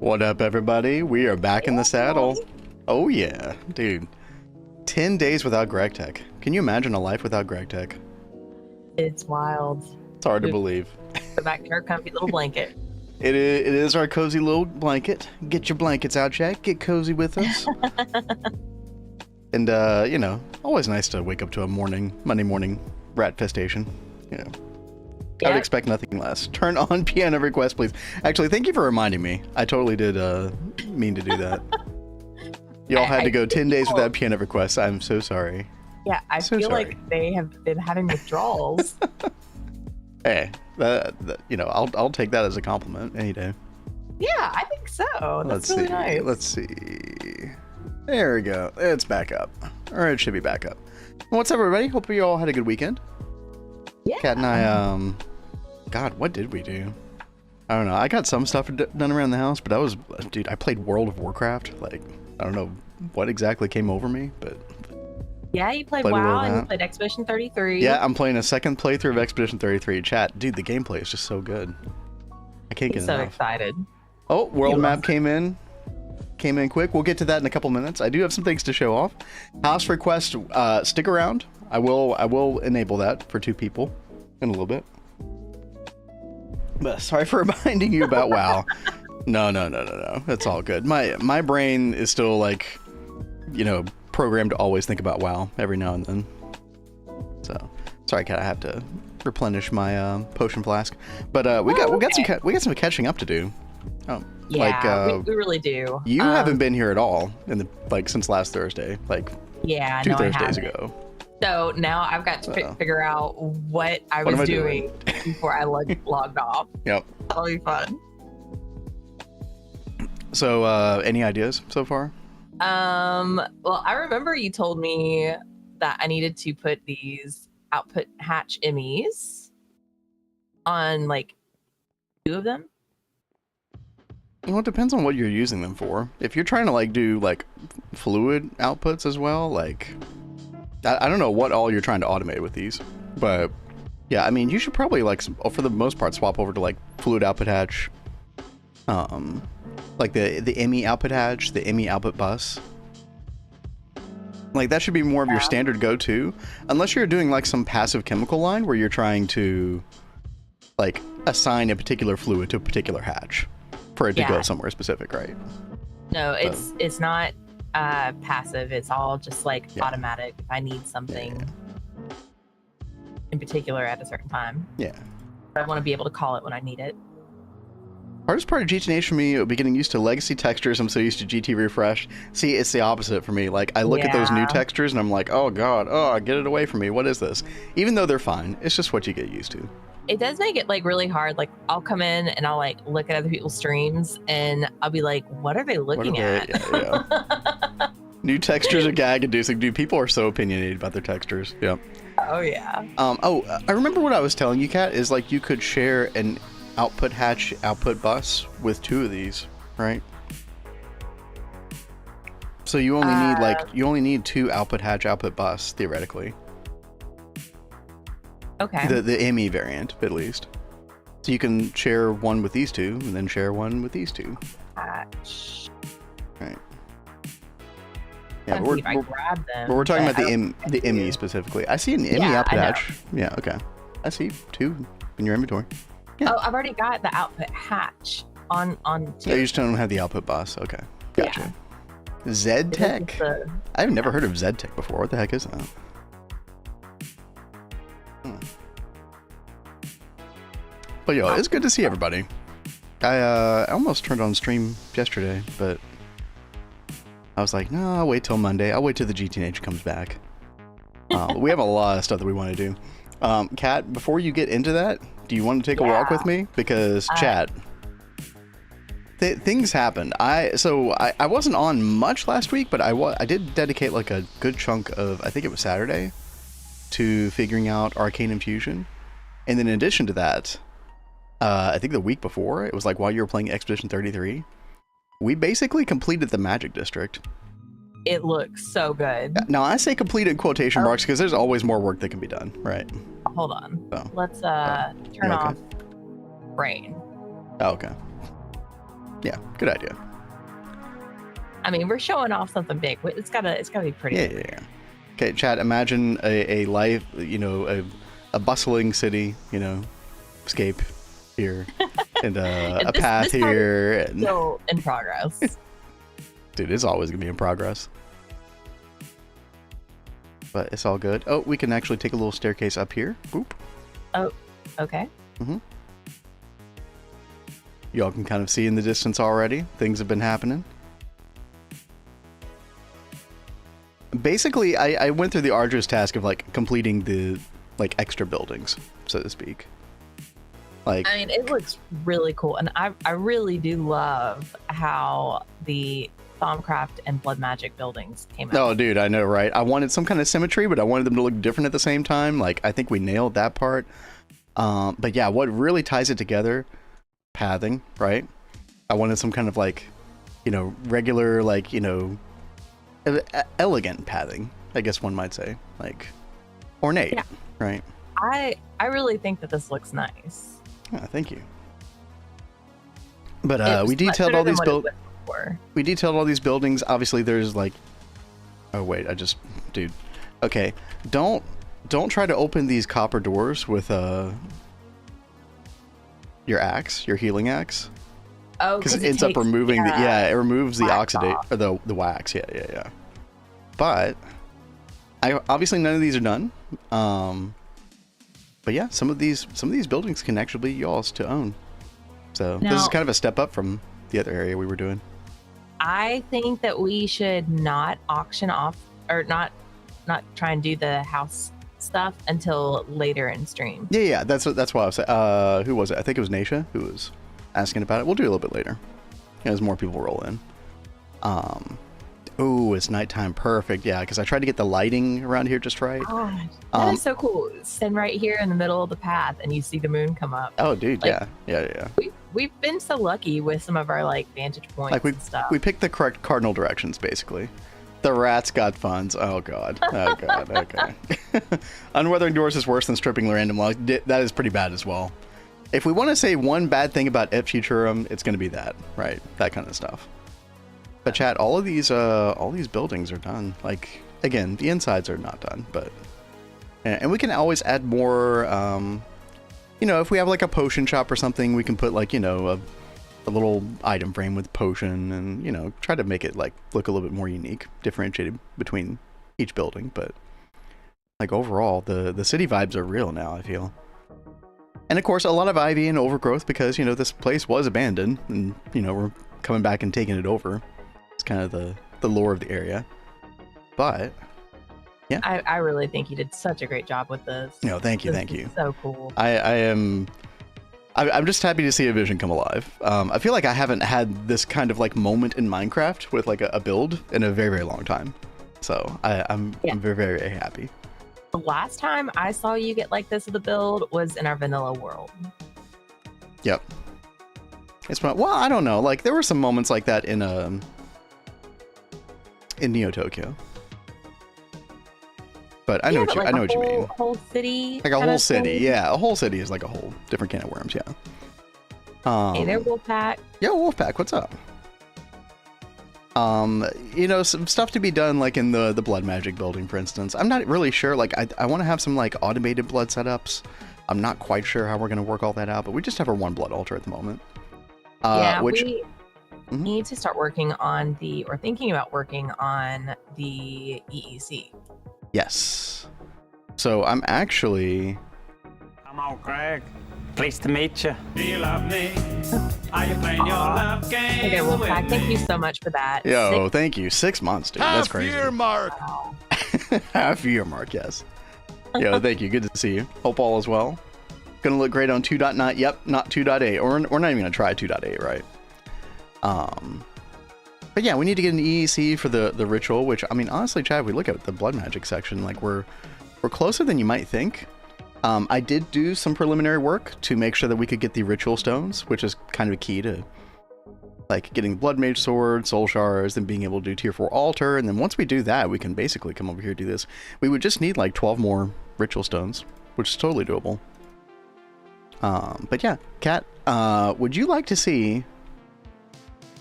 What up, everybody? We are back in the saddle. Oh yeah, dude. 10 days without Gregtech. Can you imagine a life without Gregtech? It's wild. It's hard to believe. Go back to our comfy little blanket. It is our cozy little blanket. Get your blankets out, Jack. Get cozy with us. And, you know, always nice to wake up to a Monday morning rat festation. You know, I would expect nothing less. Turn on piano request, please. Actually, thank you for reminding me. I totally did mean to do that. Y'all had to go 10 days without piano requests. I'm so sorry. Yeah, I feel like they have been having withdrawals. Hey, you know, I'll take that as a compliment any day. Yeah, I think so. That's really nice. Let's see. There we go. It's back up. Or it should be back up. What's up, everybody? Hope you all had a good weekend. Yeah. Kat and I, God, what did we do? I don't know. I got some stuff done around the house, but dude, I played World of Warcraft. Like, I don't know what exactly came over me, but... Yeah, you played WoW and you played Expedition 33. Yeah, I'm playing a second playthrough of Expedition 33. Chat, dude, the gameplay is just so good. I can't get enough. So excited. Oh, world map came in quick. We'll get to that in a couple minutes. I do have some things to show off. House request, stick around. I will enable that for 2 people in a little bit. But sorry for reminding you about WoW. No. It's all good. My brain is still like, you know, programmed to always think about WoW every now and then. So sorry, Kat, I have to replenish my potion flask. But we got some catching up to do. Yeah, we really do. You haven't been here at all since last Thursday, two Thursdays ago. So now I've got to figure out what I was doing before I logged off. Yep. That'll be fun. So any ideas so far? Well, I remember you told me that I needed to put these output hatch Emmys on 2 of them. Well, it depends on what you're using them for. If you're trying to do fluid outputs as well, I don't know what all you're trying to automate with these, but yeah, I mean, you should probably for the most part swap over to fluid output hatch, the Emmy output hatch, the Emmy output bus. That should be more of your standard go-to, unless you're doing some passive chemical line where you're trying to assign a particular fluid to a particular hatch for it to go somewhere specific, right? No, it's not passive. It's all just like automatic. If I need something in particular at a certain time, I want to be able to call it when I need it. Hardest part of GTNH for me would be getting used to legacy textures. I'm so used to GT refresh. See, it's the opposite for me. Like, I look at those new textures and I'm like, oh god, get it away from me. What is this? Even though they're fine, it's just what you get used to. It does make it like really hard. Like, I'll come in and I'll like look at other people's streams and I'll be like, what are they looking at? New textures are gag inducing. Dude, people are so opinionated about their textures. Yeah. Oh yeah. I remember what I was telling you, Kat, is like you could share an output hatch, output bus with 2 of these, right? So you only need 2 output hatch, output bus theoretically. Okay. The ME variant, at least. So you can share one with these 2, and then share one with these 2. Hatch. Right. Yeah, but we're talking about the ME specifically. I see an ME output hatch. Yeah, okay. I see 2 in your inventory. Yeah. Oh, I've already got the output hatch on 2. Oh, you just don't have the output bus. Okay, gotcha. Yeah. Ztech? I've never heard of Ztech before. What the heck is that? But yo, it's good to see everybody. I almost turned on stream yesterday, but I was like, no, I'll wait till Monday. I'll wait till the GTNH comes back. We have a lot of stuff that we want to do. Kat, before you get into that, do you want to take a walk with me? Because chat, things happened. I wasn't on much last week, but I did dedicate like a good chunk of, I think it was Saturday, to figuring out Arcane Infusion. And then in addition to that, I think the week before, it was like while you were playing Expedition 33, we basically completed the Magic District. It looks so good. Now I say complete in quotation marks because there's always more work that can be done, right? Hold on. So, let's turn off rain. Oh, okay. Yeah, good idea. I mean, we're showing off something big. It's gotta be pretty. Yeah. Okay, chat. Imagine a life, a bustling city, scape here, and a path here. And still in progress. Dude, it's always gonna be in progress. But it's all good. Oh, we can actually take a little staircase up here. Boop. Oh, okay. Y'all can kind of see in the distance already. Things have been happening. Basically, I went through the arduous task of like completing the extra buildings, so to speak. Like, I mean, it looks really cool, and I really do love how the Thaumcraft and Blood Magic buildings came out. Oh, dude, I know, right? I wanted some kind of symmetry, but I wanted them to look different at the same time. Like, I think we nailed that part. But yeah, what really ties it together, pathing, right? I wanted some kind of regular, elegant pathing, I guess one might say, like ornate, right? I really think that this looks nice. Yeah, thank you. But we detailed all these we detailed all these buildings. Obviously, there's oh wait, dude. Okay, don't try to open these copper doors with your axe, your healing axe. Oh, because it ends up removing it removes the oxidate or the wax. Yeah. But obviously none of these are done. But yeah, some of these buildings can actually be y'all's to own. So now, this is kind of a step up from the other area we were doing. I think that we should not auction off or not try and do the house stuff until later in stream. Yeah, that's why I was saying. Who was it? I think it was Naisha who was asking about it. We'll do it a little bit later as more people roll in. Oh, it's nighttime. Perfect. Yeah, because I tried to get the lighting around here just right. God, that is so cool. Stand right here in the middle of the path and you see the moon come up. Oh, dude, yeah. We've been so lucky with some of our vantage points and stuff. We picked the correct cardinal directions, basically. The rats got funds. Oh god. Okay. Unweathering doors is worse than stripping random logs. That is pretty bad as well. If we want to say one bad thing about Et Futurum, it's going to be that, right? That kind of stuff. But chat, all these buildings are done. Again, the insides are not done, but and we can always add more you know, if we have like a potion shop or something, we can put like, you know, a little item frame with potion and, you know, try to make it like look a little bit more unique, differentiated between each building. But like overall, the city vibes are real now, I feel. And of course, a lot of ivy and overgrowth because, you know, this place was abandoned and, you know, we're coming back and taking it over. It's kind of the lore of the area. But yeah, I really think you did such a great job with this. No, thank you, thank you. So cool. I'm just happy to see a vision come alive. I feel like I haven't had this kind of like moment in Minecraft with like a build in a very, very long time. So I'm very, very, very happy. The last time I saw you get like this with a build was in our vanilla world. Yep. It's well, I don't know. Like there were some moments like that in Neo Tokyo. But I know what you mean. Whole city. Like a whole city, yeah. A whole city is like a whole different can of worms, yeah. Hey there, Wolfpack. Yo, Wolfpack, what's up? You know, some stuff to be done like in the blood magic building, for instance. I'm not really sure. Like I want to have some like automated blood setups. I'm not quite sure how we're gonna work all that out, but we just have our one blood altar at the moment. We need to start working on thinking about working on the EEC. Yes. So I'm actually... Come on, Greg. Pleased to meet you. Do you love me? Are you playing your love game? Okay, Wolfpack, thank you so much for that. Yo, thank you. 6 months, dude. That's crazy. Half year mark. Wow. Half year mark, yes. Yo, thank you. Good to see you. Hope all is well. Gonna look great on 2.9. Yep, not 2.8. Or we're not even gonna try 2.8, right? But yeah, we need to get an EEC for the ritual, which, I mean, honestly, Chad, if we look at the blood magic section, like we're closer than you might think. I did do some preliminary work to make sure that we could get the ritual stones, which is kind of a key to like getting blood mage sword, soul shards, and being able to do tier 4 altar. And then once we do that, we can basically come over here and do this. We would just need like 12 more ritual stones, which is totally doable. But yeah, Kat, would you like to see...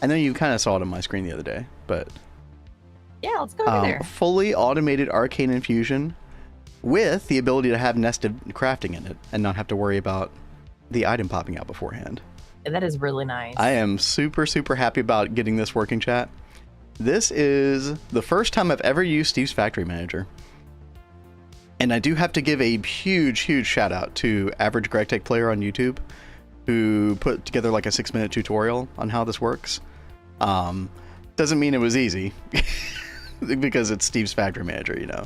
I know you kind of saw it on my screen the other day, but... Yeah, let's go over there. Fully automated Arcane Infusion with the ability to have nested crafting in it and not have to worry about the item popping out beforehand. And that is really nice. I am super, super happy about getting this working, chat. This is the first time I've ever used Steve's Factory Manager. And I do have to give a huge, huge shout out to average Gregtech player on YouTube who put together like a 6-minute tutorial on how this works. Doesn't mean it was easy because it's Steve's Factory Manager, you know.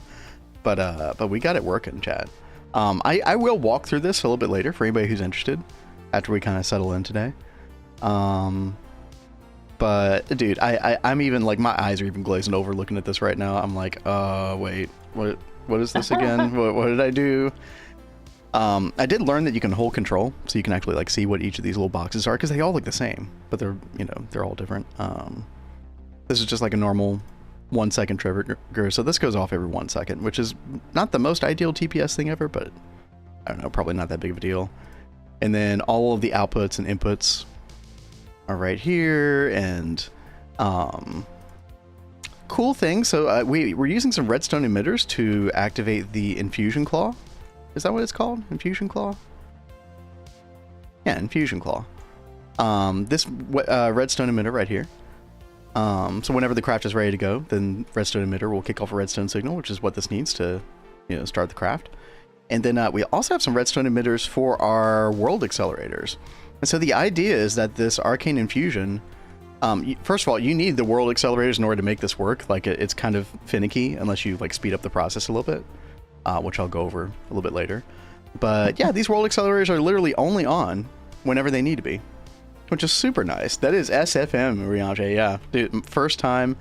But we got it working, chat. I will walk through this a little bit later for anybody who's interested after we kind of settle in today. But dude, I'm even like, my eyes are even glazing over looking at this right now. I'm like, wait, what is this again? what did I do? I did learn that you can hold control, so you can actually like see what each of these little boxes are, because they all look the same, but they're, you know, they're all different. This is just like a normal 1 second trigger, so this goes off every 1 second, which is not the most ideal TPS thing ever, but I don't know, probably not that big of a deal. And then all of the outputs and inputs are right here, and cool thing. So we're using some redstone emitters to activate the infusion claw. Is that what it's called? Infusion claw? Yeah, infusion claw. This redstone emitter right here. So whenever the craft is ready to go, then redstone emitter will kick off a redstone signal, which is what this needs to, you know, start the craft. And then we also have some redstone emitters for our world accelerators. And so the idea is that this Arcane Infusion, first of all, you need the world accelerators in order to make this work. Like it's kind of finicky unless you like speed up the process a little bit, which I'll go over a little bit later. But yeah, these world accelerators are literally only on whenever they need to be, which is super nice. That is SFM, Rianche. Yeah, dude, first time.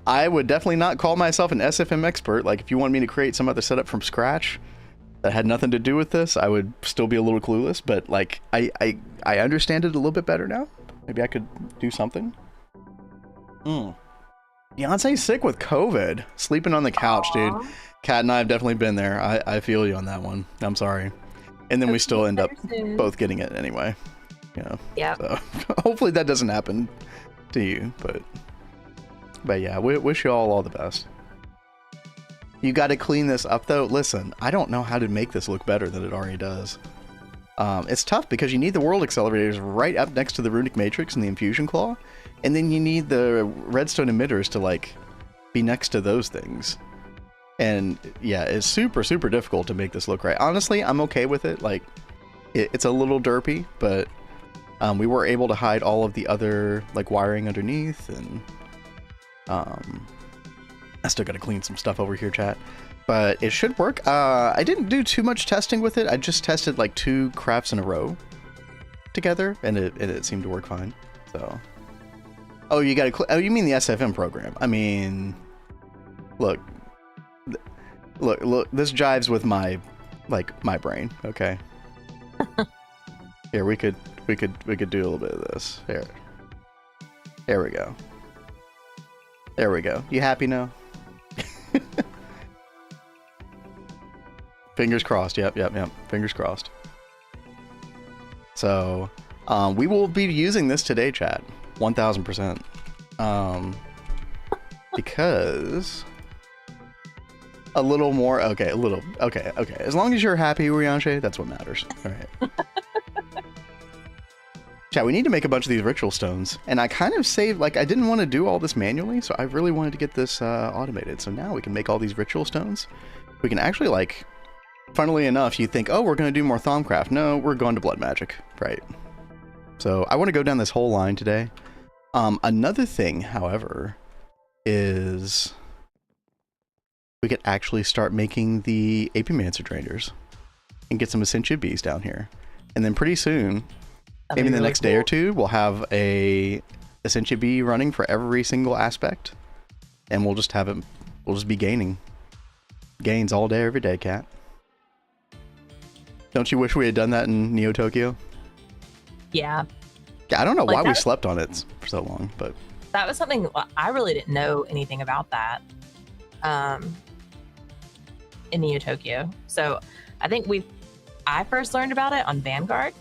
I would definitely not call myself an SFM expert. Like if you want me to create some other setup from scratch that had nothing to do with this, I would still be a little clueless, but like I understand it a little bit better now. Maybe I could do something. Beyonce's sick with COVID, sleeping on the couch. Aww. Dude. Kat and I have definitely been there. I feel you on that one. I'm sorry. And then we still end up both getting it anyway. You know. Yeah. So hopefully that doesn't happen to you, but yeah, we wish you all the best. You got to clean this up though. Listen, I don't know how to make this look better than it already does. It's tough because you need the world accelerators right up next to the runic matrix and the infusion claw, and then you need the redstone emitters to like be next to those things. And yeah, it's super difficult to make this look right. Honestly, I'm okay with it. Like it's a little derpy, but we were able to hide all of the other like wiring underneath, and I still gotta clean some stuff over here, chat. But it should work. I didn't do too much testing with it. I just tested like 2 crafts in a row together, and it seemed to work fine. So, oh, you gotta. Oh, you mean the SFM program? I mean, look. This jives with my brain. Okay. Here we could do a little bit of this. There we go. There we go. You happy now? Fingers crossed. Yep. Fingers crossed. So, we will be using this today, chat. 1000%. Because a little more. Okay. Okay. As long as you're happy, Urianshe, that's what matters. All right. Chat, we need to make a bunch of these ritual stones, and I kind of saved, like, I didn't want to do all this manually, so I really wanted to get this automated. So now we can make all these ritual stones. We can actually, like, funnily enough, you think, oh, we're going to do more Thaumcraft. No, we're going to blood magic, right? So I want to go down this whole line today. Another thing, however, is we could actually start making the Apimancer drainers and get some Essentia bees down here. And then pretty soon, maybe in the next day or two, we'll have a Essentia bee running for every single aspect. And we'll just have it, we'll just be gaining. Gains all day, every day, cat. Don't you wish we had done that in Neo Tokyo? Yeah. I don't know why we slept on it for so long, but that was something I really didn't know anything about that in Neo Tokyo. So I think I first learned about it on Vanguard.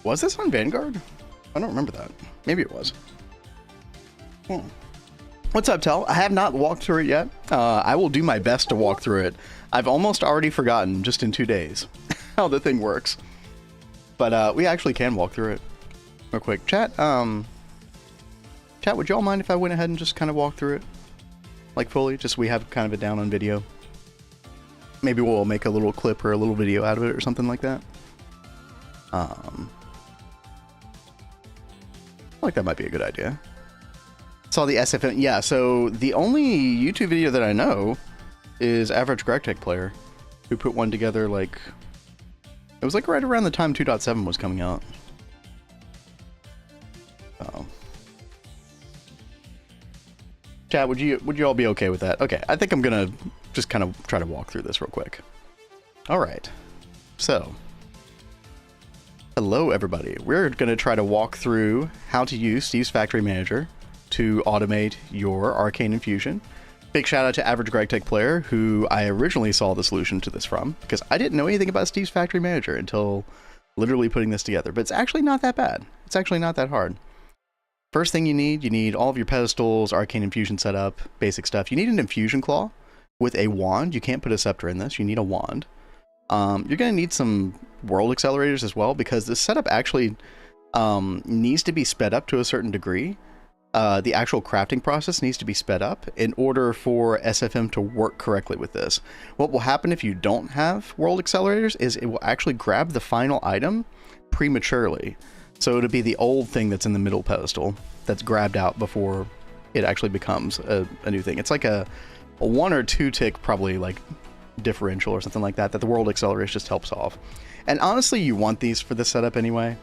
Was this on Vanguard? I don't remember that. Maybe it was. What's up, Tell? I have not walked through it yet. I will do my best to walk through it. I've almost already forgotten, just in 2 days, how the thing works. But we actually can walk through it real quick. Chat, would y'all mind if I went ahead and just kind of walked through it? Like fully? Just we have kind of it down on video. Maybe we'll make a little clip or a little video out of it or something like that. I like that might be a good idea. Saw the SFM. Yeah, so the only YouTube video that I know is Average Gregtech Player, who put one together like... It was like right around the time 2.7 was coming out. Oh. Chat, would you all be okay with that? Okay, I think I'm gonna just kind of try to walk through this real quick. Alright. So... Hello everybody. We're gonna try to walk through how to use Steve's Factory Manager to automate your Arcane Infusion. Big shout out to Average Gregtech Player, who I originally saw the solution to this from, because I didn't know anything about Steve's Factory Manager until literally putting this together. But it's actually not that bad. It's actually not that hard. First thing you need all of your pedestals, Arcane Infusion setup, basic stuff. You need an Infusion Claw with a wand. You can't put a scepter in this. You need a wand. You're going to need some world accelerators as well, because this setup actually needs to be sped up to a certain degree. The actual crafting process needs to be sped up in order for SFM to work correctly with this. What will happen if you don't have world accelerators is it will actually grab the final item prematurely. So it'll be the old thing that's in the middle pedestal that's grabbed out before it actually becomes a new thing. It's like a 1 or 2 tick probably like differential or something like that the world accelerators just help solve. And honestly, you want these for this setup anyway.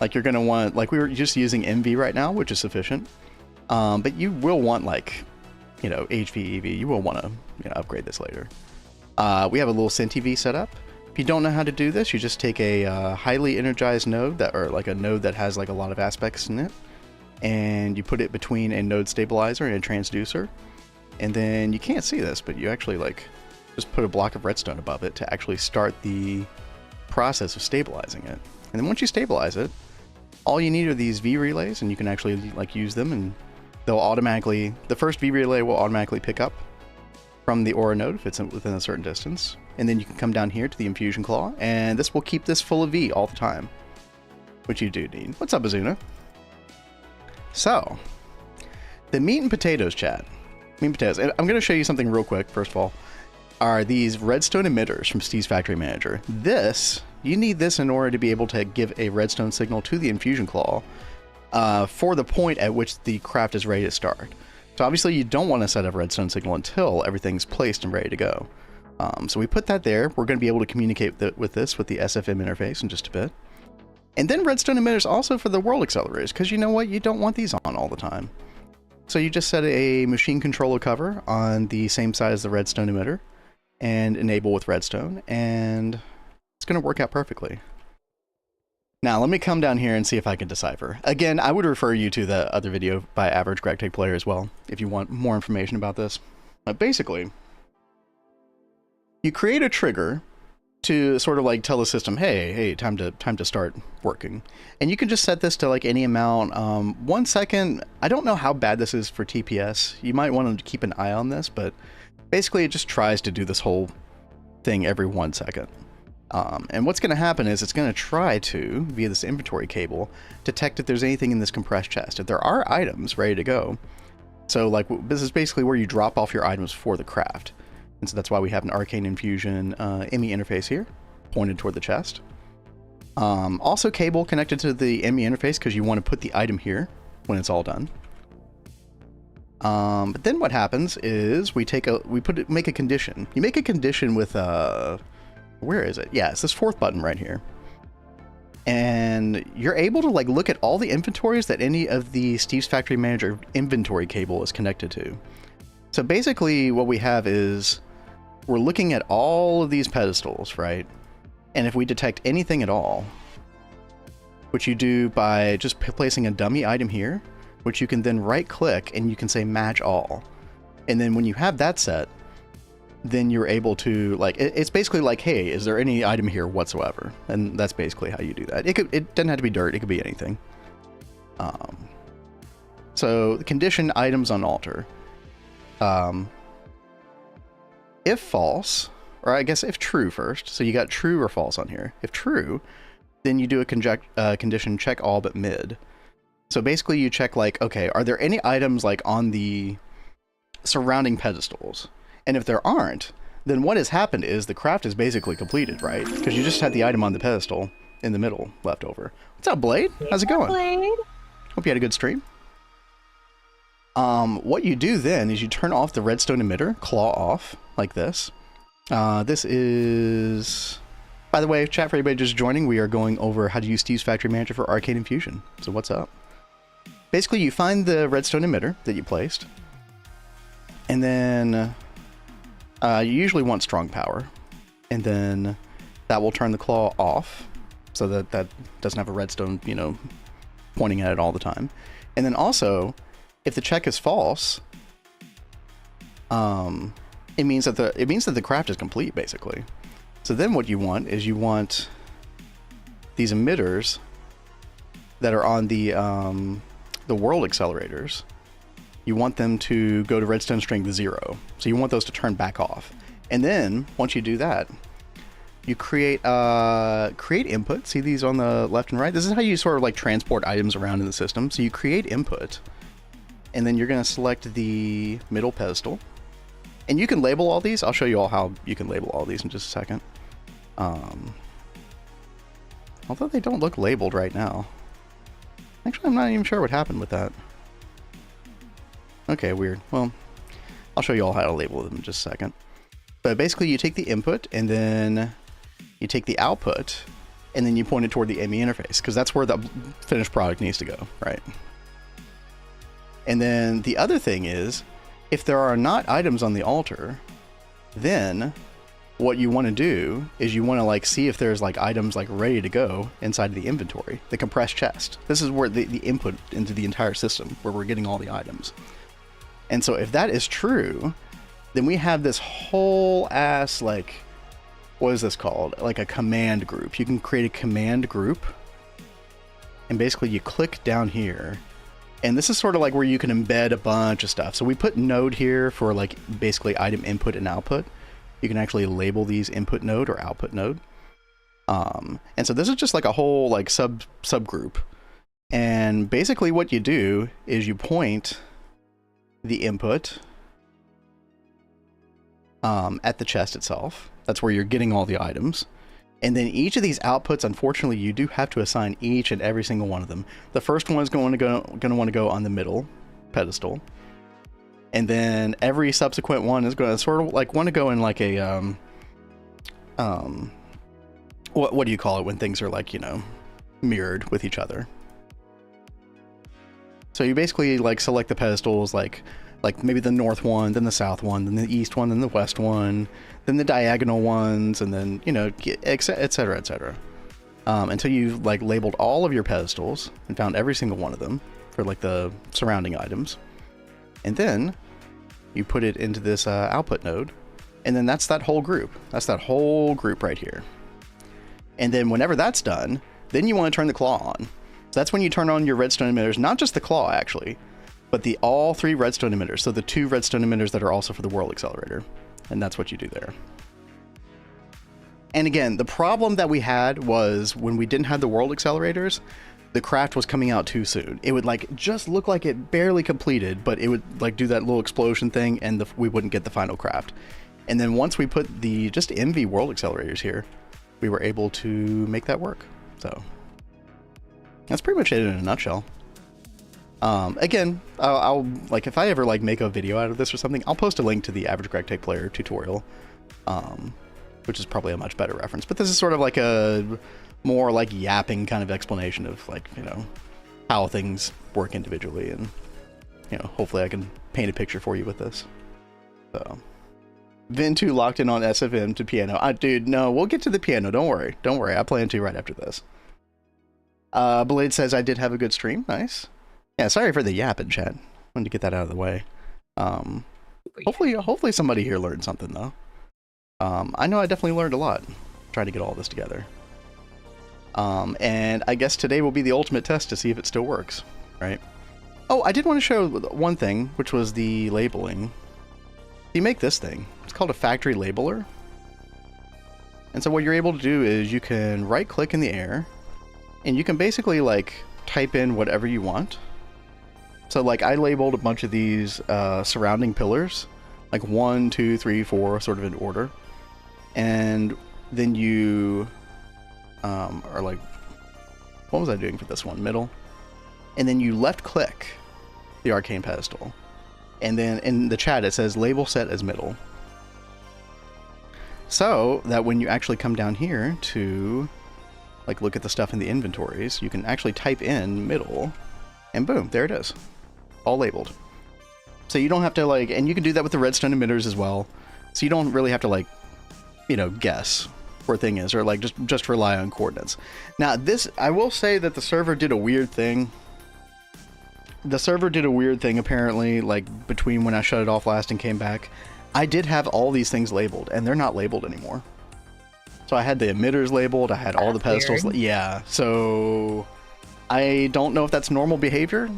Like you're going to want, like we were just using MV right now, which is sufficient. But you will want like, you know, HV, EV. You will want to, you know, upgrade this later. We have a little CentiV setup. If you don't know how to do this, you just take a highly energized node or like a node that has like a lot of aspects in it, and you put it between a node stabilizer and a transducer. And then you can't see this, but you actually like just put a block of redstone above it to actually start the process of stabilizing it. And then once you stabilize it, all you need are these V relays, and you can actually like use them, and they'll automatically, the first V relay will automatically pick up from the aura node if it's within a certain distance. And then you can come down here to the infusion claw, and this will keep this full of V all the time, which you do need. What's up, Azuna? So, the meat and potatoes, chat. Meat and potatoes. And I'm going to show you something real quick, first of all. Are these redstone emitters from Steve's Factory Manager. You need this in order to be able to give a redstone signal to the infusion claw for the point at which the craft is ready to start. So obviously you don't want to set up a redstone signal until everything's placed and ready to go. So we put that there. We're going to be able to communicate with the SFM interface in just a bit. And then redstone emitters also for the world accelerators, because you know what? You don't want these on all the time. So you just set a machine controller cover on the same side as the redstone emitter and enable with redstone, and it's going to work out perfectly. Now let me come down here and see if I can decipher. Again, I would refer you to the other video by Average Gregtech Player as well, if you want more information about this. But basically, you create a trigger to sort of like tell the system, hey, time to start working. And you can just set this to like any amount. 1 second, I don't know how bad this is for TPS. You might want to keep an eye on this, but basically it just tries to do this whole thing every 1 second. And what's going to happen is it's going to try to, via this inventory cable, detect if there's anything in this compressed chest. If there are items ready to go. So like this is basically where you drop off your items for the craft. And so that's why we have an Arcane Infusion ME interface here, pointed toward the chest. Also cable connected to the ME interface because you want to put the item here when it's all done. But then what happens is make a condition. You make a condition with where is it? Yeah, it's this fourth button right here. And you're able to like look at all the inventories that any of the Steve's Factory Manager inventory cable is connected to. So basically what we have is we're looking at all of these pedestals, right? And if we detect anything at all, which you do by just placing a dummy item here, which you can then right click and you can say match all. And then when you have that set, then you're able to like, it's basically like, hey, is there any item here whatsoever? And that's basically how you do that. It doesn't have to be dirt, it could be anything. So the condition items on altar. If false, or I guess if true first, so you got true or false on here. If true, then you do a condition check all but mid. So basically you check like, okay, are there any items like on the surrounding pedestals? And if there aren't, then what has happened is the craft is basically completed, right? Because you just had the item on the pedestal in the middle left over. What's up, Blade? How's it going? Blade. Hope you had a good stream. What you do then is you turn off the redstone emitter, claw off, like this. This is... By the way, chat for everybody just joining, we are going over how to use Steve's Factory Manager for Arcane Infusion. So what's up? Basically, you find the redstone emitter that you placed. And then you usually want strong power. And then that will turn the claw off so that that doesn't have a redstone, you know, pointing at it all the time. And then also, if the check is false, it means that the craft is complete, basically. So then what you want is you want these emitters that are on the world accelerators. You want them to go to redstone strength 0. So you want those to turn back off. And then once you do that, you create input. See these on the left and right? This is how you sort of like transport items around in the system. So you create input, and then you're going to select the middle pedestal. And you can label all these. I'll show you all how you can label all these in just a second. Although they don't look labeled right now. Actually, I'm not even sure what happened with that. Okay, weird. Well, I'll show you all how to label them in just a second. But basically, you take the input, and then you take the output, and then you point it toward the ME interface, because that's where the finished product needs to go, right? And then the other thing is, if there are not items on the altar, then what you want to do is you want to like see if there's like items like ready to go inside of the inventory, the compressed chest. This is where the input into the entire system, where we're getting all the items. And so if that is true, then we have this whole ass, like, what is this called? Like a command group. You can create a command group, and basically you click down here, And this is sort of like where you can embed a bunch of stuff. So we put node here for like basically item input and output. You can actually label these input node or output node. And so this is just like a whole like subgroup. And basically what you do is you point the input at the chest itself. That's where you're getting all the items. And then each of these outputs, unfortunately, you do have to assign each and every single one of them. The first one is going to want to go on the middle pedestal. And then every subsequent one is going to sort of like want to go in like a what do you call it when things are like, you know, mirrored with each other? So you basically like select the pedestals like maybe the north one, then the south one, then the east one, then the west one, then the diagonal ones, and then, you know, et cetera, et cetera. Until you've like labeled all of your pedestals and found every single one of them for like the surrounding items. And then you put it into this output node, and then that's that whole group. That's that whole group right here. And then whenever that's done, then you want to turn the claw on. So that's when you turn on your redstone emitters, not just the claw actually, but all 3 redstone emitters. So the 2 redstone emitters that are also for the world accelerator. And that's what you do there. And again, the problem that we had was when we didn't have the world accelerators, the craft was coming out too soon. It would like just look like it barely completed, but it would like do that little explosion thing and we wouldn't get the final craft. And then once we put the just MV world accelerators here, we were able to make that work. So that's pretty much it in a nutshell. Again, I'll like if I ever like make a video out of this or something, I'll post a link to the average Gregtech player tutorial, which is probably a much better reference. But this is sort of like a more like yapping kind of explanation of like, you know, how things work individually, and you know, hopefully I can paint a picture for you with this. So Vin2 locked in on SFM to piano. Dude, no, we'll get to the piano. Don't worry. Don't worry. I plan to right after this. Blade says I did have a good stream. Nice. Yeah, sorry for the yap in chat. Wanted to get that out of the way. Hopefully somebody here learned something though. I know I definitely learned a lot trying to get all this together. And I guess today will be the ultimate test to see if it still works, right? Oh, I did want to show one thing, which was the labeling. You make this thing. It's called a factory labeler. And so what you're able to do is you can right click in the air and you can basically like type in whatever you want. So like I labeled a bunch of these surrounding pillars, like 1, 2, 3, 4, sort of in order. And then you are like, what was I doing for this one? Middle. And then you left click the arcane pedestal. And then in the chat it says label set as middle. So that when you actually come down here to like look at the stuff in the inventories, you can actually type in middle and boom, there it is. All labeled. So you don't have to like, and you can do that with the redstone emitters as well. So you don't really have to like, you know, guess where a thing is or like just rely on coordinates. Now this, I will say that the server did a weird thing. The server did a weird thing apparently, like between when I shut it off last and came back. I did have all these things labeled and they're not labeled anymore. So I had the emitters labeled, I had all the pedestals. Yeah, so I don't know if that's normal behavior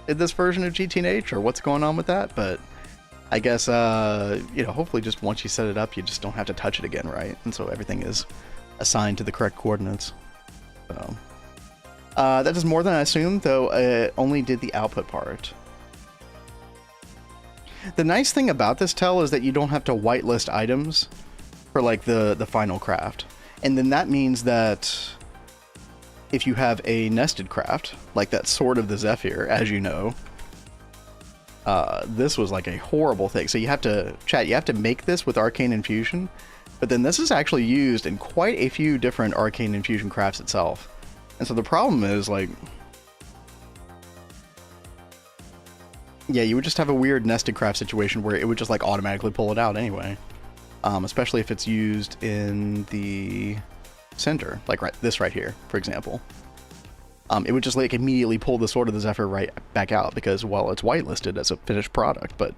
in this version of GTNH or what's going on with that, but I guess, you know, hopefully just once you set it up, you just don't have to touch it again, right? And so everything is assigned to the correct coordinates. So that is more than I assumed, though it only did the output part. The nice thing about this tell is that you don't have to whitelist items for like the final craft. And then that means that if you have a nested craft, like that Sword of the Zephyr, as you know, this was like a horrible thing. So you have to, chat, you have to make this with Arcane Infusion, but then this is actually used in quite a few different Arcane Infusion crafts itself. And so the problem is like, yeah, you would just have a weird nested craft situation where it would just like automatically pull it out anyway. Especially if it's used in the center, like this right here, for example. It would just like immediately pull the Sword of the Zephyr right back out because, well, it's whitelisted as a finished product, but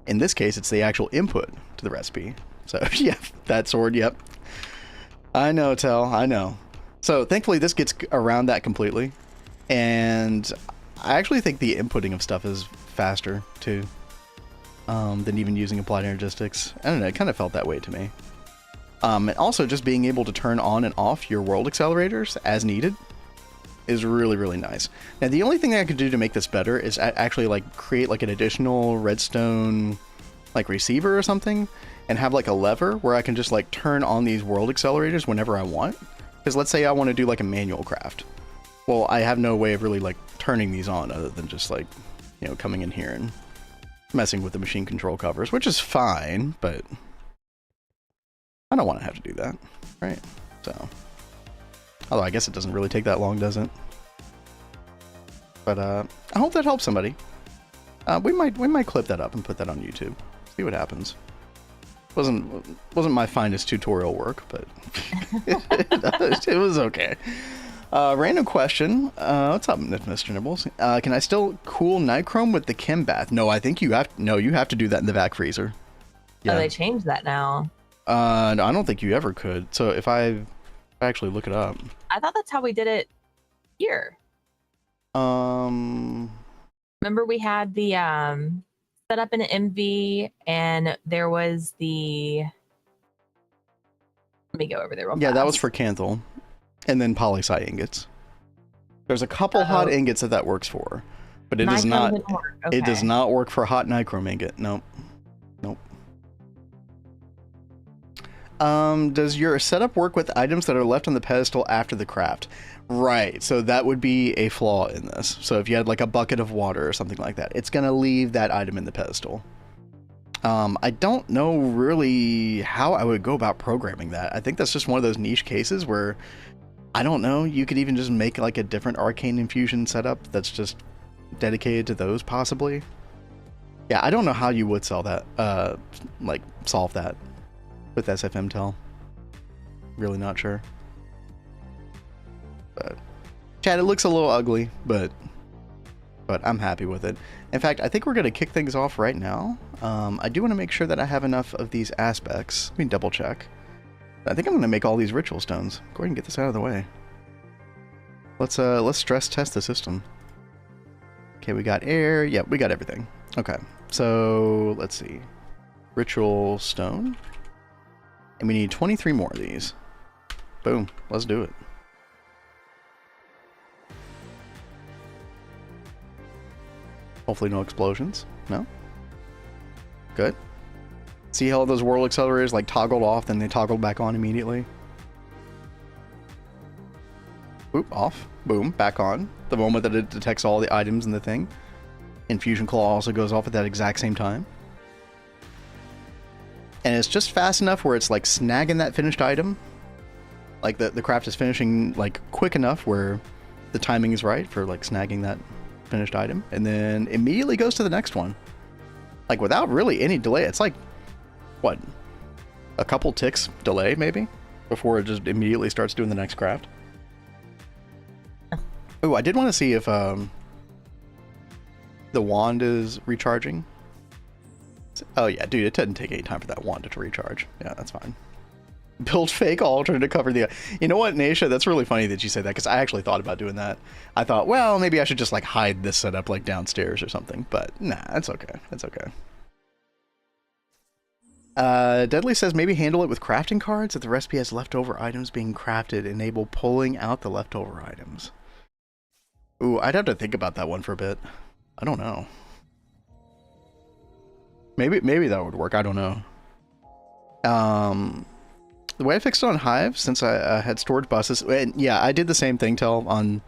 in this case, it's the actual input to the recipe. So yeah, that sword, yep. I know, Tell, I know. So thankfully this gets around that completely. And I actually think the inputting of stuff is faster too, than even using applied energistics. I don't know, it kind of felt that way to me. And also just being able to turn on and off your world accelerators as needed is really, really nice. Now, the only thing I could do to make this better is actually like create like an additional redstone like receiver or something, and have like a lever where I can just like turn on these world accelerators whenever I want. Because let's say I want to do like a manual craft. Well, I have no way of really like turning these on other than just like, you know, coming in here and messing with the machine control covers, which is fine, but I don't want to have to do that, right? So, although I guess it doesn't really take that long, does it? But I hope that helps somebody. We might clip that up and put that on YouTube. See what happens. Wasn't my finest tutorial work, but it was okay. Random question. What's up, Mr. Nibbles? Can I still cool Nichrome with the Chem Bath? No, I think you have to do that in the vac freezer. Yeah. Oh, they changed that now. No, I don't think you ever could. So if I actually look it up. I thought that's how we did it here. Remember we had the set up in an MV, and there was the. Let me go over there real fast. Yeah, that was for Canthal, and then polysci ingots. There's a couple hot ingots that works for, but it does not. Okay. It does not work for hot nichrome ingot. Nope. Does your setup work with items that are left on the pedestal after the craft? Right, so that would be a flaw in this. So if you had like a bucket of water or something like that, it's gonna leave that item in the pedestal. I don't know really how I would go about programming that. I think that's just one of those niche cases where, I don't know, you could even just make like a different Arcane Infusion setup that's just dedicated to those possibly. Yeah, I don't know how you would solve that with SFMTel. Really not sure. But Chad, it looks a little ugly, but I'm happy with it. In fact, I think we're going to kick things off right now. I do want to make sure that I have enough of these aspects. Let me double check. I think I'm going to make all these ritual stones. Go ahead and get this out of the way. Let's stress test the system. Okay, we got air. Yep, we got everything. Okay, so let's see. Ritual stone. And we need 23 more of these. Boom, let's do it. Hopefully no explosions. No? Good. See how those world accelerators like toggled off, then they toggled back on immediately? Oop, off. Boom, back on. The moment that it detects all the items in the thing. Infusion Claw also goes off at that exact same time. And it's just fast enough where it's like snagging that finished item. Like the craft is finishing like quick enough where the timing is right for like snagging that finished item, and then immediately goes to the next one. Like without really any delay. It's like, what? A couple ticks delay maybe? Before it just immediately starts doing the next craft. Oh, I did want to see if the wand is recharging. Oh yeah, dude, it doesn't take any time for that wand to recharge. Yeah, that's fine. Build fake altar to cover the... You know what, Naisha? That's really funny that you say that, because I actually thought about doing that. I thought, well, maybe I should just like hide this setup like downstairs or something, but nah, that's okay. That's okay. Deadly says maybe handle it with crafting cards. If the recipe has leftover items being crafted, enable pulling out the leftover items. Ooh, I'd have to think about that one for a bit. I don't know. Maybe that would work. I don't know. The way I fixed it on Hive, since I had storage buses, and yeah, I did the same thing on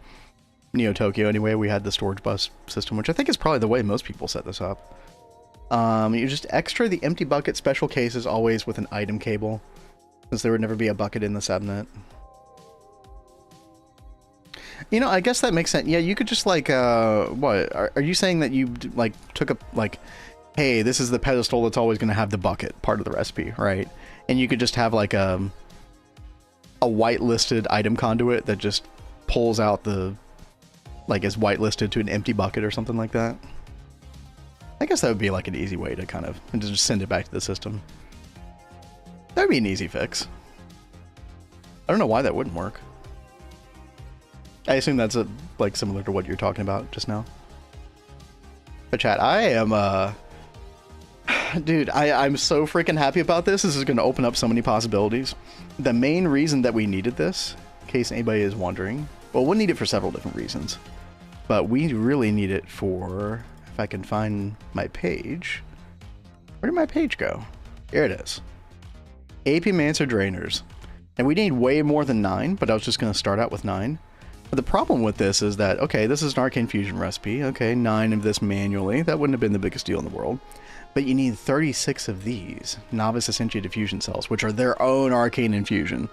Neo Tokyo anyway. We had the storage bus system, which I think is probably the way most people set this up. You just extra the empty bucket special cases always with an item cable, since there would never be a bucket in the subnet. You know, I guess that makes sense. Yeah, you could just like, what? Are you saying that you like took a, like, hey, this is the pedestal that's always going to have the bucket part of the recipe, right? And you could just have like a whitelisted item conduit that just pulls out the, like, is whitelisted to an empty bucket or something like that. I guess that would be like an easy way to kind of, and just send it back to the system. That would be an easy fix. I don't know why that wouldn't work. I assume that's like similar to what you're talking about just now. But chat, I am dude, I'm so freaking happy about this. This is going to open up so many possibilities. The main reason that we needed this, in case anybody is wondering, well, we'll need it for several different reasons. But we really need it for, if I can find my page. Where did my page go? Here it is. AP Mancer Drainers. And we need way more than 9, but I was just going to start out with 9. But the problem with this is that, okay, this is an Arcane Fusion recipe. Okay, 9 of this manually. That wouldn't have been the biggest deal in the world. But you need 36 of these Novice Essentia Diffusion Cells, which are their own Arcane Infusion.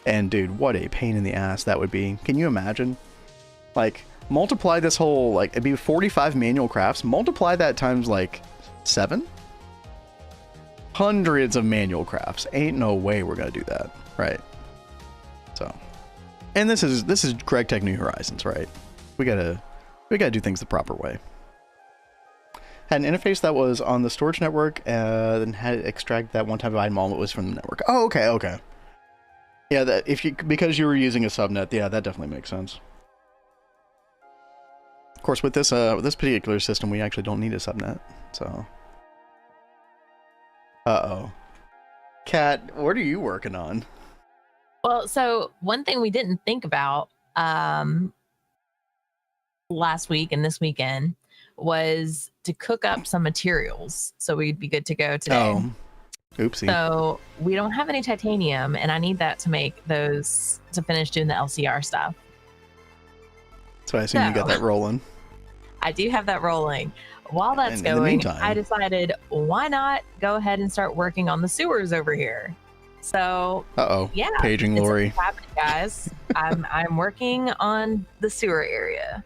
And dude, what a pain in the ass that would be. Can you imagine? Like, multiply this whole, like, it'd be 45 manual crafts. Multiply that times, like, 7? Hundreds of manual crafts. Ain't no way we're gonna do that, right? So, and this is Gregtech New Horizons, right? We gotta do things the proper way. Had an interface that was on the storage network, then had it extract that one type of item all that was from the network. Oh, okay. Yeah, that because you were using a subnet, yeah, that definitely makes sense. Of course, with this particular system, we actually don't need a subnet, so. Uh-oh. Kat, what are you working on? Well, so one thing we didn't think about last week and this weekend was to cook up some materials so we'd be good to go today. Oh, oopsie. So we don't have any titanium, and I need that to make those, to finish doing the LCR stuff. So I assume you got that rolling. I do have that rolling. While that's going, I decided, why not go ahead and start working on the sewers over here? So, yeah, paging Lori. Happening, guys. I'm working on the sewer area.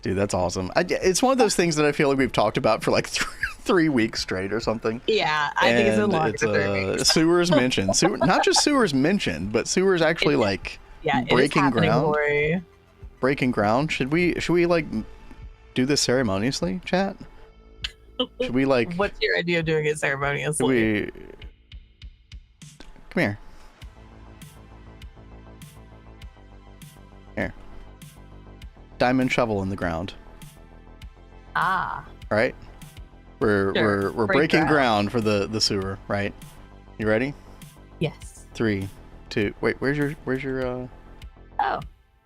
Dude, that's awesome. It's one of those things that I feel like we've talked about for like 3 weeks straight or something. Yeah, I think it's a long for 3 weeks. Sewers mentioned. Not just sewers mentioned, but sewers actually breaking ground. Lori. Breaking ground. Should we like do this ceremoniously, chat? Should we like? What's your idea of doing it ceremoniously? Come here. Here. Diamond shovel in the ground. Ah. Right? We're breaking ground for the sewer, right? You ready? Yes. 3, 2. Wait, where's your Oh.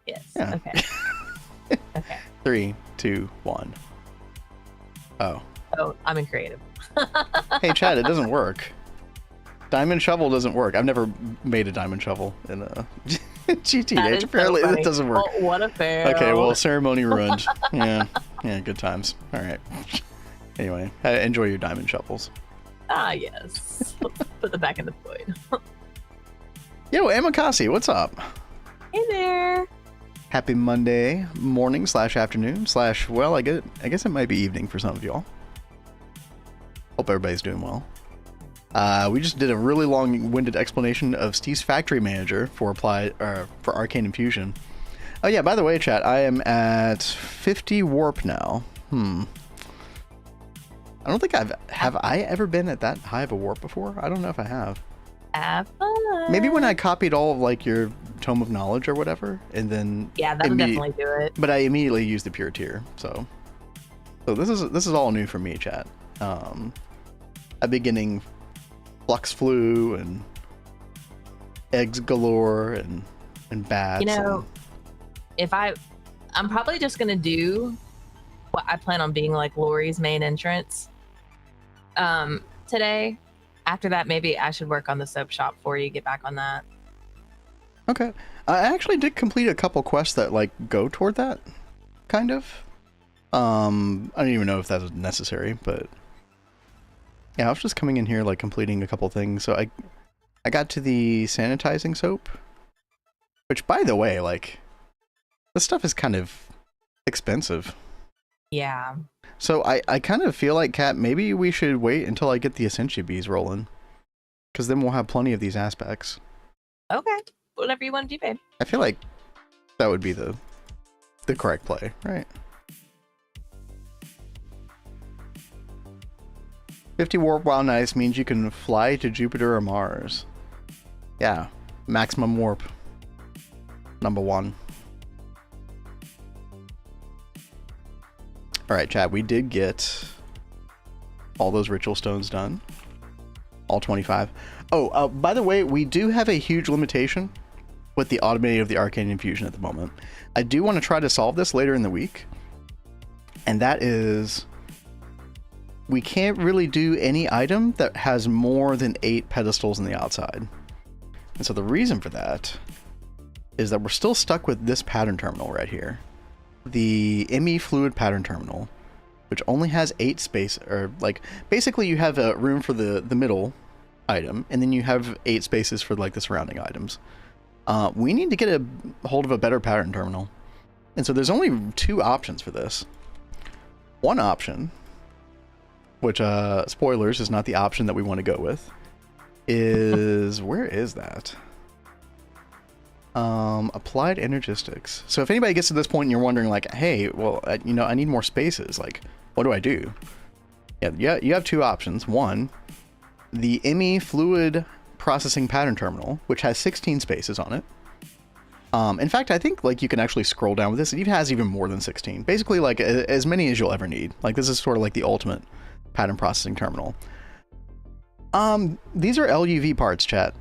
Yes. Yeah. Okay. Okay. 3, 2, 1. Oh, I'm in creative. hey, Chad, it doesn't work. Diamond shovel doesn't work. I've never made a diamond shovel in a GTNH. Apparently, so it doesn't work. Oh, what a fail. Okay, well, ceremony ruined. Yeah, good times. All right. Anyway, enjoy your diamond shovels. Ah, yes. Put them back in the void. Yo, Amakasi, what's up? Hey there. Happy Monday morning / afternoon / well, I guess it might be evening for some of y'all. Hope everybody's doing well. We just did a really long-winded explanation of Steve's Factory Manager for Arcane Infusion. Oh yeah, by the way, chat, I am at 50 warp now. I don't think have I ever been at that high of a warp before? I don't know if I have. Have fun. Maybe when I copied all of like your Tome of Knowledge or whatever, and then yeah, that'll definitely do it. But I immediately used the pure tier, so this is all new for me, chat. I've been getting Flux Flu and eggs galore and bats. You know, I'm probably just gonna do what I plan on being like Lori's main entrance today. After that, maybe I should work on the soap shop for you. Get back on that. Okay. I actually did complete a couple quests that like go toward that, kind of. I don't even know if that was necessary, but yeah, I was just coming in here like completing a couple things. So I got to the sanitizing soap, which by the way, like this stuff is kind of expensive. Yeah. So I kind of feel like, Kat, maybe we should wait until I get the Essentia bees rolling, because then we'll have plenty of these aspects. Okay. Whatever you want to do, babe. I feel like that would be the correct play, right? 50 warp while nice means you can fly to Jupiter or Mars. Yeah, maximum warp. Number 1. All right, chat. We did get all those ritual stones done. All 25. Oh, by the way, we do have a huge limitation with the automating of the Arcane Infusion at the moment. I do want to try to solve this later in the week. And that is, we can't really do any item that has more than 8 pedestals on the outside. And so the reason for that is that we're still stuck with this pattern terminal right here. The ME Fluid Pattern Terminal, which only has 8 space, or like, basically you have a room for the middle item, and then you have 8 spaces for like the surrounding items. We need to get a hold of a better pattern terminal. And so there's only 2 options for this. One option, which, spoilers, is not the option that we want to go with, is, where is that? Applied energistics. So if anybody gets to this point and you're wondering like, hey, well, you know, I need more spaces, like, what do I do? Yeah, you have 2 options. One, the ME Fluid Processing Pattern Terminal, which has 16 spaces on it. In fact, I think like you can actually scroll down with this. It has even more than 16. Basically, like as many as you'll ever need. Like this is sort of like the ultimate pattern processing terminal. These are LUV parts, chat.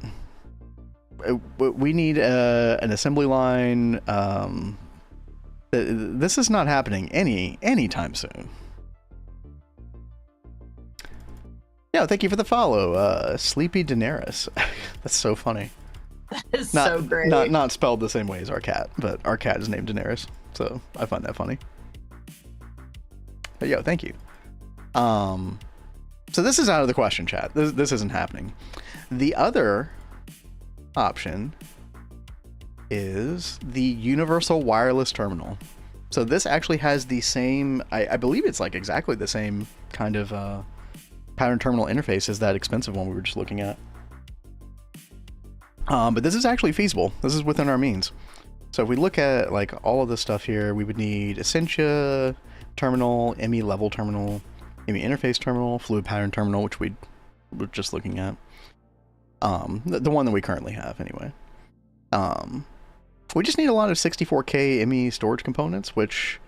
We need an assembly line. This is not happening anytime soon. Yeah, thank you for the follow, Sleepy Daenerys. That's so funny. That is so great. Not spelled the same way as our cat, but our cat is named Daenerys, so I find that funny. But yo, thank you. So this is out of the question, chat. This isn't happening. The other option is the Universal Wireless Terminal. So this actually has the same, I believe it's like exactly the same kind of pattern terminal interface as that expensive one we were just looking at. But this is actually feasible. This is within our means. So if we look at like all of this stuff here, we would need Essentia terminal, ME level terminal, ME interface terminal, fluid pattern terminal, which we were just looking at. The one that we currently have anyway. We just need a lot of 64K ME storage components, which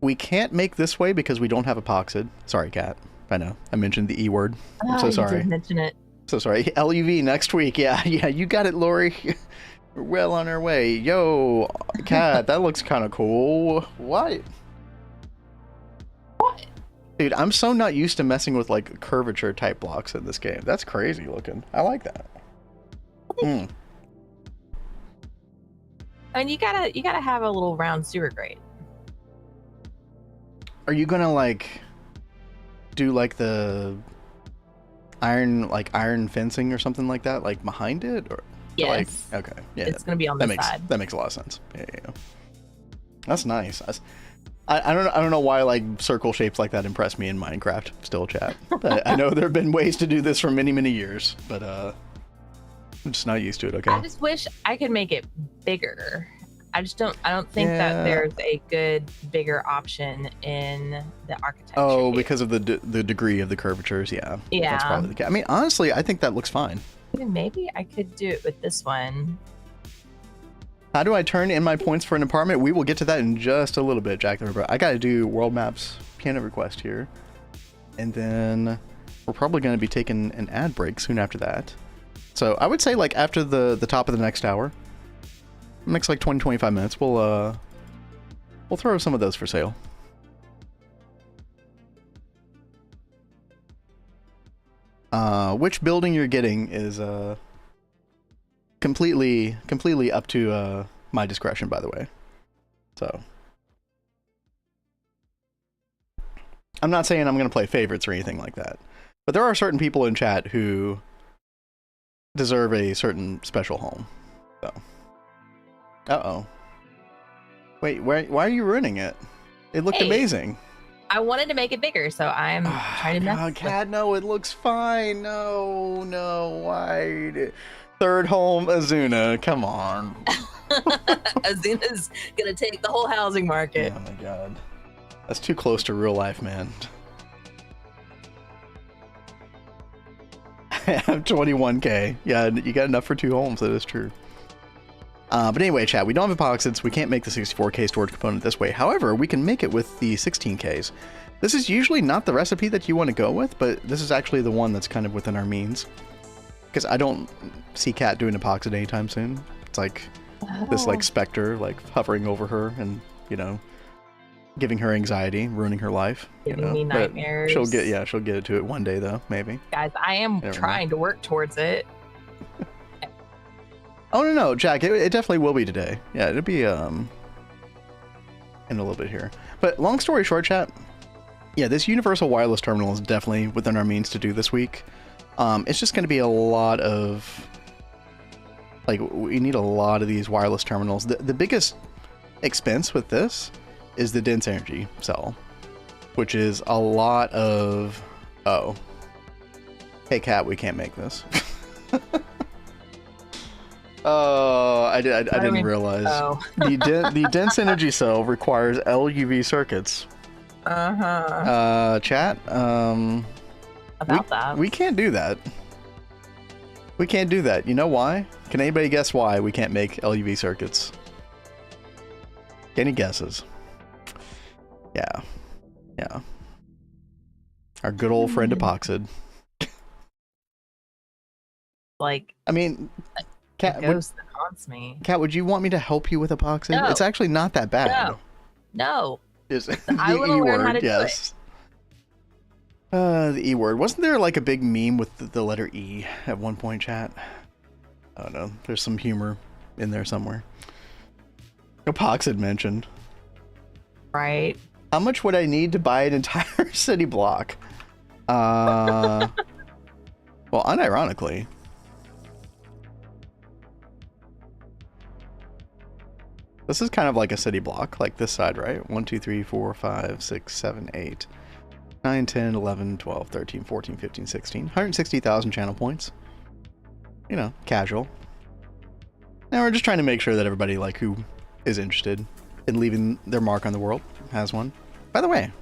we can't make this way because we don't have epoxid. Sorry, cat. I know. I mentioned the E word. I'm so sorry. You did mention it. So sorry. LUV next week. Yeah, you got it, Lori. We're well on our way. Yo, cat, that looks kind of cool. What? What? Dude, I'm so not used to messing with like curvature type blocks in this game. That's crazy looking. I like that. I mean, you gotta have a little round sewer grate. Are you gonna like do like the iron fencing or something like that, like behind it, or yes? Like, okay, yeah, it's gonna be on the side. That makes a lot of sense. Yeah. That's nice. I don't know why like circle shapes like that impress me in Minecraft. Still, chat. I know there have been ways to do this for many years, but I'm just not used to it. Okay. I just wish I could make it bigger. I don't think that there's a good bigger option in the architecture. Oh, because of the degree of the curvatures. Yeah. That's probably the case. I mean, honestly, I think that looks fine. Maybe I could do it with this one. How do I turn in my points for an apartment? We will get to that in just a little bit, Jack the Ripper. I gotta do world maps piano request here, and then we're probably going to be taking an ad break soon after that. So I would say like after the top of the next hour, next like 20-25 minutes, we'll throw some of those for sale. Which building you're getting is completely up to my discretion, by the way. So I'm not saying I'm going to play favorites or anything like that, but there are certain people in chat who deserve a certain special home. So wait, why are you ruining it? It looked amazing. I wanted to make it bigger, so I'm trying to mess Cat, no, it looks fine. No, why? Third home, Azuna, come on. Azuna's gonna take the whole housing market. Oh my god. That's too close to real life, man. I have 21K. Yeah, you got enough for 2 homes, that is true. But anyway, chat, we don't have epoxids. We can't make the 64K storage component this way. However, we can make it with the 16Ks. This is usually not the recipe that you want to go with, but this is actually the one that's kind of within our means. Because I don't see Cat doing epoxid anytime soon. It's like this like specter like hovering over her and, you know, giving her anxiety, ruining her life. Giving me nightmares. She'll get to it one day though, maybe. Guys, I am trying to work towards it. Oh no, Jack, it definitely will be today. Yeah, it'll be in a little bit here. But long story short, chat, yeah, this universal wireless terminal is definitely within our means to do this week. It's just going to be a lot of, like, we need a lot of these wireless terminals. The biggest expense with this is the dense energy cell, which is a lot of, oh, hey Cat, we can't make this. Oh, I didn't realize. Oh. The dense energy cell requires LUV circuits. Chat, we can't do that. We can't do that. You know why? Can anybody guess why we can't make LUV circuits? Any guesses? Yeah. Our good old friend epoxid. Like, I mean, Cat, that haunts me. Cat, would you want me to help you with epoxid? No. It's actually not that bad. No. Is the I will learn how to do it. The E word. Wasn't there like a big meme with the letter E at one point, chat? I don't know. There's some humor in there somewhere. Epoxid mentioned. Right. How much would I need to buy an entire city block? Well, unironically. This is kind of like a city block, like this side, right? 1, 2, 3, 4, 5, 6, 7, 8, 9, 10, 11, 12, 13, 14, 15, 16. 160,000 channel points. You know, casual. And we're just trying to make sure that everybody, like, who is interested in leaving their mark on the world has one. By the way,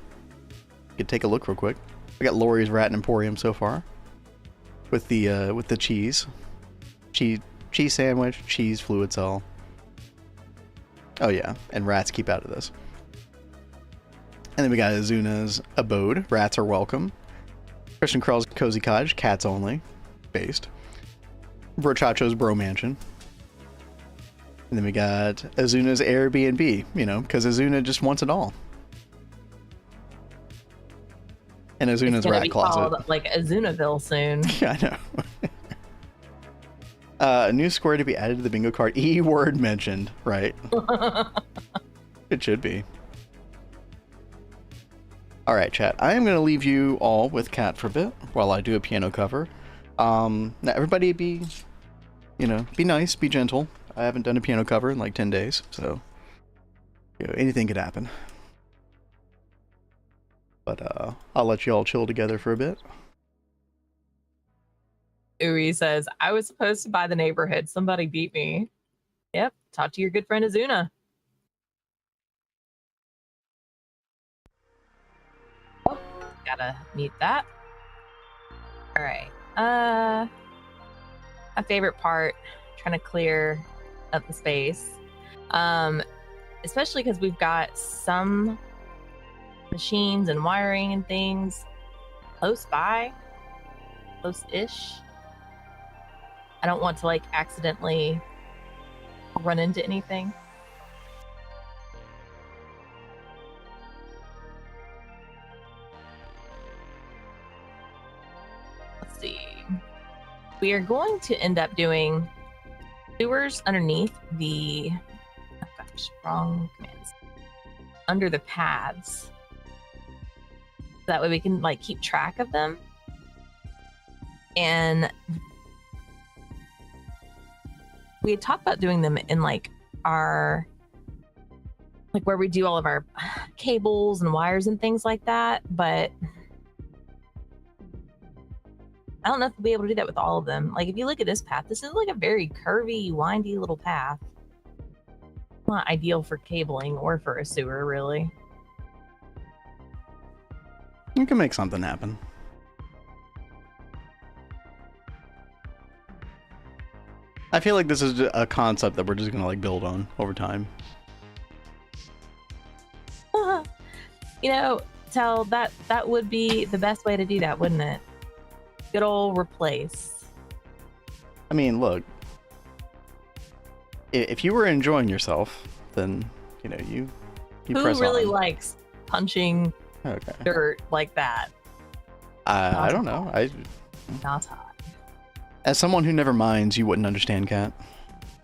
you could take a look real quick. We got Lori's Rat Emporium so far. With the cheese. Cheese sandwich, cheese fluid cell. Oh yeah, and rats keep out of this. And then we got Azuna's Abode. Rats are welcome. Christian Krell's Cozy Cottage. Cats only. Based. Brochacho's Bro Mansion. And then we got Azuna's Airbnb. You know, because Azuna just wants it all. And Azuna's Rat Closet. Called, like, Azunaville soon. Yeah, I know. A new square to be added to the bingo card. E word mentioned, right? It should be. All right, chat. I am going to leave you all with Cat for a bit while I do a piano cover. Now, everybody be, you know, be nice, be gentle. I haven't done a piano cover in like 10 days, so, you know, anything could happen. But I'll let you all chill together for a bit. Uri says, I was supposed to buy the neighborhood. Somebody beat me. Yep. Talk to your good friend Azuna. Oh, gotta mute that. All right. My favorite part, trying to clear up the space. Especially because we've got some machines and wiring and things close by. Close-ish. I don't want to like accidentally run into anything. Let's see. We are going to end up doing sewers underneath the, oh gosh, wrong commands. Under the pads. That way we can like keep track of them. And we had talked about doing them in like our, like where we do all of our cables and wires and things like that, but I don't know if we'll be able to do that with all of them. Like if you look at this path, this is like a very curvy, windy little path. Not ideal for cabling or for a sewer, really. You can make something happen. I feel like this is a concept that we're just gonna like build on over time. You know, Tell, that would be the best way to do that, wouldn't it? Good old replace. I mean, look, if you were enjoying yourself, then you know you Who press really on. likes punching dirt like that? I don't know. Not hot. As someone who never minds, you wouldn't understand, Kat.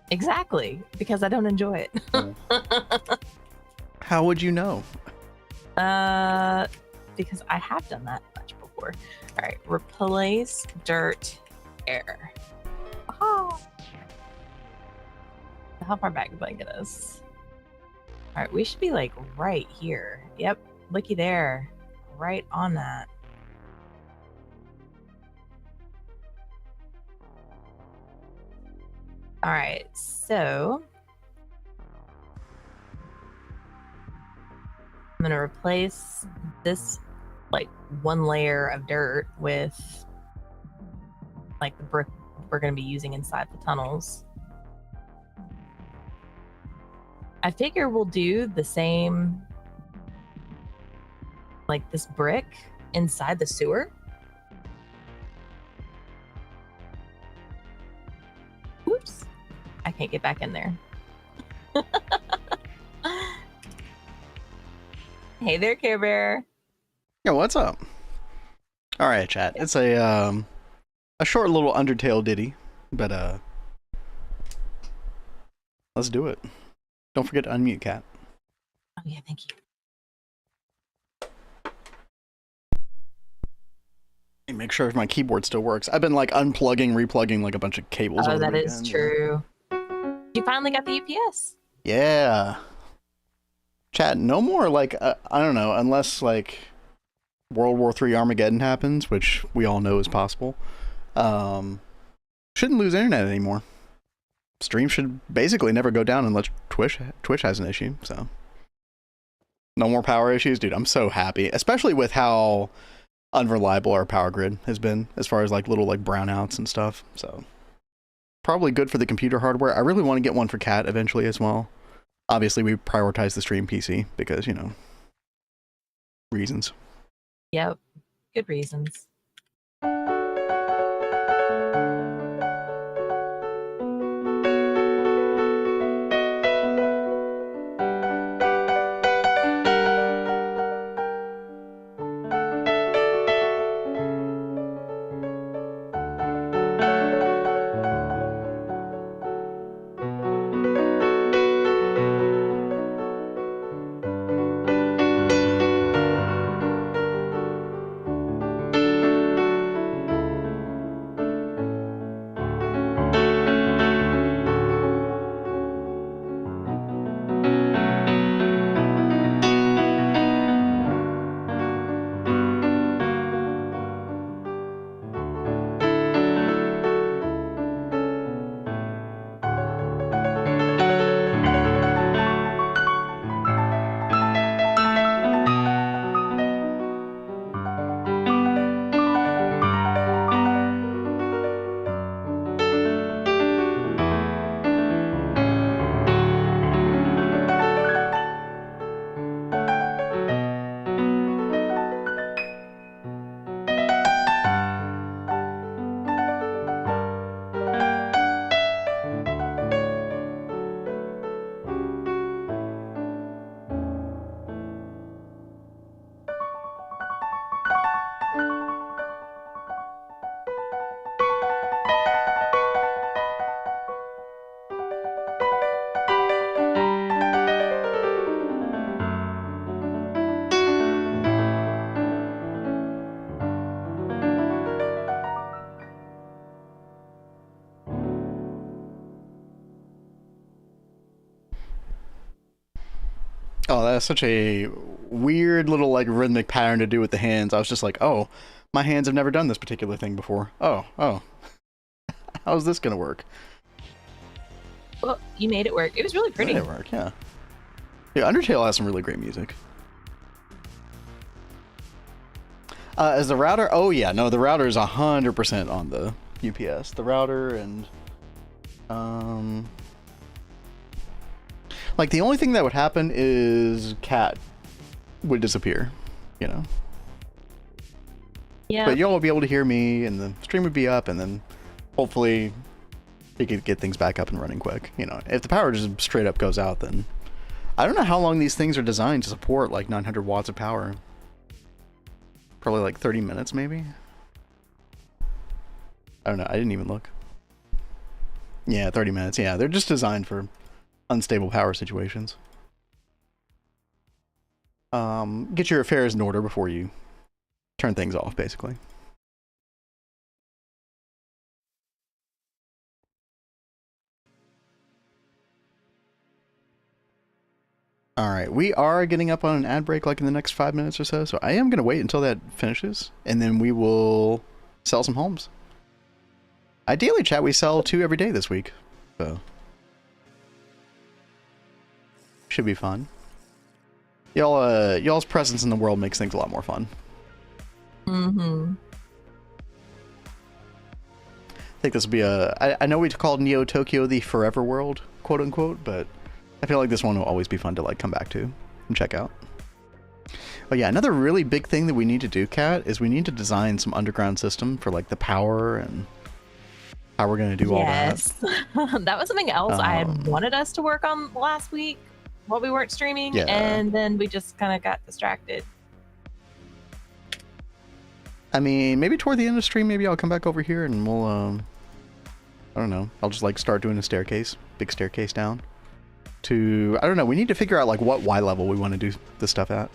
Exactly, because I don't enjoy it. How would you know? Because I have done that much before. All right, replace dirt air. Oh. How far back the blanket is? All right, we should be like right here. Yep, looky there, right on that. All right, so I'm gonna replace this like one layer of dirt with like the brick we're gonna be using inside the tunnels. I figure we'll do the same, like this brick inside the sewer. Oops, I can't get back in there. Hey there, Care Bear. Yeah, what's up? All right, chat. It's a short little Undertale ditty, but let's do it. Don't forget to unmute, Kat. Oh yeah, thank you. Make sure if my keyboard still works. I've been like unplugging, replugging like a bunch of cables. Oh, over that the is weekend. true. You finally got the UPS. Yeah. Chat, no more like I don't know, unless like World War III Armageddon happens, which we all know is possible. Shouldn't lose internet anymore. Stream should basically never go down unless Twitch has an issue. So no more power issues, dude. I'm so happy, especially with how unreliable our power grid has been as far as like little like brownouts and stuff. So probably good for the computer hardware. I really want to get one for Kat eventually as well. Obviously, we prioritize the stream PC because, you know, reasons. Yep, good reasons. Oh, that's such a weird little like rhythmic pattern to do with the hands. I was just like, oh, my hands have never done this particular thing before. Oh. How's this gonna work? Well, you made it work. It was really pretty. Made it work, yeah. Yeah, Undertale has some really great music. Is the router? Oh yeah, no, the router is 100% on the UPS. The router and Like, the only thing that would happen is Cat would disappear, you know? Yeah. But y'all will be able to hear me, and the stream would be up, and then hopefully you could get things back up and running quick. You know, if the power just straight up goes out, then I don't know how long these things are designed to support, like 900 watts of power. Probably like 30 minutes, maybe? I don't know. I didn't even look. Yeah, 30 minutes. Yeah, they're just designed for unstable power situations. Get your affairs in order before you turn things off, basically. Alright, we are getting up on an ad break like in the next 5 minutes or so, so I am going to wait until that finishes, and then we will sell some homes. Ideally, chat, we sell 2 every day this week, so should be fun. Y'all's presence in the world makes things a lot more fun. Mm-hmm. I think this will be I know we called Neo Tokyo the forever world, quote unquote, but I feel like this one will always be fun to like come back to and check out. Oh yeah, another really big thing that we need to do, Kat, is we need to design some underground system for like the power and how we're going to do all that. That was something else I had wanted us to work on last week while we weren't streaming, and then we just kind of got distracted. I mean, maybe toward the end of the stream, maybe I'll come back over here and we'll, I don't know, I'll just like start doing a staircase, big staircase down to, I don't know, we need to figure out like what Y level we want to do this stuff at.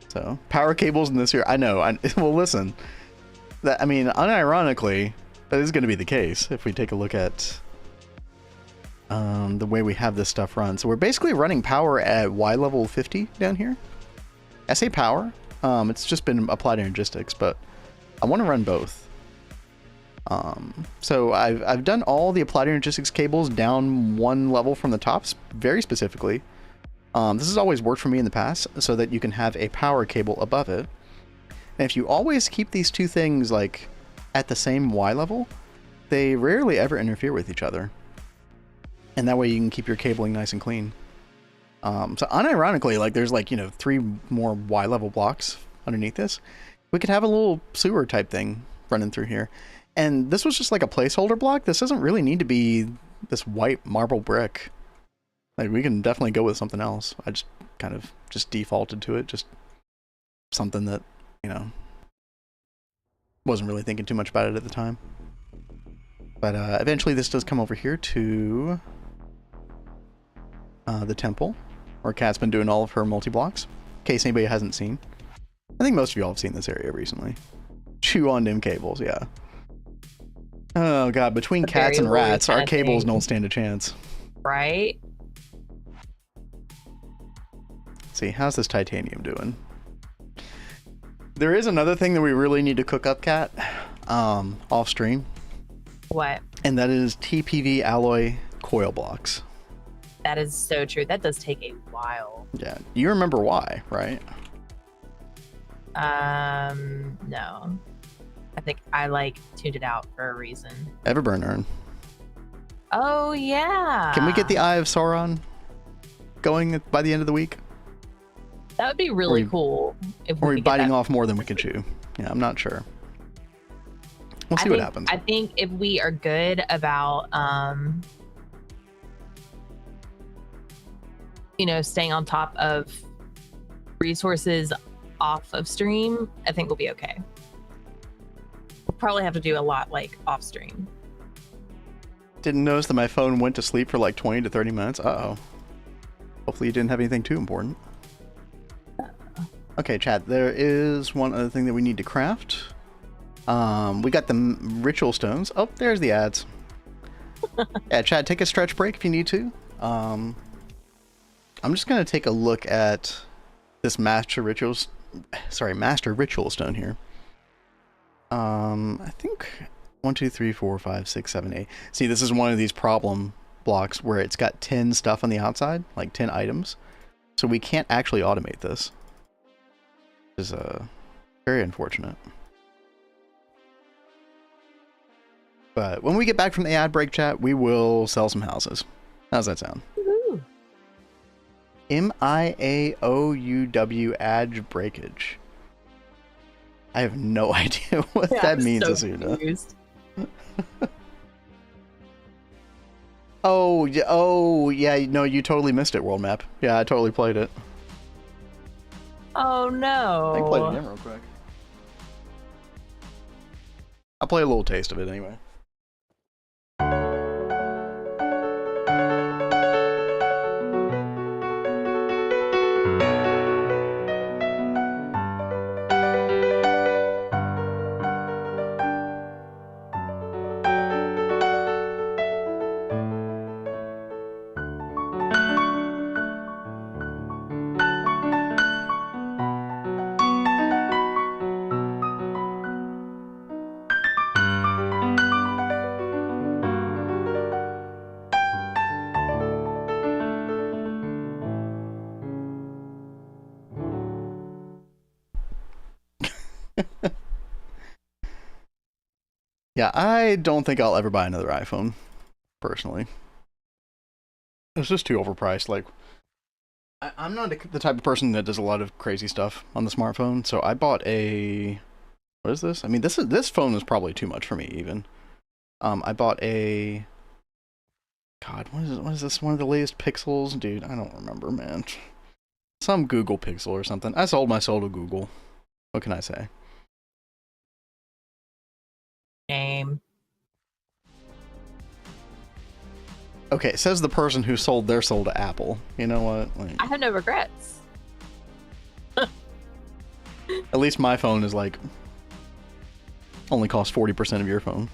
So, power cables in this here, I know, well listen, that, I mean, unironically, that is going to be the case if we take a look at the way we have this stuff run. So we're basically running power at Y level 50 down here. I say power, it's just been applied energistics, but I want to run both. So I've done all the applied energistics cables down 1 level from the tops, very specifically. This has always worked for me in the past, so that you can have a power cable above it. And if you always keep these 2 things like at the same Y level, they rarely ever interfere with each other. And that way you can keep your cabling nice and clean. So unironically, like there's like, you know, 3 more Y level blocks underneath this. We could have a little sewer type thing running through here. And this was just like a placeholder block. This doesn't really need to be this white marble brick. Like we can definitely go with something else. I just kind of just defaulted to it. Just something that, you know, wasn't really thinking too much about it at the time. But eventually this does come over here to the temple, where Kat's been doing all of her multi-blocks, in case anybody hasn't seen. I think most of y'all have seen this area recently. Chew on them cables, yeah. Oh god, between cats and rats, our cables don't stand a chance. Right? Let's see, how's this titanium doing? There is another thing that we really need to cook up, Kat, off stream. What? And that is TPV alloy coil blocks. That is so true. That does take a while. Yeah, you remember why, right? No. I think I like tuned it out for a reason. Everburn. Oh yeah. Can we get the Eye of Sauron going by the end of the week? That would be really cool. If or are we biting off more than we can chew? Yeah, I'm not sure. We'll see what happens. I think if we are good about, you know, staying on top of resources off of stream, I think we'll be okay. We'll probably have to do a lot like off stream. Didn't notice that my phone went to sleep for like 20 to 30 minutes. Uh-oh. Hopefully you didn't have anything too important. Okay, chat, there is one other thing that we need to craft. We got the ritual stones. Oh, there's the ads. Yeah, chat, take a stretch break if you need to. I'm just going to take a look at this master ritual stone here. I think 1, 2, 3, 4, 5, 6, 7, 8. See, this is one of these problem blocks where it's got 10 stuff on the outside, like 10 items. So we can't actually automate this. Which is very unfortunate. But when we get back from the ad break, chat, we will sell some houses. How's that sound? Woohoo. MIAOUW ad breakage. I have no idea what that means, Asuna. Oh yeah, no, you totally missed it, World Map. Yeah, I totally played it. Oh no. I can play it again real quick. I'll play a little taste of it anyway. Yeah, I don't think I'll ever buy another iPhone, personally. It's just too overpriced. Like, I'm not the type of person that does a lot of crazy stuff on the smartphone, so I bought a... What is this? I mean, this phone is probably too much for me, even. I bought a... God, what is this? One of the latest Pixels? Dude, I don't remember, man. Some Google Pixel or something. I sold my soul to Google. What can I say? Shame. Okay, says the person who sold their soul to Apple. You know what? Like, I have no regrets. at least my phone is like only costs 40% of your phone.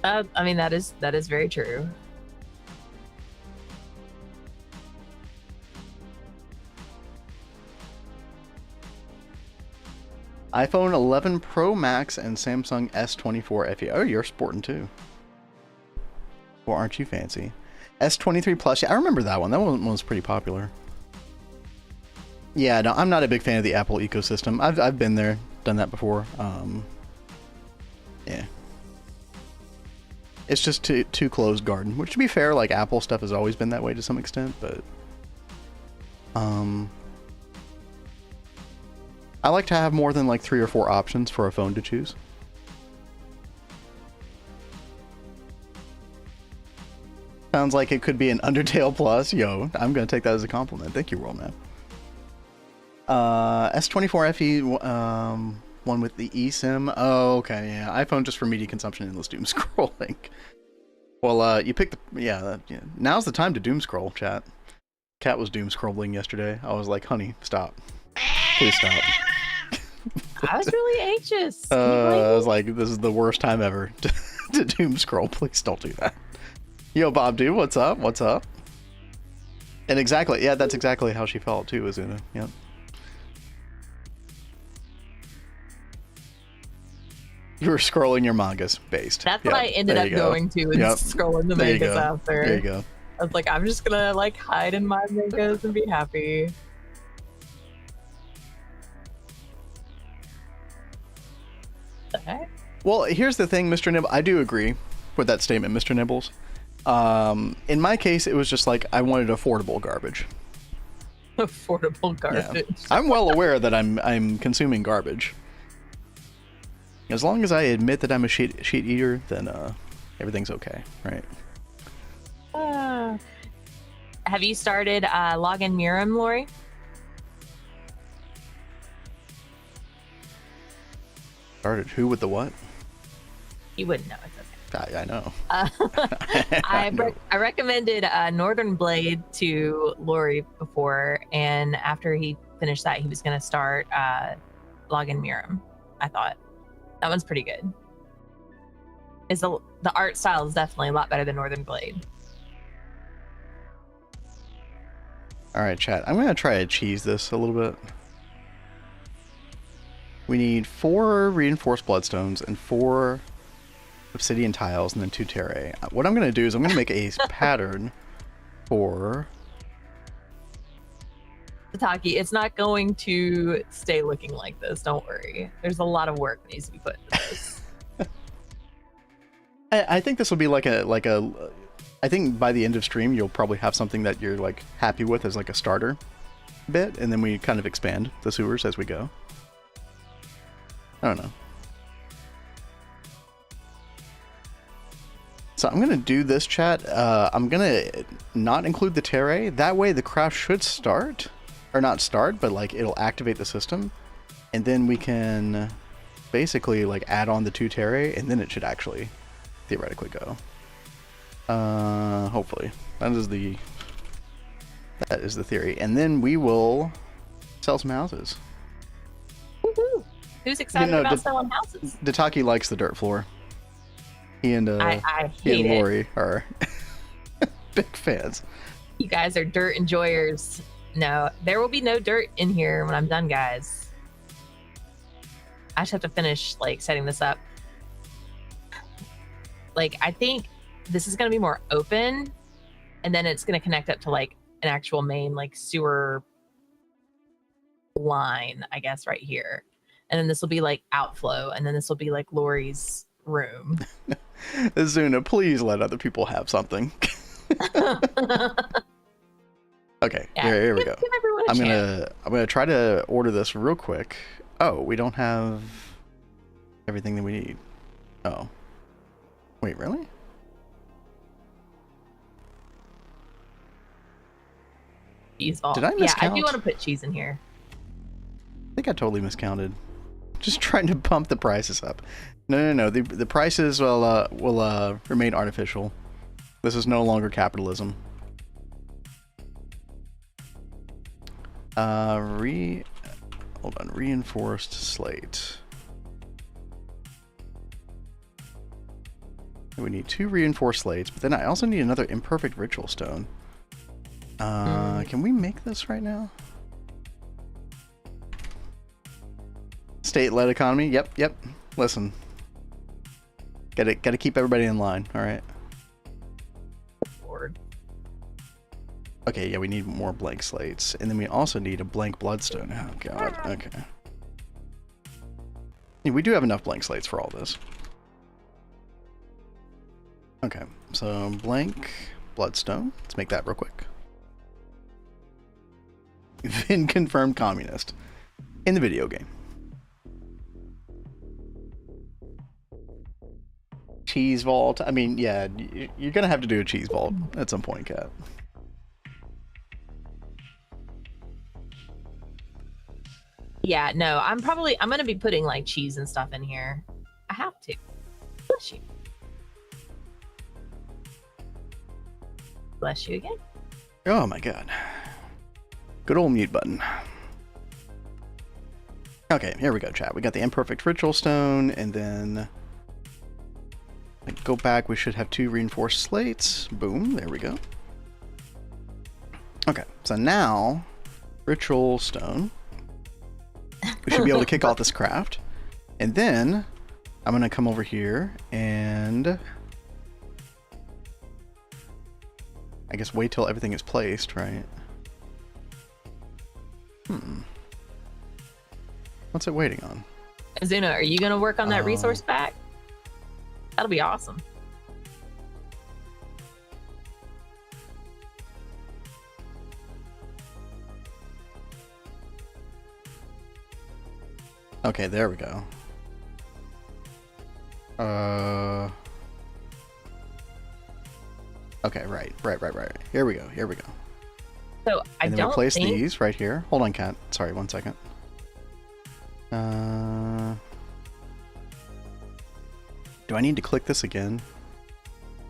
I mean, that is very true. iPhone 11 Pro Max and Samsung S24 FE. Oh, you're sporting too. Well, aren't you fancy? S23 Plus. Yeah, I remember that one. That one was pretty popular. Yeah, no, I'm not a big fan of the Apple ecosystem. I've been there, done that before. Yeah. It's just too closed garden. Which, to be fair, like, Apple stuff has always been that way to some extent, but... I like to have more than like 3 or 4 options for a phone to choose. Sounds like it could be an Undertale Plus. Yo, I'm gonna take that as a compliment. Thank you, World Map. S24 FE, one with the eSIM. Oh, okay, yeah. iPhone just for media consumption, endless doom scrolling. Well, you picked the yeah. Now's the time to doom scroll, chat. Cat was doom scrolling yesterday. I was like, honey, stop. Please stop. I was really anxious. I was like, this is the worst time ever to doom scroll. Please don't do that. Yo, Bob, dude, what's up? What's up? And exactly, yeah, that's exactly how she felt too, Azuna. Yep. You were scrolling your mangas based. That's what I ended up going to and scrolling the mangas after. There you go. I was like, I'm just gonna like hide in my mangas and be happy. Okay. Well, here's the thing, Mr. Nibble. I do agree with that statement, Mr. Nibbles. In my case, it was just like I wanted affordable garbage. Affordable garbage. Yeah. I'm well aware that I'm consuming garbage. As long as I admit that I'm a sheet eater, then everything's okay, right? Have you started Login Miram, Lori? Started who with the what? You wouldn't know. It's okay. I know. I recommended Northern Blade to Lori before, and after he finished that, he was going to start Login Miram. I thought that one's pretty good. The art style is definitely a lot better than Northern Blade. All right, chat. I'm going to try to cheese this a little bit. We need 4 reinforced bloodstones and 4 obsidian tiles and then 2 terrae. What I'm going to do is I'm going to make a pattern for... Sataki, it's not going to stay looking like this. Don't worry. There's a lot of work that needs to be put into this. I think this will be like a. I think by the end of stream, you'll probably have something that you're like happy with as like a starter bit, and then we kind of expand the sewers as we go. I don't know. So I'm gonna do this, chat. I'm gonna not include the terrae. That way the craft should start, or not start, but like it'll activate the system, and then we can basically like add on the 2 terrae, and then it should actually theoretically go. Hopefully that is the theory, and then we will sell some houses. Woohoo! Who's excited about selling houses? Dataki likes the dirt floor. He and I he hate and it. Lori are big fans. You guys are dirt enjoyers. No, there will be no dirt in here when I'm done, guys. I just have to finish like setting this up. Like, I think this is going to be more open, and then it's going to connect up to like an actual main like sewer line, I guess, right here. And then this will be like outflow, and then this will be like Lori's room. Zuna, please let other people have something. Okay, Yeah, here we go. give everyone a chance. I'm gonna try to order this real quick. Oh, we don't have everything that we need. Oh, wait, really? Cheese vault. Did I Yeah, I miscount? do want to put cheese in here. I think I totally miscounted. Just trying to pump the prices up. No. The prices will remain artificial. This is no longer capitalism. Hold on. Reinforced slate. We need 2 reinforced slates, but then I also need another imperfect ritual stone. Can we make this right now? State-led economy. Yep. Listen. Gotta keep everybody in line, alright? Lord. Okay, yeah, we need more blank slates. And then we also need a blank bloodstone. Oh, God. Okay. Yeah, we do have enough blank slates for all this. Okay, so blank bloodstone. Let's make that real quick. Vin confirmed communist in the video game. Cheese vault. I mean, yeah, you're gonna have to do a cheese vault at some point, Cat. Yeah, no, I'm gonna be putting like cheese and stuff in here. I have to. Bless you. Bless you again. Oh my God. Good old mute button. Okay, here we go, chat. We got the imperfect ritual stone, and then go back. We should have 2 reinforced slates. Boom, there we go. Okay, so now ritual stone. We should be able to kick off this craft, and then I'm gonna come over here and I guess wait till everything is placed, right? What's it waiting on? Azuna, are you gonna work on that resource pack? That'll be awesome. Okay, there we go. Okay, right. Here we go. So I And then don't we place think these right here. Hold on, Cat. Sorry, 1 second. Do I need to click this again?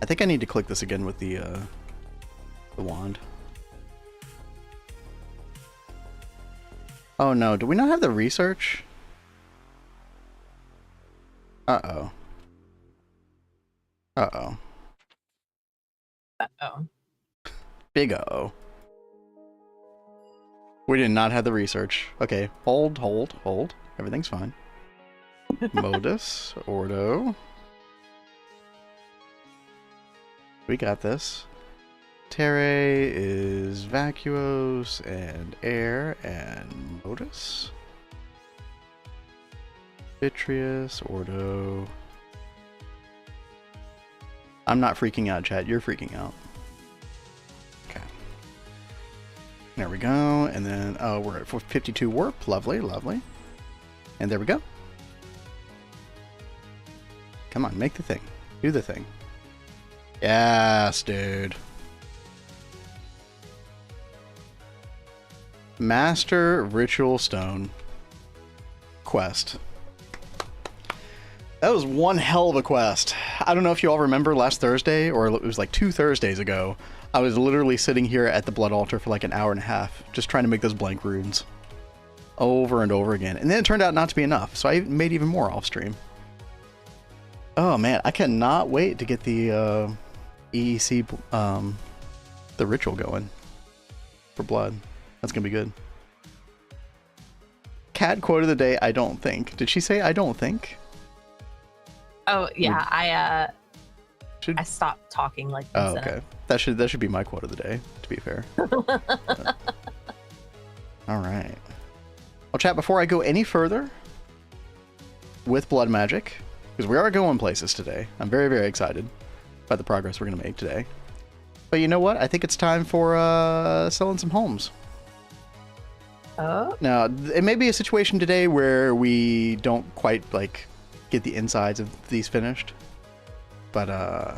I think I need to click this again with the wand. Oh no, do we not have the research? Uh-oh. Uh-oh. Uh-oh. Big uh-oh. We did not have the research. Okay, hold. Everything's fine. Modus, Ordo. We got this. Terre is vacuos and air and modus. Vitreous, Ordo. I'm not freaking out, chat. You're freaking out. Okay. There we go. And then, oh, we're at 52 warp. Lovely, lovely. And there we go. Come on, make the thing. Do the thing. Yes, dude. Master Ritual Stone quest. That was one hell of a quest. I don't know if you all remember last Thursday, or it was like 2 Thursdays ago. I was literally sitting here at the Blood Altar for like an hour and a half, just trying to make those blank runes. Over and over again. And then it turned out not to be enough, so I made even more off stream. Oh man, I cannot wait to get the EEC, the ritual going for blood. That's gonna be good. Cat quote of the day, I don't think. Did she say I don't think? Oh yeah, I stopped talking like. Oh okay, that should be my quote of the day. To be fair. All right. Well, chat, before I go any further with blood magic, because we are going places today. I'm very, very excited about the progress we're going to make today. But you know what? I think it's time for selling some homes. Oh. Now, it may be a situation today where we don't quite, like, get the insides of these finished. But,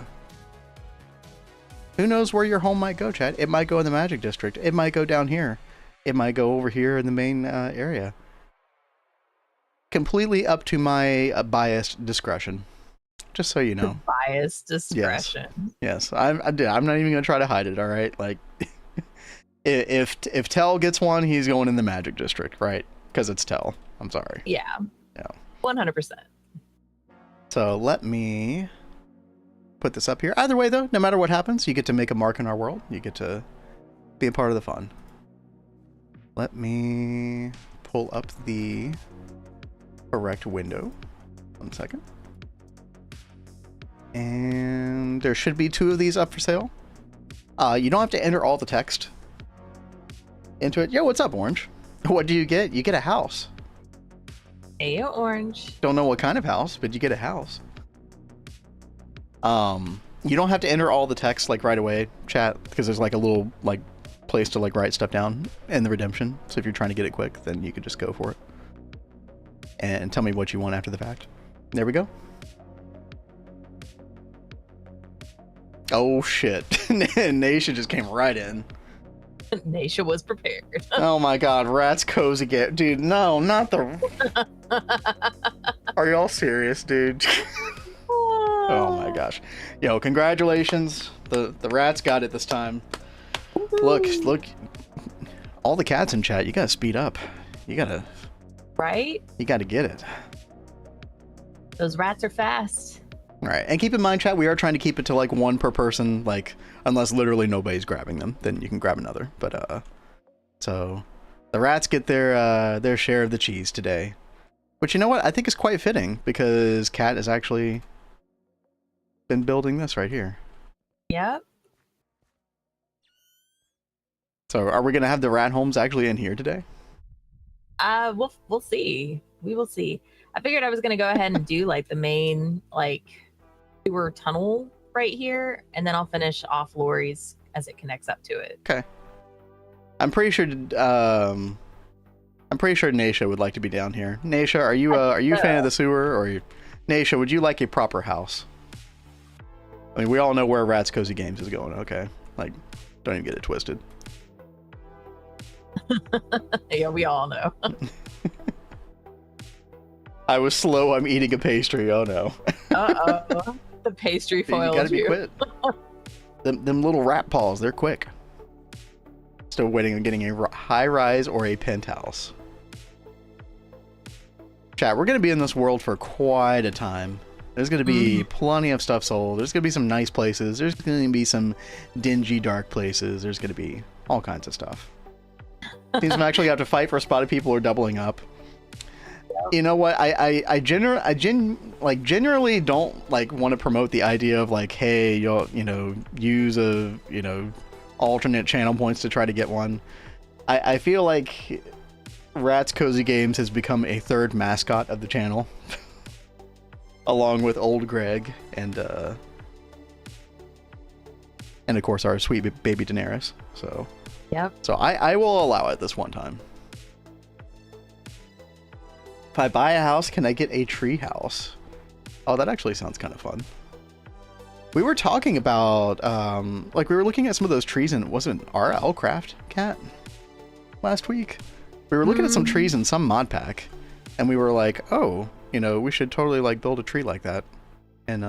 who knows where your home might go, chat? It might go in the Magic District. It might go down here. It might go over here in the main area. Completely up to my biased discretion. Just so you know. Biased discretion. Yes. I'm not even going to try to hide it, all right? Like, if Tell gets one, he's going in the Magic District, right? Because it's Tell. I'm sorry. Yeah. Yeah. 100%. So let me put this up here. Either way, though, no matter what happens, you get to make a mark in our world. You get to be a part of the fun. Let me pull up the correct window. 1 second. And there should be 2 of these up for sale. You don't have to enter all the text into it. Yo, what's up, Orange? What do you get? You get a house. Hey, Orange. Don't know what kind of house, but you get a house. You don't have to enter all the text like right away, chat, because there's like a little like place to like write stuff down in the redemption. So if you're trying to get it quick, then you could just go for it and tell me what you want after the fact. There we go. Oh shit. Nasha just came right in. Nasha was prepared. Oh my god, Rat's Cozy Game. Dude, no, not the... Are y'all serious, dude? Oh my gosh. Yo, congratulations. The Rats got it this time. Look, all the cats in chat, you gotta speed up. You gotta... Right? You gotta get it. Those rats are fast. Alright, and keep in mind, chat, we are trying to keep it to like 1 per person, like, unless literally nobody's grabbing them, then you can grab another. But, so, the Rats get their share of the cheese today. Which, you know what, I think is quite fitting, because Cat has actually been building this right here. Yep. So, are we gonna have the rat homes actually in here today? We'll see. We will see. I figured I was gonna go ahead and do like the main like sewer tunnel right here, and then I'll finish off Lori's as it connects up to it. Okay. I'm pretty sure Nasha would like to be down here. Nasha, are you a fan of the sewer, or Nasha, would you like a proper house? I mean, we all know where Rat's Cozy Games is going, okay? Like, don't even get it twisted. Yeah, we all know. I was slow. I'm eating a pastry. Oh no. Uh-oh. The pastry foiled you. Gotta be quick. them little rat paws, they're quick. Still waiting on getting a high rise or a penthouse. Chat, we're gonna be in this world for quite a time. There's gonna be plenty of stuff sold. There's gonna be some nice places. There's gonna be some dingy, dark places. There's gonna be all kinds of stuff. Seems I'm actually have to fight for a spot of people who are doubling up. You know what? I generally don't like want to promote the idea of like, hey, you'll use a alternate channel points to try to get one. I feel like Rat's Cozy Games has become a third mascot of the channel, along with old Greg and And of course, our sweet baby Daenerys. So, Yep. so I will allow it this one time. If I buy a house, can I get a tree house? Oh, that actually sounds kind of fun. We were talking about, like we were looking at some of those trees in, wasn't RL Craft Cat last week? We were looking at some trees in some mod pack, and we were like, oh, you know, we should totally like build a tree like that in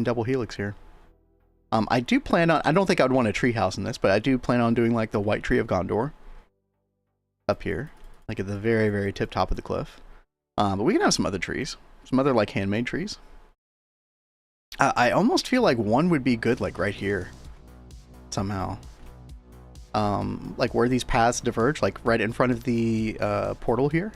Double Helix here. I do plan on, I don't think I would want a tree house in this, but I do plan on doing like the White Tree of Gondor up here, like at the very, very tip top of the cliff. But we can have some other trees, some other like handmade trees. I almost feel like one would be good, like right here, somehow. Like where these paths diverge, like right in front of the portal here.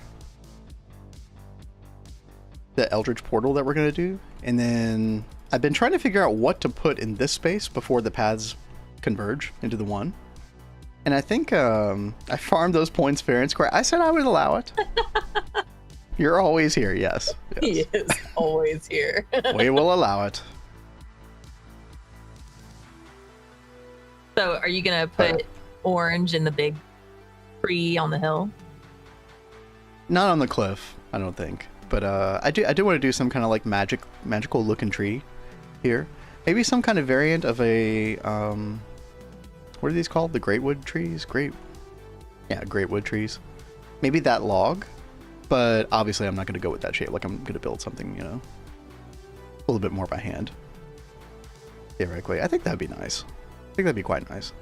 The Eldritch portal that we're going to do. And then I've been trying to figure out what to put in this space before the paths converge into the one. And I think I farmed those points fair and square. I said I would allow it. You're always here, yes. He is always here. We will allow it. So are you going to put orange in the big tree on the hill? Not on the cliff, I don't think. But I do want to do some kind of like magical looking tree here. Maybe some kind of variant of a what are these called? The greatwood trees? Greatwood trees. Maybe that log, but obviously I'm not going to go with that shape. Like I'm going to build something, you know, a little bit more by hand. Theoretically, I think that'd be nice. I think that'd be quite nice.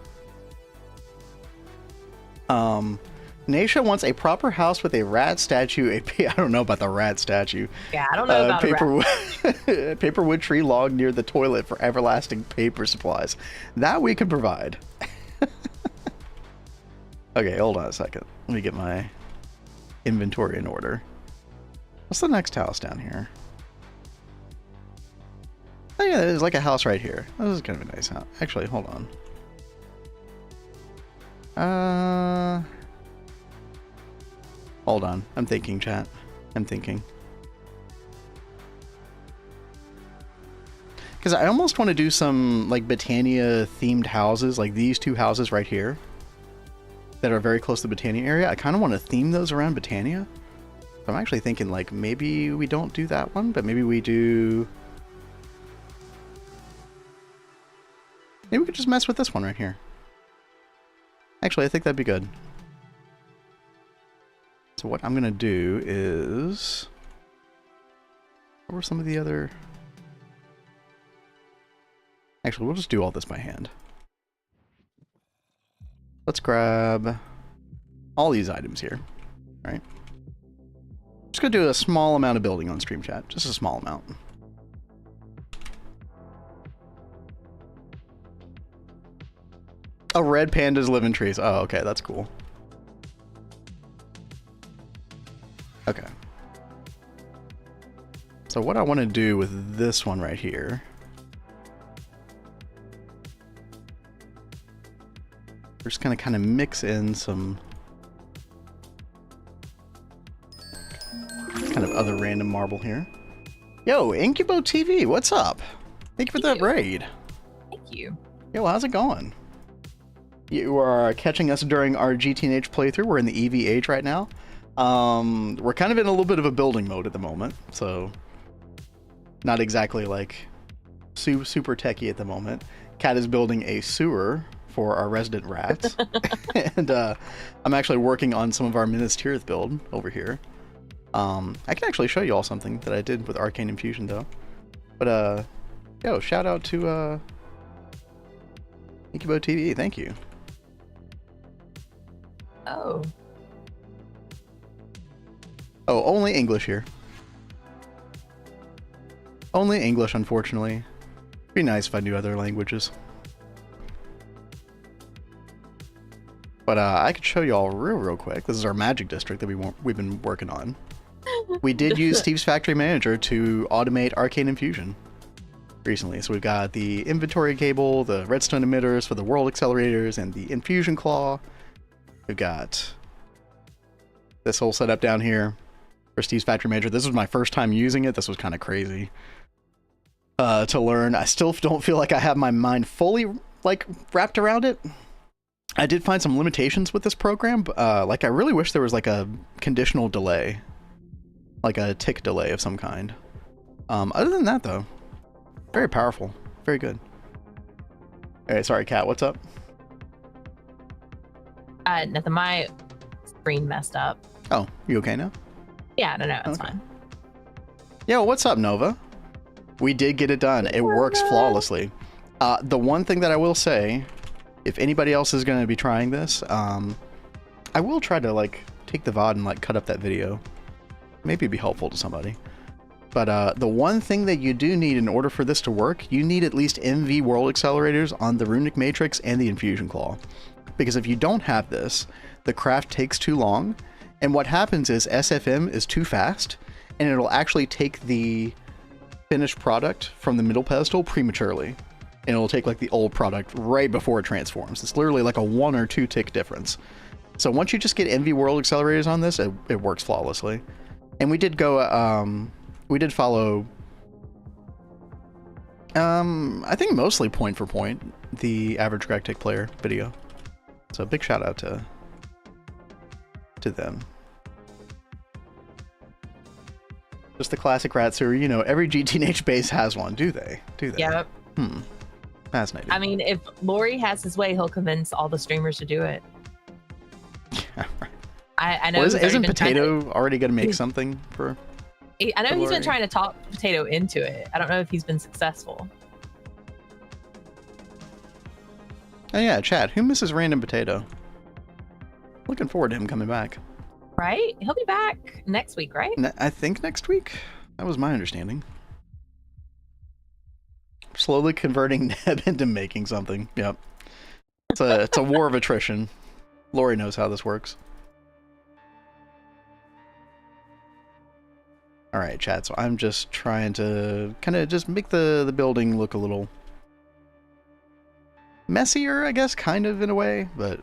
Naisha wants a proper house with a rat statue. I don't know about the rat statue. Yeah, I don't know about rat. Paperwood tree log near the toilet for everlasting paper supplies. That we can provide. Okay, hold on a second. Let me get my inventory in order. What's the next house down here? Oh yeah, there's like a house right here. This is kind of a nice house. Actually, hold on. Hold on. I'm thinking, chat. I'm thinking. Because I almost want to do some like Britannia themed houses, like these two houses right here that are very close to the Britannia area. I kind of want to theme those around Britannia. So I'm actually thinking like maybe we don't do that one, but maybe we do... Maybe we could just mess with this one right here. Actually, I think that'd be good. So what I'm going to do is... What were some of the other... Actually, we'll just do all this by hand. Let's grab all these items here, right? Just going to do a small amount of building on stream chat. Just a small amount. Oh, red pandas live in trees. Oh, okay, that's cool. Okay. So what I want to do with this one right here... We're just gonna kind of mix in some kind of other random marble here. Yo, Incubo TV, what's up? Thank you for that raid. Thank you. Yo, how's it going? You are catching us during our GTNH playthrough. We're in the EV age right now. We're kind of in a little bit of a building mode at the moment, so not exactly like super techy at the moment. Cat is building a sewer for our resident rats. And I'm actually working on some of our Minas Tirith build over here. I can actually show you all something that I did with Arcane Infusion though. But yo, shout out to Incubo TV, thank you. Oh. Oh, only English here. Only English, unfortunately. It'd be nice if I knew other languages. But I could show you all real quick. This is our magic district that we've been working on. We did use Steve's Factory Manager to automate Arcane Infusion recently. So we've got the inventory cable, the redstone emitters for the world accelerators, and the infusion claw. We've got this whole setup down here for Steve's Factory Manager. This was my first time using it. This was kind of crazy. to learn. I still don't feel like I have my mind fully like wrapped around it. I did find some limitations with this program. Like I really wish there was like a conditional delay, like a tick delay of some kind. Other than that though, very powerful, very good. All right, sorry, Kat, what's up? Nothing. My screen messed up. Oh, you okay now? Yeah, no, it's Okay. fine. Yo, what's up, Nova? We did get it done. It works flawlessly. The one thing that I will say, if anybody else is going to be trying this, I will try to like take the VOD and like cut up that video. Maybe it'd be helpful to somebody. But the one thing that you do need in order for this to work, you need at least MV world accelerators on the Runic Matrix and the Infusion Claw. Because if you don't have this, the craft takes too long, and what happens is SFM is too fast, and it'll actually take the finished product from the middle pedestal prematurely, and it'll take like the old product right before it transforms. It's literally like a 1 or 2 tick difference. So once you just get MV world accelerators on this, it works flawlessly. And we did go, we did follow, I think mostly point for point, the average Gregtech player video. So big shout out to them. Just the classic rat sewer, you know, every GTNH base has one, do they? Yep. Fascinating. I mean, if Lori has his way, he'll convince all the streamers to do it. Yeah, right. I know. Well, he's already isn't been Potato already going to make something for... I know he's Lori? been trying to talk Potato into it. I don't know if he's been successful. Oh yeah, chat. Who misses Random Potato? Looking forward to him coming back. Right? He'll be back next week, right? I think next week? That was my understanding. Slowly converting Neb into making something. Yep. It's a war of attrition. Lori knows how this works. Alright, chat. So I'm just trying to kind of just make the building look a little messier, I guess, kind of in a way, but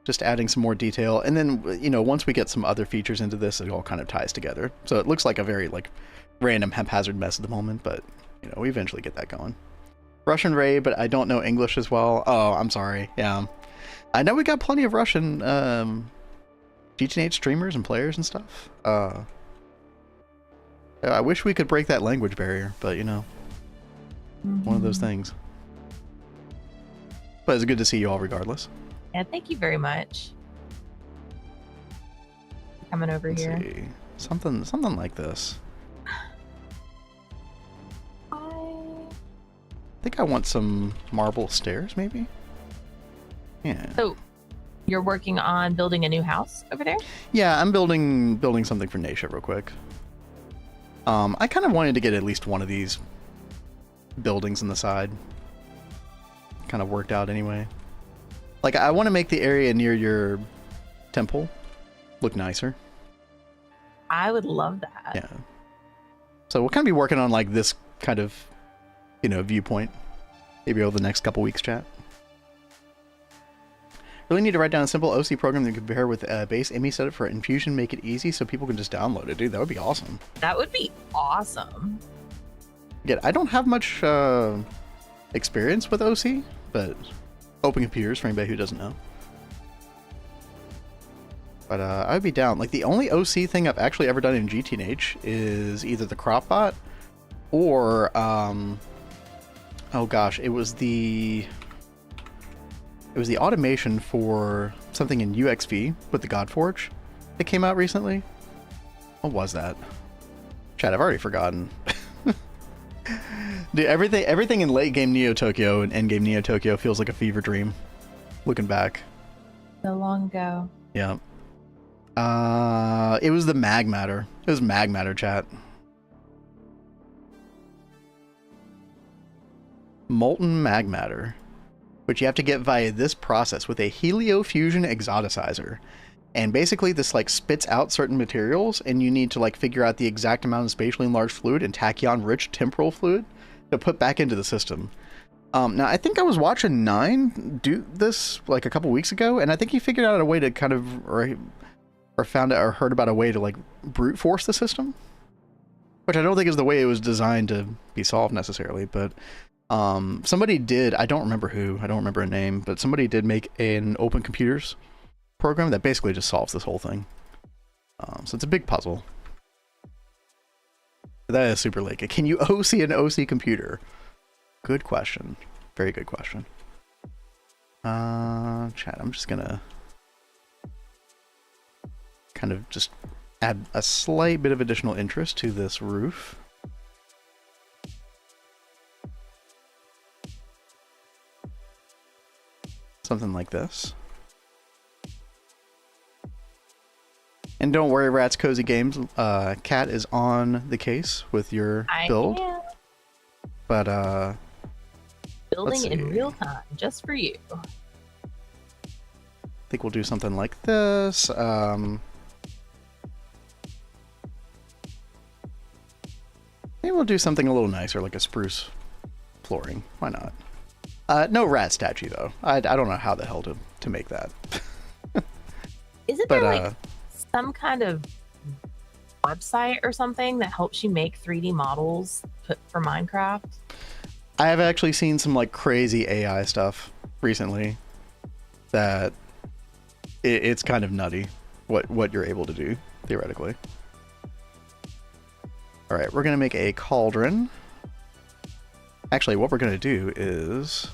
just adding some more detail. And then, you know, once we get some other features into this, it all kind of ties together. So it looks like a very like random haphazard mess at the moment, but you know, we eventually get that going. Russian Ray, but I don't know English as well. Oh, I'm sorry. Yeah. I know we got plenty of Russian GTNH streamers and players and stuff. I wish we could break that language barrier, but you know, one of those things. But it's good to see you all regardless. Yeah, thank you very much. Coming over Let's here. see. Something like this. I think I want some marble stairs, maybe? Yeah. So, you're working on building a new house over there? Yeah, I'm building something for Naisha real quick. I kind of wanted to get at least one of these buildings on the side. Kind of worked out anyway. Like, I want to make the area near your temple look nicer. I would love that. Yeah. So we'll kind of be working on like this kind of, you know, viewpoint. Maybe over the next couple weeks, chat. Really need to write down a simple OC program that can compare with a base ME setup for Infusion, make it easy so people can just download it. Dude, that would be awesome. That would be awesome. Again, I don't have much experience with OC, but open computers for anybody who doesn't know. But I'd be down. Like, the only OC thing I've actually ever done in GTNH is either the crop bot or, oh gosh, it was the automation for something in UXV with the Godforge that came out recently. What was that? Chat, I've already forgotten. Dude, everything in late game Neo Tokyo and end game Neo Tokyo feels like a fever dream. Looking back. So long ago. Yeah. It was the mag matter. It was mag matter, chat. Molten mag matter, which you have to get via this process with a heliofusion exoticizer. And basically this like spits out certain materials, and you need to like figure out the exact amount of spatially enlarged fluid and tachyon rich temporal fluid to put back into the system. Now I think I was watching 9 do this like a couple weeks ago, and I think he figured out a way to kind of, or found out or heard about a way to like brute force the system. Which I don't think is the way it was designed to be solved necessarily, but somebody did, I don't remember who, I don't remember a name, but somebody did make an open computers program that basically just solves this whole thing. So it's a big puzzle. That is super late. Can you OC an OC computer? Good question. Very good question. Chat, I'm just gonna kind of just add a slight bit of additional interest to this roof. Something like this. And don't worry, Rats Cozy Games. Cat is on the case with your build. Am. But Building in real time, just for you. I think we'll do something like this. Maybe we'll do something a little nicer, like a spruce flooring. Why not? No rat statue though. I don't know how the hell to make that. Isn't there like some kind of website or something that helps you make 3D models for Minecraft? I have actually seen some like crazy AI stuff recently that it's kind of nutty what you're able to do theoretically. All right, we're gonna make a cauldron. Actually, what we're gonna do is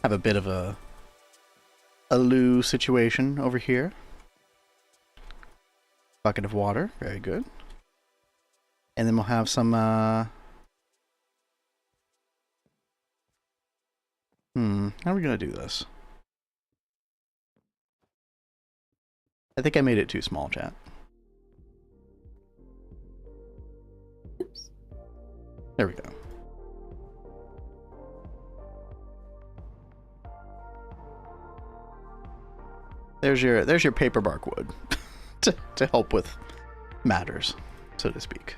have a bit of a loo situation over here. Bucket of water, very good. And then we'll have some how are we gonna do this? I think I made it too small, chat. Oops. There we go. There's your paper bark wood to help with matters, so to speak.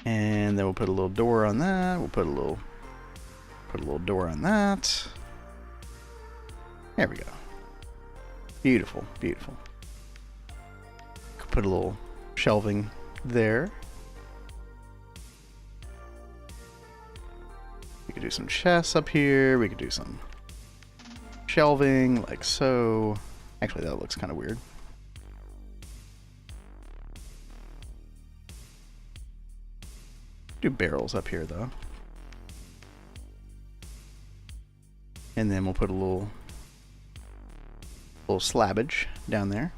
And then we'll put a little door on that. We'll put a little door on that. There we go. Beautiful, beautiful. Could put a little shelving there. We could do some chests up here. We could do some shelving like so. Actually, that looks kind of weird. Do barrels up here though. And then we'll put a little slabbage down there.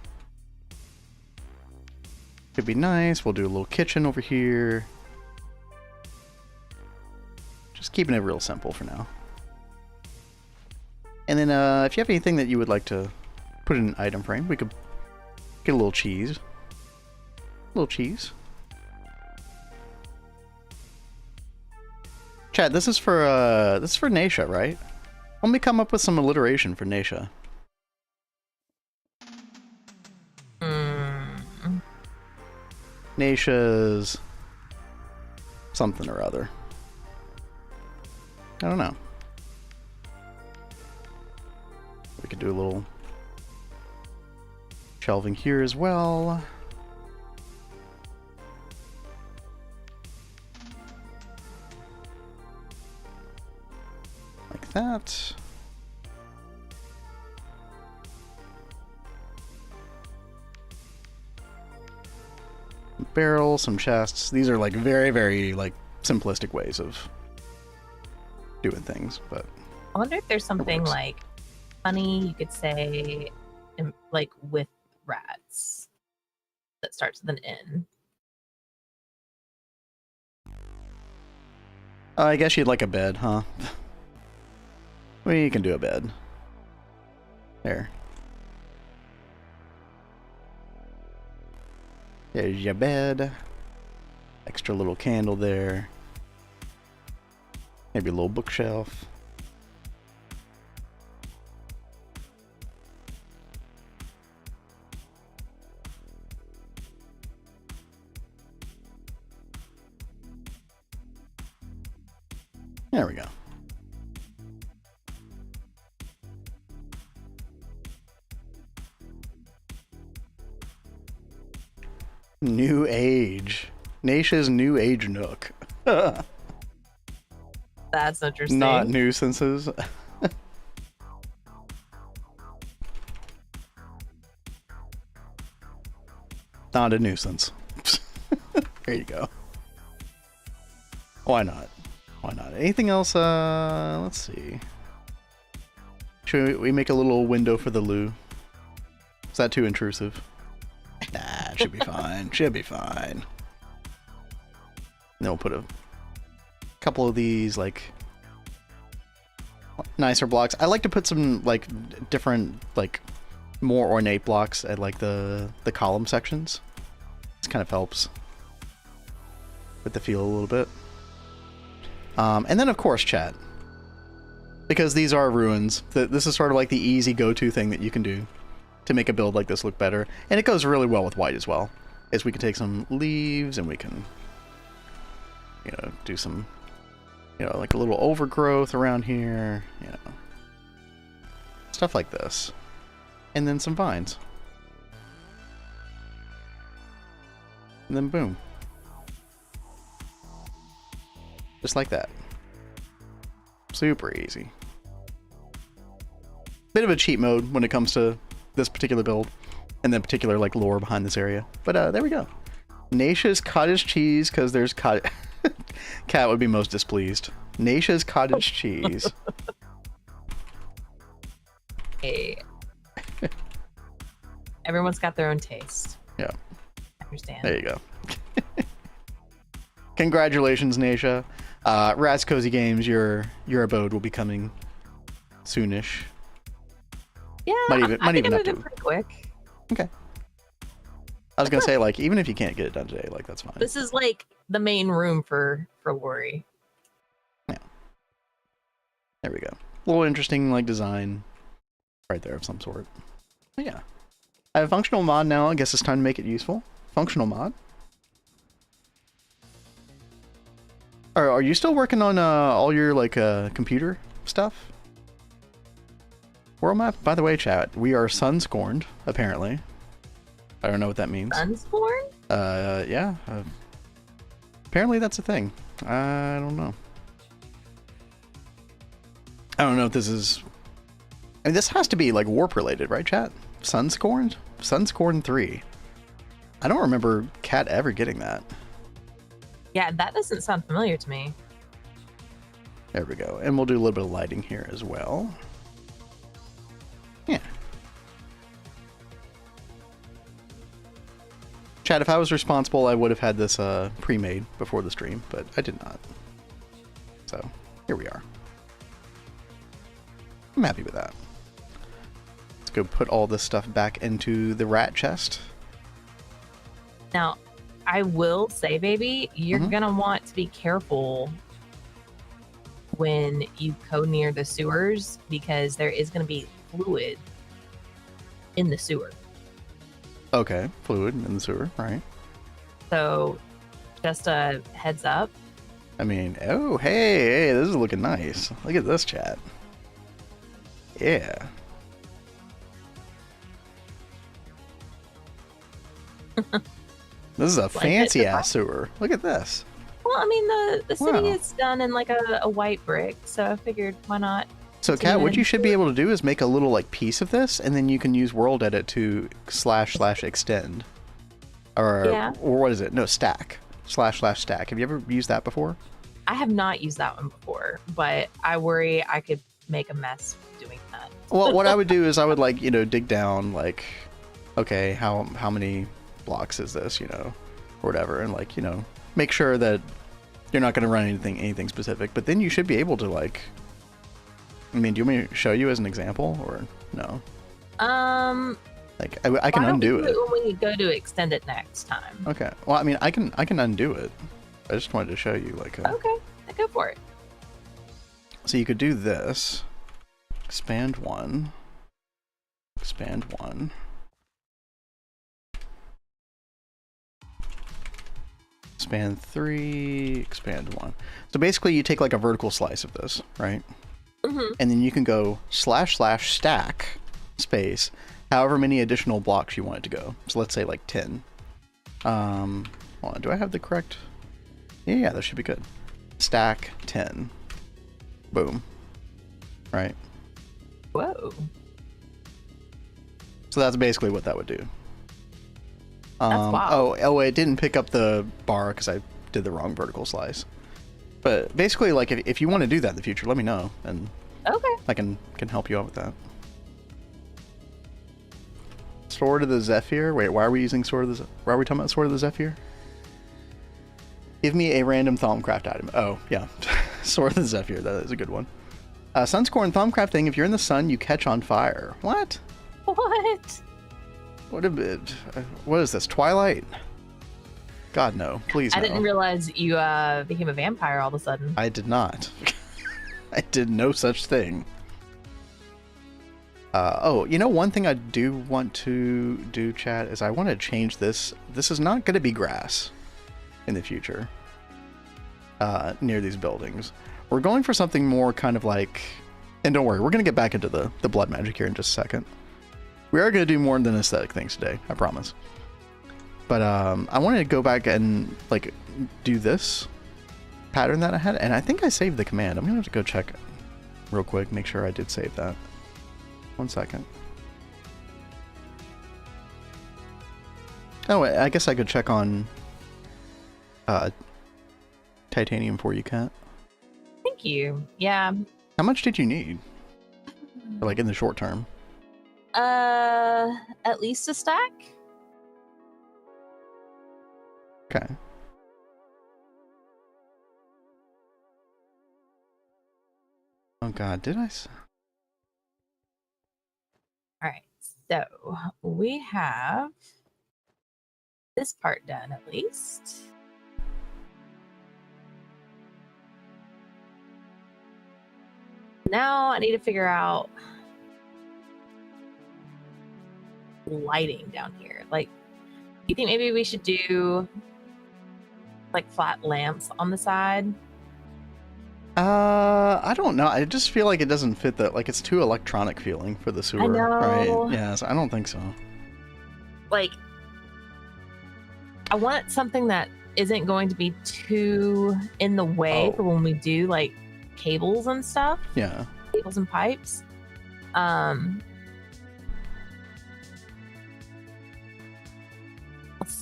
Could be nice. We'll do a little kitchen over here. Just keeping it real simple for now. And then if you have anything that you would like to put in an item frame, we could get a little cheese. A little cheese. Chad, this is for Naisha, right? Let me come up with some alliteration for Naisha. Naisha's something or other. I don't know. We could do a little shelving here as well. Like that. Barrel, some chests. These are like very, very like simplistic ways of doing things, but I wonder if there's something like funny you could say like with rats that starts with an N. I guess you'd like a bed, huh? We can do a bed. There. There's your bed. Extra little candle there. Maybe a little bookshelf. There we go. New Age. Naisha's New Age Nook. That's interesting. Not nuisances. Not a nuisance. There you go. Why not? Why not? Anything else? Let's see. Should we make a little window for the loo? Is that too intrusive? Nah, it should be fine. Should be fine. And then we'll put a couple of these, like, nicer blocks. I like to put some, like, different, like, more ornate blocks at, like, the column sections. This kind of helps with the feel a little bit. And then, of course, chat. Because these are ruins. This is sort of like the easy go-to thing that you can do to make a build like this look better. And it goes really well with white as well. Is we can take some leaves and we can, you know, do some, you know, like a little overgrowth around here, you know. Stuff like this. And then some vines. And then boom. Just like that. Super easy. Bit of a cheat mode when it comes to this particular build. And then particular, like, lore behind this area. But there we go. Naisha's cottage cheese, because there's Cat would be most displeased. Naisha's cottage cheese. Hey. Everyone's got their own taste. Yeah. I understand. There you go. Congratulations, Naisha. Rat's Cozy Games, your abode will be coming soonish. Yeah, Might even I think have I'm to. pretty quick. Okay. I was gonna say, like, even if you can't get it done today, like, that's fine. This is like the main room for Lori. Yeah. There we go. A little interesting, like, design right there of some sort. But yeah. I have a functional mod now. I guess it's time to make it useful. Functional mod. Are you still working on all your, like, computer stuff? World map? By the way, chat, we are sun-scorned, apparently. I don't know what that means. Sunscorn? Yeah. Apparently that's a thing. I don't know. I don't know if this is... I mean, this has to be, like, warp-related, right, chat? Sunscorned? Sunscorned 3. I don't remember Cat ever getting that. Yeah, that doesn't sound familiar to me. There we go. And we'll do a little bit of lighting here as well. Yeah. Chat, if I was responsible, I would have had this pre-made before the stream, but I did not. So, here we are. I'm happy with that. Let's go put all this stuff back into the rat chest. Now, I will say, baby, you're gonna want to be careful when you go near the sewers because there is gonna be fluid in the sewer. Okay, fluid in the sewer, right. So, just a heads up. I mean, oh, hey, this is looking nice. Look at this, chat. Yeah. This is a fancy-ass sewer. Look at this. Well, I mean, the city Wow. is done in like a white brick, so I figured why not? So, Kat, what you should be able to do is make a little, like, piece of this, and then you can use world edit to //extend. Or what is it? No, stack. //stack. Have you ever used that before? I have not used that one before, but I worry I could make a mess doing that. Well, what I would do is I would, like, you know, dig down, like, okay, how many blocks is this, you know, or whatever, and, like, you know, make sure that you're not going to run anything specific, but then you should be able to, like, I mean, do you want me to show you as an example, or no? Like, I can undo it. When we go to extend it next time. Okay. Well, I mean, I can undo it. I just wanted to show you, like, Okay, go for it. So you could do this. Expand one. Expand one. Expand 3. Expand 1. So basically, you take, like, a vertical slice of this, right? And then you can go //stack space however many additional blocks you want it to go. So let's say like 10. Hold on, do I have the correct? Yeah, that should be good. Stack 10. Boom. Right. Whoa. So that's basically what that would do. That's wild. Oh, it didn't pick up the bar because I did the wrong vertical slice. But basically, like, if you want to do that in the future, let me know, and Okay. I can help you out with that. Sword of the Zephyr. Wait, why are we using Sword of the? Why are we talking about Sword of the Zephyr? Give me a random Thaumcraft item. Oh, yeah. Sword of the Zephyr. That is a good one. Sunscorn Thaumcraft. If you're in the sun, you catch on fire. What? What? What a bit. What is this? Twilight? God, no. Please, no. I didn't realize you became a vampire all of a sudden. I did not. I did no such thing. Oh, you know, one thing I do want to do, chat, is I want to change this. This is not going to be grass in the future near these buildings. We're going for something more kind of like... And don't worry, we're going to get back into the blood magic here in just a second. We are going to do more than aesthetic things today, I promise. But I wanted to go back and like do this pattern that I had, and I think I saved the command. I'm going to have to go check real quick, make sure I did save that. 1 second. Oh, I guess I could check on titanium for you, Kat. Thank you. Yeah. How much did you need? Like in the short term? At least a stack. Okay. Oh god, did I? All right. So we have this part done at least. Now I need to figure out lighting down here. Like, do you think maybe we should do like flat lamps on the side? I don't know. I just feel like it doesn't fit that. Like, it's too electronic feeling for the sewer, know. right? Yeah, so I don't think so. Like, I want something that isn't going to be too in the way for when we do like cables and stuff. Yeah. Cables and pipes.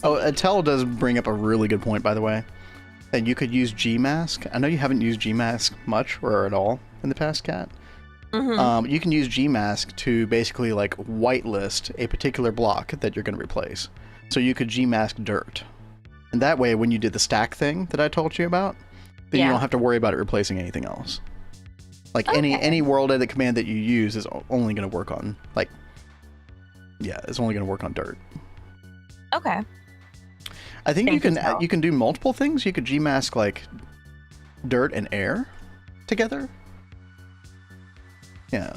Oh, Attell does bring up a really good point, by the way. And you could use Gmask. I know you haven't used Gmask much or at all in the past, Kat. Mm-hmm. You can use Gmask to basically like whitelist a particular block that you're going to replace. So you could Gmask dirt. And that way, when you did the stack thing that I told you about, then you don't have to worry about it replacing anything else. Like any world edit command that you use is only going to work on like, yeah, it's only going to work on dirt. Okay. I think you can do multiple things. You could Gmask like dirt and air together. Yeah.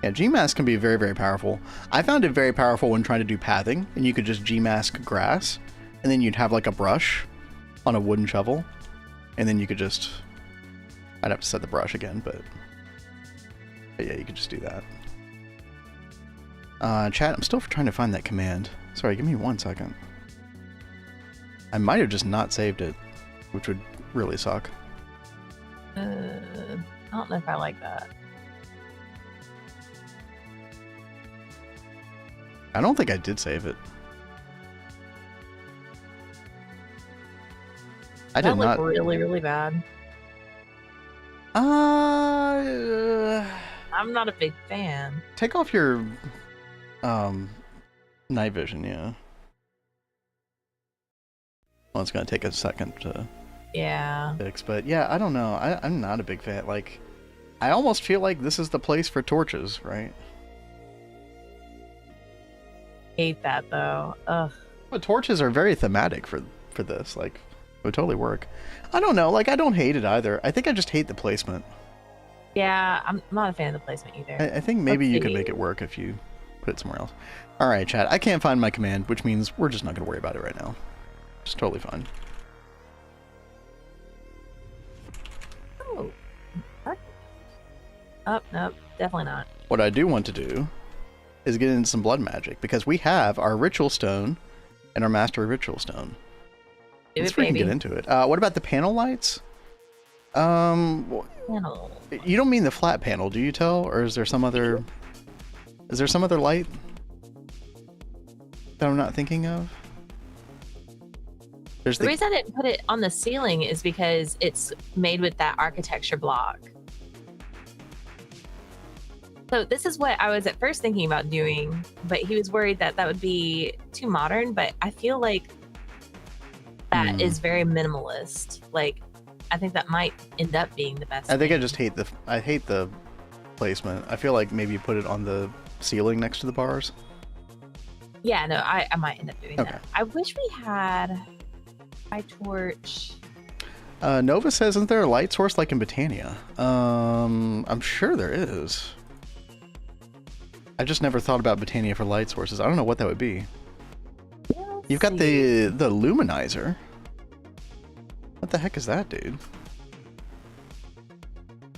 Yeah, Gmask can be very, very powerful. I found it very powerful when trying to do pathing, and you could just Gmask grass, and then you'd have like a brush on a wooden shovel, and then you could just... I'd have to set the brush again, but yeah, you could just do that. Chat, I'm still trying to find that command. Sorry, give me 1 second. I might have just not saved it, which would really suck. I don't know if I like that. I don't think I did save it. I did not. Really, really bad. I'm not a big fan. Take off your night vision, yeah. Well, it's gonna take a second to fix, but yeah, I don't know. I'm not a big fan. Like, I almost feel like this is the place for torches, right? Hate that though. Ugh. But torches are very thematic for this. Like, it would totally work. I don't know. Like, I don't hate it either. I think I just hate the placement. Yeah, I'm not a fan of the placement either. I think maybe you could make it work if you put it somewhere else. All right, chat. I can't find my command, which means we're just not going to worry about it right now. It's totally fine. Oh, nope, definitely not. What I do want to do is get into some blood magic, because we have our ritual stone and our mastery ritual stone. Let's freaking get into it. What about the panel lights? Panel. You don't mean the flat panel, do you, Tell? Or is there some other... Is there some other light that I'm not thinking of? There's the reason I didn't put it on the ceiling is because it's made with that architecture block. So this is what I was at first thinking about doing, but he was worried that that would be too modern, but I feel like that is very minimalist. Like, I think that might end up being the best I think thing. I just hate the placement. I feel like maybe you put it on the ceiling next to the bars. Yeah, no, I might end up doing that. I wish we had a torch. Nova says, isn't there a light source like in Botania? I'm sure there is. I just never thought about Botania for light sources. I don't know what that would be. You've got the luminizer. What the heck is that, dude?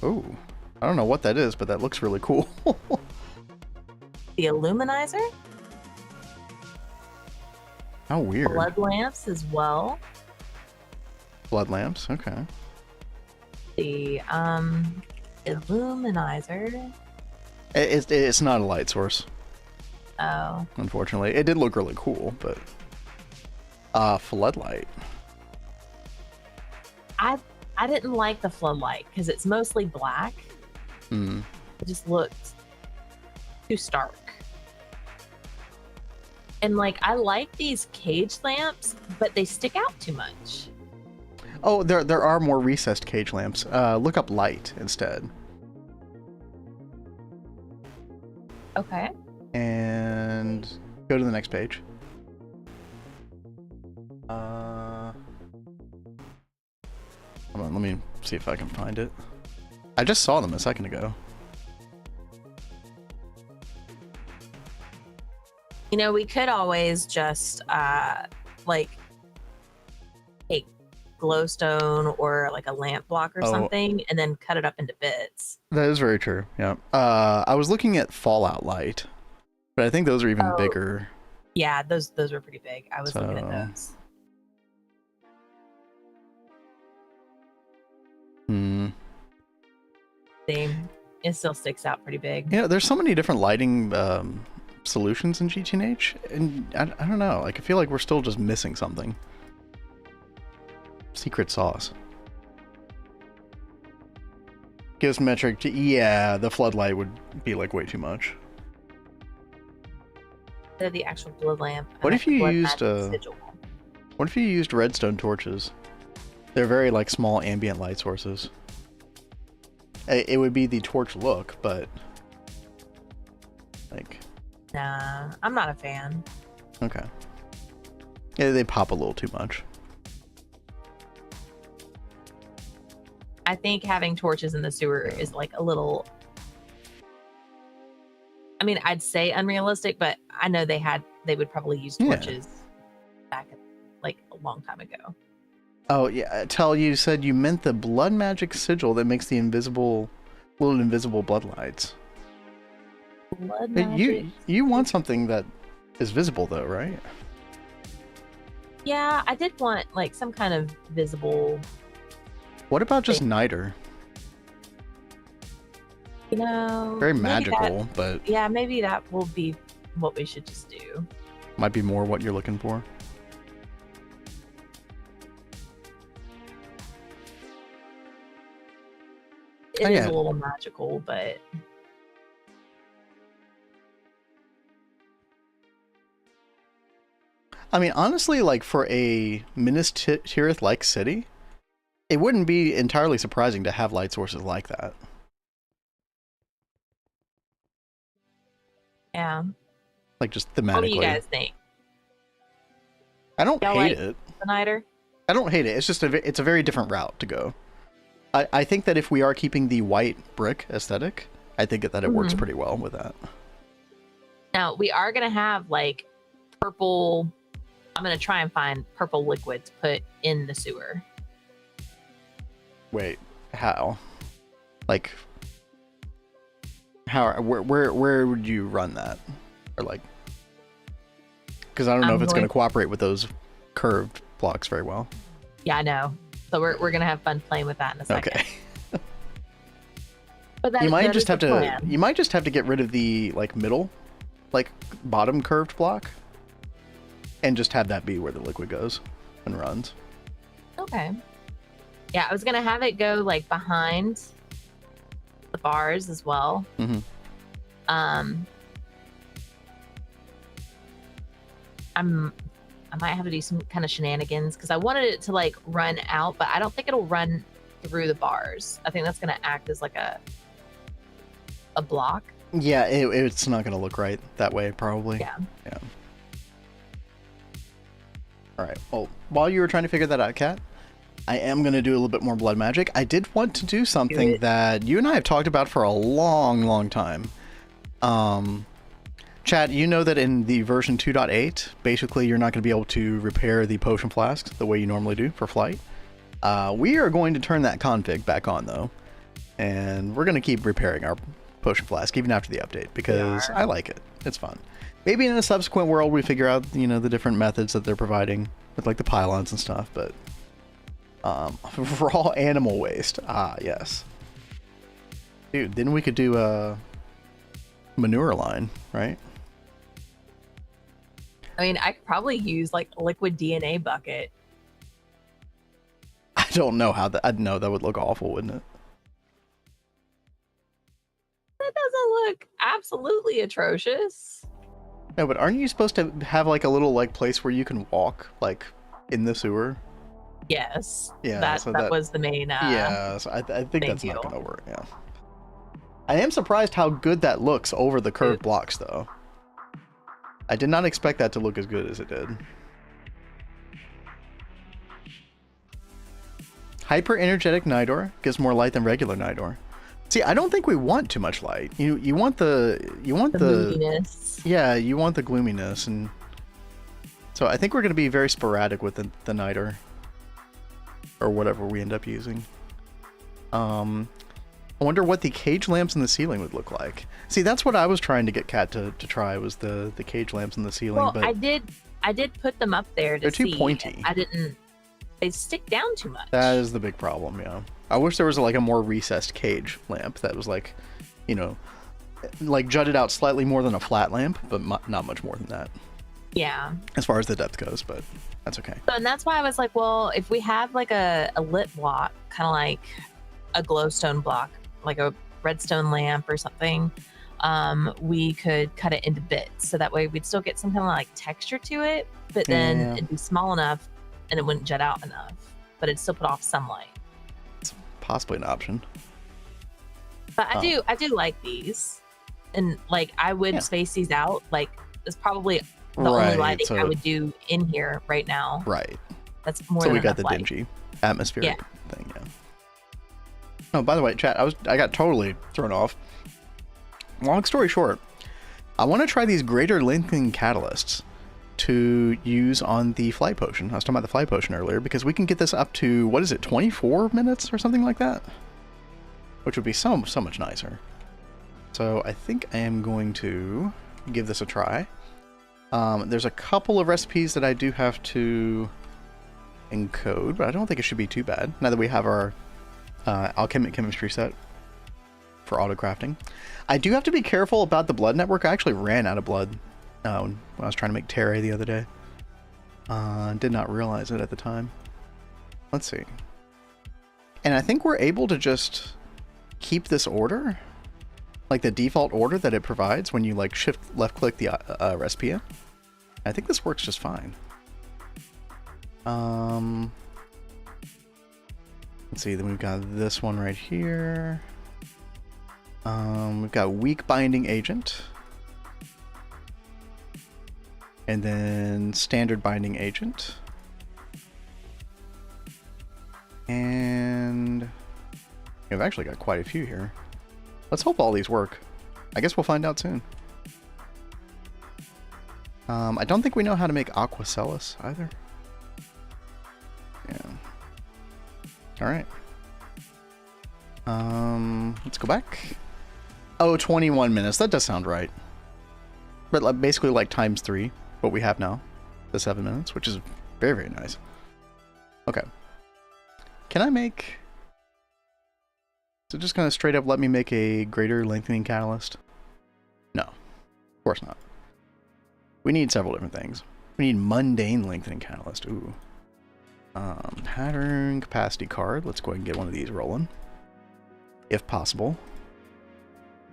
Oh, I don't know what that is, but that looks really cool. The illuminizer? How weird. Blood lamps as well. Blood lamps, okay. The illuminizer. It's not a light source. Oh. Unfortunately, it did look really cool, but floodlight. I didn't like the floodlight because it's mostly black. It just looked too stark. And like, I like these cage lamps, but they stick out too much. Oh, there are more recessed cage lamps. Look up light instead. Okay. And go to the next page. Hold on, let me see if I can find it. I just saw them a second ago. You know, we could always just like take glowstone or like a lamp block or something and then cut it up into bits. That is very true. Yeah. I was looking at Fallout light, but I think those are even bigger. Yeah, those were pretty big. I was looking at those. Same. It still sticks out pretty big. Yeah, there's so many different lighting solutions in GTNH, and I don't know. Like, I feel like we're still just missing something. Secret sauce. Gives metric to, yeah, the floodlight would be like way too much. The actual blood lamp. What if you used what if you used redstone torches? They're very like small ambient light sources. It would be the torch look, but like, nah, I'm not a fan. Okay. Yeah, they pop a little too much. I think having torches in the sewer is like a little, I mean, I'd say unrealistic, but I know they would probably use torches back like a long time ago. Oh yeah, Tell, you said you meant the blood magic sigil that makes the little invisible blood lights. Blood magic? You want something that is visible though, right? Yeah, I did want like some kind of visible. What about just niter? You know, very magical, but yeah, maybe that will be what we should just do. Might be more what you're looking for. It is a little magical, but I mean, honestly, like for a Minas Tirith-like city, it wouldn't be entirely surprising to have light sources like that. Yeah. Like just thematically. What do you guys think? I don't hate it. The niter? I don't hate it. It's just it's a very different route to go. I think that if we are keeping the white brick aesthetic, I think that it works pretty well with that. Now, we are going to have like purple, I'm going to try and find purple liquid to put in the sewer. Wait, how? Like, how? Where would you run that? Or like, because I don't know if it's going to cooperate with those curved blocks very well. Yeah, I know. So we're going to have fun playing with that in a second. Okay. But that, you might just have to get rid of the like middle, like bottom curved block, and just have that be where the liquid goes and runs. Okay. Yeah, I was gonna have it go like behind the bars as well. Mm-hmm. I might have to do some kind of shenanigans because I wanted it to like run out, but I don't think it'll run through the bars. I think that's gonna act as like a block. Yeah, it's not gonna look right that way, probably. Yeah. All right. Well, while you were trying to figure that out, Kat, I am going to do a little bit more blood magic. I did want to do something that you and I have talked about for a long, long time. Chad, you know that in the version 2.8, basically you're not going to be able to repair the potion flasks the way you normally do for flight. We are going to turn that config back on, though. And we're going to keep repairing our potion flask even after the update because I like it. It's fun. Maybe in a subsequent world we figure out, you know, the different methods that they're providing with like the pylons and stuff, but raw animal waste. Ah, yes. Dude, then we could do a manure line, right? I mean, I could probably use like a liquid DNA bucket. I don't know how that. I'd know that would look awful, wouldn't it? That doesn't look absolutely atrocious. No, but aren't you supposed to have like a little like place where you can walk like in the sewer? Yes. Yeah. That was the main. Yeah. So I think that's deal. not going to work. Yeah. I am surprised how good that looks over the curved blocks, though. I did not expect that to look as good as it did. Hyper energetic Nidor gives more light than regular Nidor. See, I don't think we want too much light. You want the gloominess. Yeah, you want the gloominess, and so I think we're going to be very sporadic with the Nidor, or whatever we end up using. I wonder what the cage lamps in the ceiling would look like. See, that's what I was trying to get Kat to try, was the cage lamps in the ceiling. Well, but I did put them up there to see. They're too pointy. They stick down too much. That is the big problem, yeah. I wish there was like a more recessed cage lamp that was like, you know, like jutted out slightly more than a flat lamp, but not much more than that. Yeah. As far as the depth goes, but that's okay. So, and that's why I was like, well, if we have like a lit block, kind of like a glowstone block, like a redstone lamp or something, we could cut it into bits. So that way we'd still get some kind of like texture to it, but then it'd be small enough and it wouldn't jet out enough, but it'd still put off sunlight. It's possibly an option. But I do like these. And like I would space these out. Like it's probably the only lighting I would do in here right now. Right. That's more so than we got the light. dingy atmospheric thing, yeah. Oh, by the way, chat, I got totally thrown off. Long story short, I want to try these greater lengthening catalysts to use on the flight potion. I was talking about the flight potion earlier because we can get this up to, what is it, 24 minutes or something like that? Which would be so much nicer. So I think I am going to give this a try. There's a couple of recipes that I do have to encode, but I don't think it should be too bad now that we have our alchemic chemistry set for auto crafting. I do have to be careful about the blood network. I actually ran out of blood when I was trying to make terre the other day. Did not realize it at the time. Let's see. And I think we're able to just keep this order, like the default order that it provides when you like shift left click the recipe in. I think this works just fine. Let's see, then we've got this one right here. We've got weak binding agent. And then standard binding agent. And I've actually got quite a few here. Let's hope all these work. I guess we'll find out soon. I don't think we know how to make aquacellus either. Yeah. Alright. Let's go back. Oh, 21 minutes. That does sound right. But like, basically like times 3 what we have now, the 7 minutes, which is very, very nice. Okay. Can I make... So just kind of straight up let me make a greater lengthening catalyst? No, of course not. We need several different things. We need mundane lengthening catalyst. Ooh. Pattern capacity card. Let's go ahead and get one of these rolling, if possible.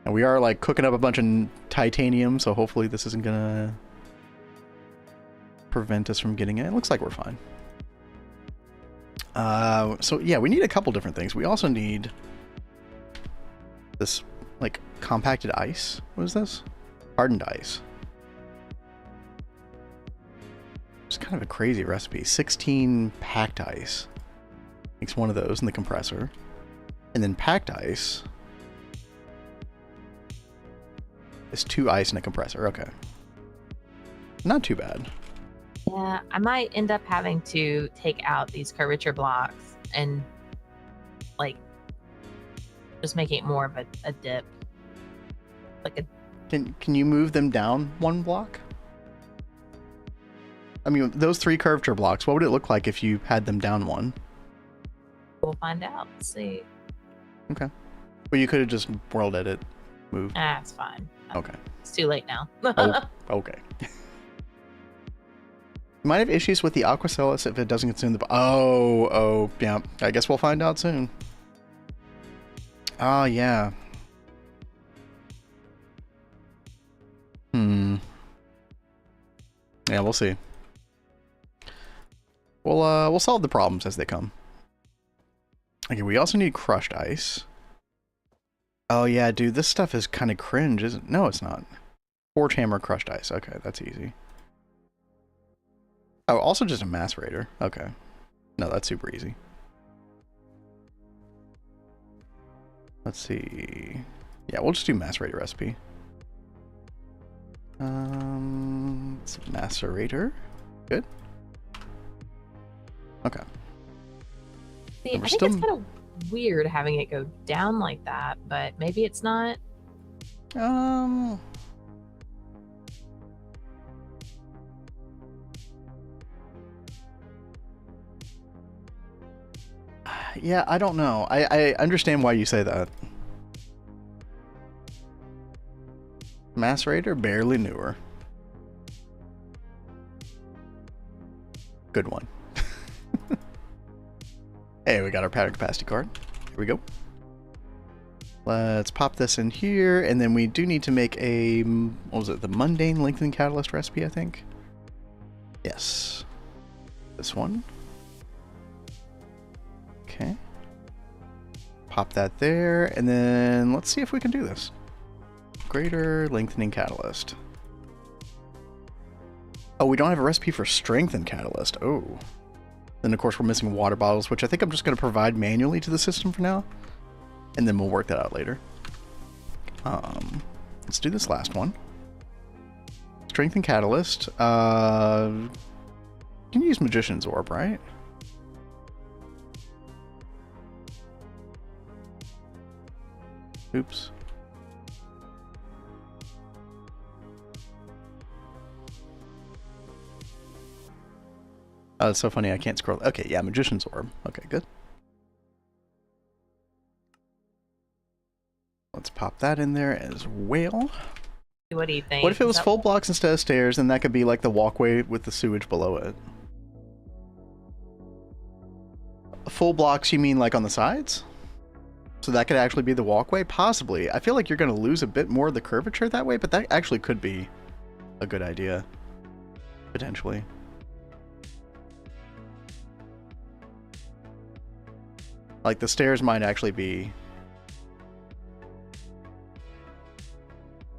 And we are like cooking up a bunch of titanium, so hopefully this isn't gonna prevent us from getting it. It looks like we're fine. So yeah, we need a couple different things. We also need this like compacted ice. What is this? Hardened ice. It's kind of a crazy recipe. 16 packed ice. Makes one of those in the compressor. And then packed ice is 2 ice in a compressor. Okay. Not too bad. Yeah, I might end up having to take out these curvature blocks and like just make it more of a dip. Like a Can you move them down 1 block? I mean, those 3 curvature blocks, what would it look like if you had them down 1? We'll find out. Let's see. Okay. Well, you could have just world edit move. It's fine. Okay. It's too late now. Oh, okay. You might have issues with the Aquacellus if it doesn't consume the... Oh, yeah. I guess we'll find out soon. Oh, yeah. Yeah, we'll see. We'll solve the problems as they come. Okay, we also need crushed ice. Oh yeah, dude, this stuff is kind of cringe, isn't it? No, it's not. Forge hammer crushed ice. Okay, that's easy. Oh, also just a macerator. Okay. No, that's super easy. Let's see. Yeah, we'll just do macerator recipe. It's a macerator. Good. Okay. See, I think it's kind of weird having it go down like that, but maybe it's not. Yeah, I don't know. I understand why you say that. Macerator, barely newer. Good one. Hey, we got our pattern capacity card. Here we go. Let's pop this in here, and then we do need to make a, what was it, the mundane lengthening catalyst recipe, I think? Yes. This one. Okay. Pop that there, and then let's see if we can do this. Greater lengthening catalyst. Oh, we don't have a recipe for strengthened catalyst. Oh. Then, of course, we're missing water bottles, which I think I'm just going to provide manually to the system for now. And then we'll work that out later. Let's do this last one. Strengthened catalyst. You can use Magician's Orb, right? Oops. Oh, it's so funny, I can't scroll. Okay, yeah, Magician's Orb. Okay, good. Let's pop that in there as well. What do you think? What if it was full blocks instead of stairs, and that could be like the walkway with the sewage below it? Full blocks, you mean like on the sides? So that could actually be the walkway? Possibly. I feel like you're going to lose a bit more of the curvature that way, but that actually could be a good idea. Potentially. Like, the stairs might actually be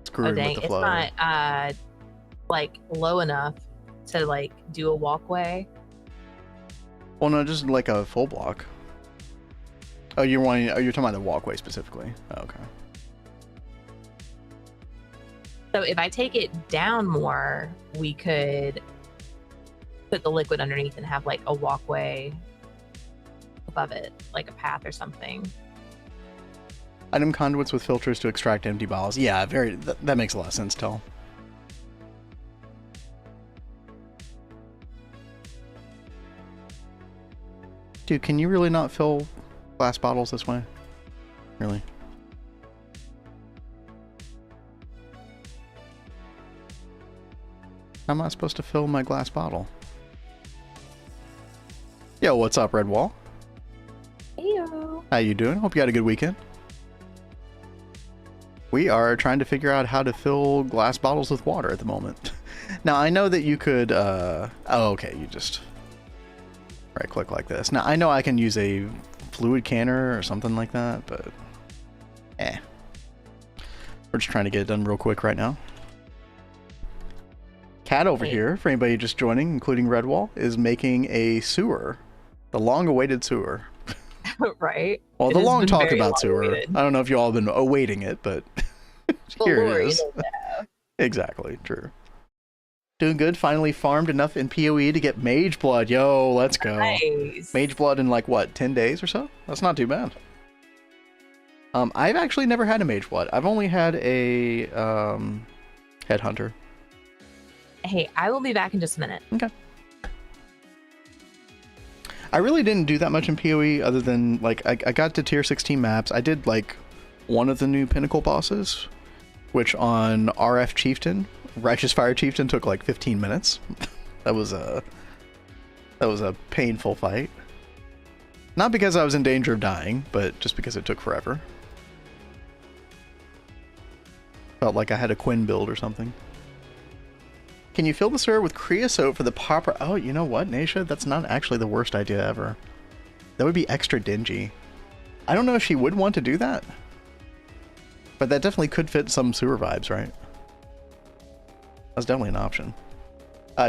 screwing with the flow. It's not, like, low enough to, like, do a walkway. Well, no, just like a full block. Oh, you're talking about the walkway specifically. Oh, okay. So if I take it down more, we could put the liquid underneath and have, like, a walkway above it, like a path or something. Item conduits with filters to extract empty bottles. Yeah, that makes a lot of sense, Tell. Dude, can you really not fill glass bottles this way? Really? How am I supposed to fill my glass bottle? Yo, what's up, Redwall? Heyo. How you doing? Hope you had a good weekend. We are trying to figure out how to fill glass bottles with water at the moment. Now, I know that you could, oh, okay, you just right-click like this. Now, I know I can use a fluid canner or something like that, but we're just trying to get it done real quick right now. Cat over here, for anybody just joining, including Redwall, is making a sewer. The long-awaited sewer. Right? Well, the long talk about sewer. I don't know if you all have been awaiting it, but here it is. Exactly, true. Doing good. Finally farmed enough in PoE to get Mage Blood. Yo, let's go. Nice. Mage Blood in like, what, 10 days or so? That's not too bad. I've actually never had a Mage Blood. I've only had a Headhunter. Hey, I will be back in just a minute. Okay. I really didn't do that much in PoE other than, like, I got to tier 16 maps. I did, like, one of the new Pinnacle bosses, which on RF Chieftain, Righteous Fire Chieftain, took, like, 15 minutes. That was a painful fight. Not because I was in danger of dying, but just because it took forever. Felt like I had a Quinn build or something. Can you fill the sewer with creosote for the popper? Oh, you know what, Naisha? That's not actually the worst idea ever. That would be extra dingy. I don't know if she would want to do that. But that definitely could fit some sewer vibes, right? That's definitely an option.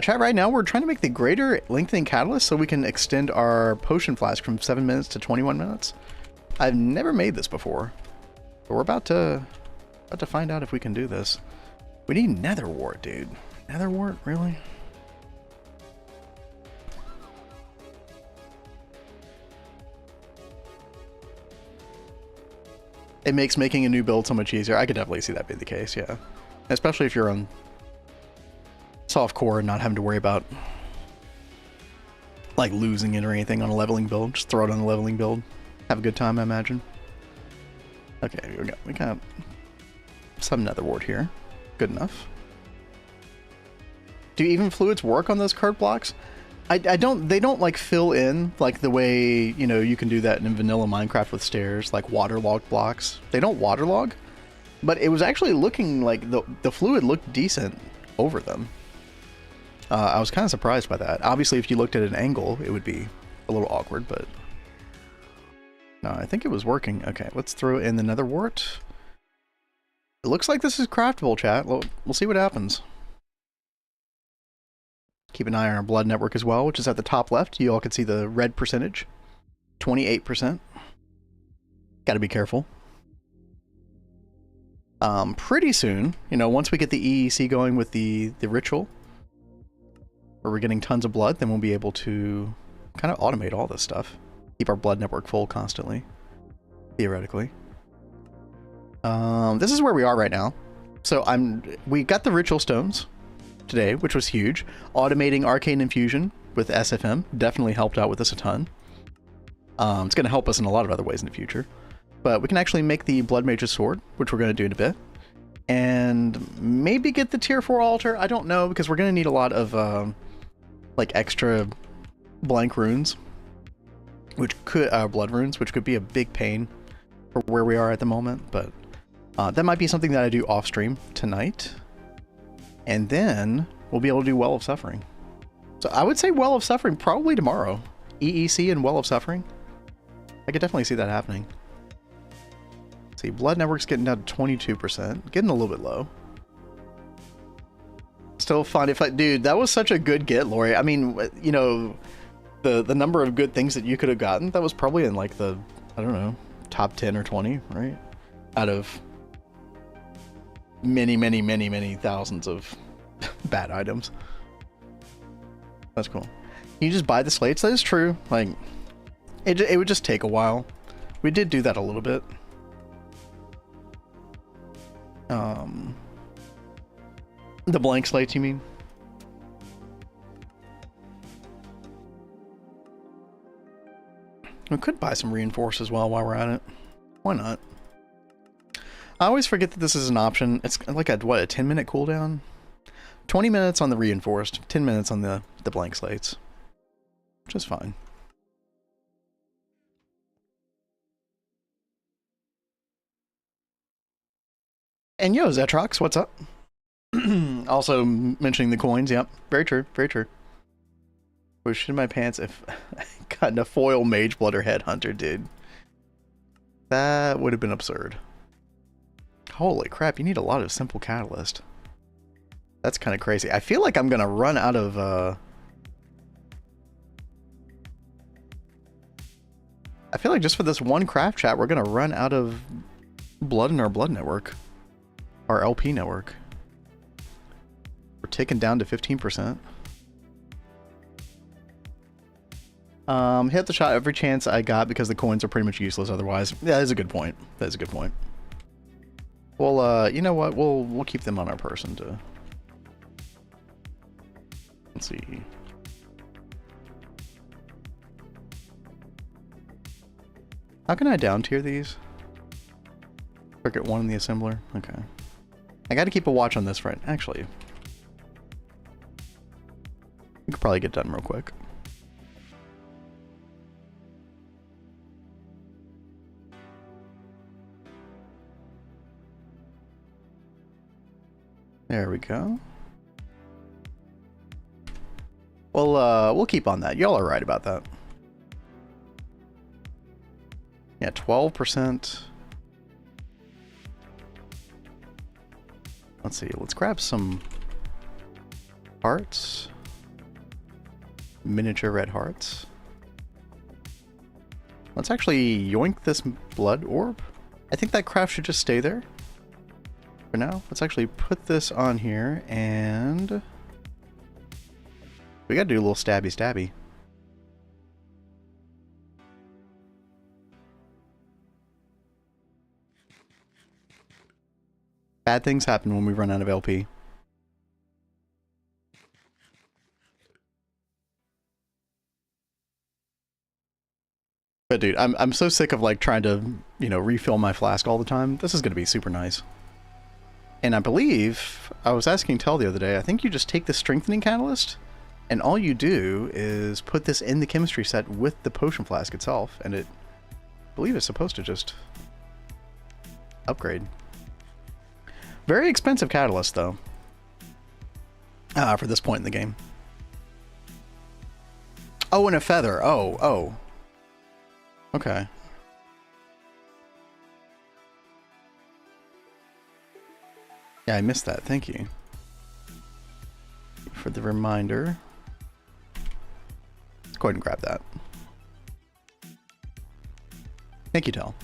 Chat, right now we're trying to make the greater lengthening catalyst so we can extend our potion flask from 7 minutes to 21 minutes. I've never made this before. But we're about to find out if we can do this. We need nether wart, dude. Nether wart, really? It makes making a new build so much easier. I could definitely see that being the case, yeah. Especially if you're on soft core and not having to worry about like losing it or anything on a leveling build. Just throw it on a leveling build. Have a good time, I imagine. Okay, we got some nether wart here. Good enough. Do even fluids work on those card blocks? They don't like fill in like the way, you know, you can do that in vanilla Minecraft with stairs, like waterlogged blocks. They don't waterlog, but it was actually looking like the fluid looked decent over them. I was kind of surprised by that. Obviously, if you looked at an angle, it would be a little awkward, but no, I think it was working. Okay, let's throw in the nether wart. It looks like this is craftable, chat. We'll see what happens. Keep an eye on our blood network as well, which is at the top left. You all can see the red percentage. 28%. Got to be careful. Pretty soon, you know, once we get the EEC going with the ritual, where we're getting tons of blood, then we'll be able to kind of automate all this stuff. Keep our blood network full constantly, theoretically. This is where we are right now. So we got the ritual stones today, which was huge. Automating Arcane Infusion with SFM definitely helped out with this a ton. It's going to help us in a lot of other ways in the future. But we can actually make the Blood Mage's Sword, which we're going to do in a bit. And maybe get the tier 4 altar. I don't know, because we're going to need a lot of like extra blank runes, which could blood runes, which could be a big pain for where we are at the moment. But that might be something that I do off stream tonight. And then we'll be able to do Well of Suffering. So I would say Well of Suffering probably tomorrow. EEC and Well of Suffering. I could definitely see that happening. See, blood network's getting down to 22%. Getting a little bit low. Still fun. Dude, that was such a good get, Lori. I mean, you know, the number of good things that you could have gotten, that was probably in like the, I don't know, top 10 or 20, right? Out of many thousands of bad items. That's cool. You just buy the slates. That is true. Like, it would just take a while. We did do that a little bit. The blank slates, you mean? We could buy some reinforce as well while we're at it. Why not? I always forget that this is an option. It's like a 10-minute cooldown? 20 minutes on the reinforced, 10 minutes on the blank slates. Which is fine. And yo, Zetrox, what's up? Also mentioning the coins, yep. Very true, very true. I would shit in my pants if I got a foil mage blood or headhunter, dude. That would have been absurd. Holy crap, you need a lot of simple catalyst. That's kind of crazy. I feel like I'm gonna run out of I feel like just for this one craft chat, we're gonna run out of blood in our blood network. Our LP network. We're ticking down to 15%. Hit the shot every chance I got because the coins are pretty much useless otherwise. Yeah, that is a good point. That is a good point. Well, you know what? We'll keep them on our person to... Let's see. How can I down tier these? Cricket 1 in the assembler? Okay. I gotta keep a watch on this front. Actually, we could probably get done real quick. There we go. Well, we'll keep on that. Y'all are right about that. Yeah, 12%. Let's see. Let's grab some hearts. Miniature red hearts. Let's actually yoink this blood orb. I think that craft should just stay there for now. Let's actually put this on here, and we gotta do a little stabby. Bad things happen when we run out of LP. But dude, I'm so sick of like trying to, you know, refill my flask all the time. This is gonna be super nice. And I believe, I was asking Tell the other day, I think you just take the strengthening catalyst, and all you do is put this in the chemistry set with the potion flask itself, and it, I believe it's supposed to just upgrade. Very expensive catalyst, though, for this point in the game. Oh, and a feather. Oh. Okay. Yeah, I missed that. Thank you for the reminder. Let's go ahead and grab that. Thank you, Tell.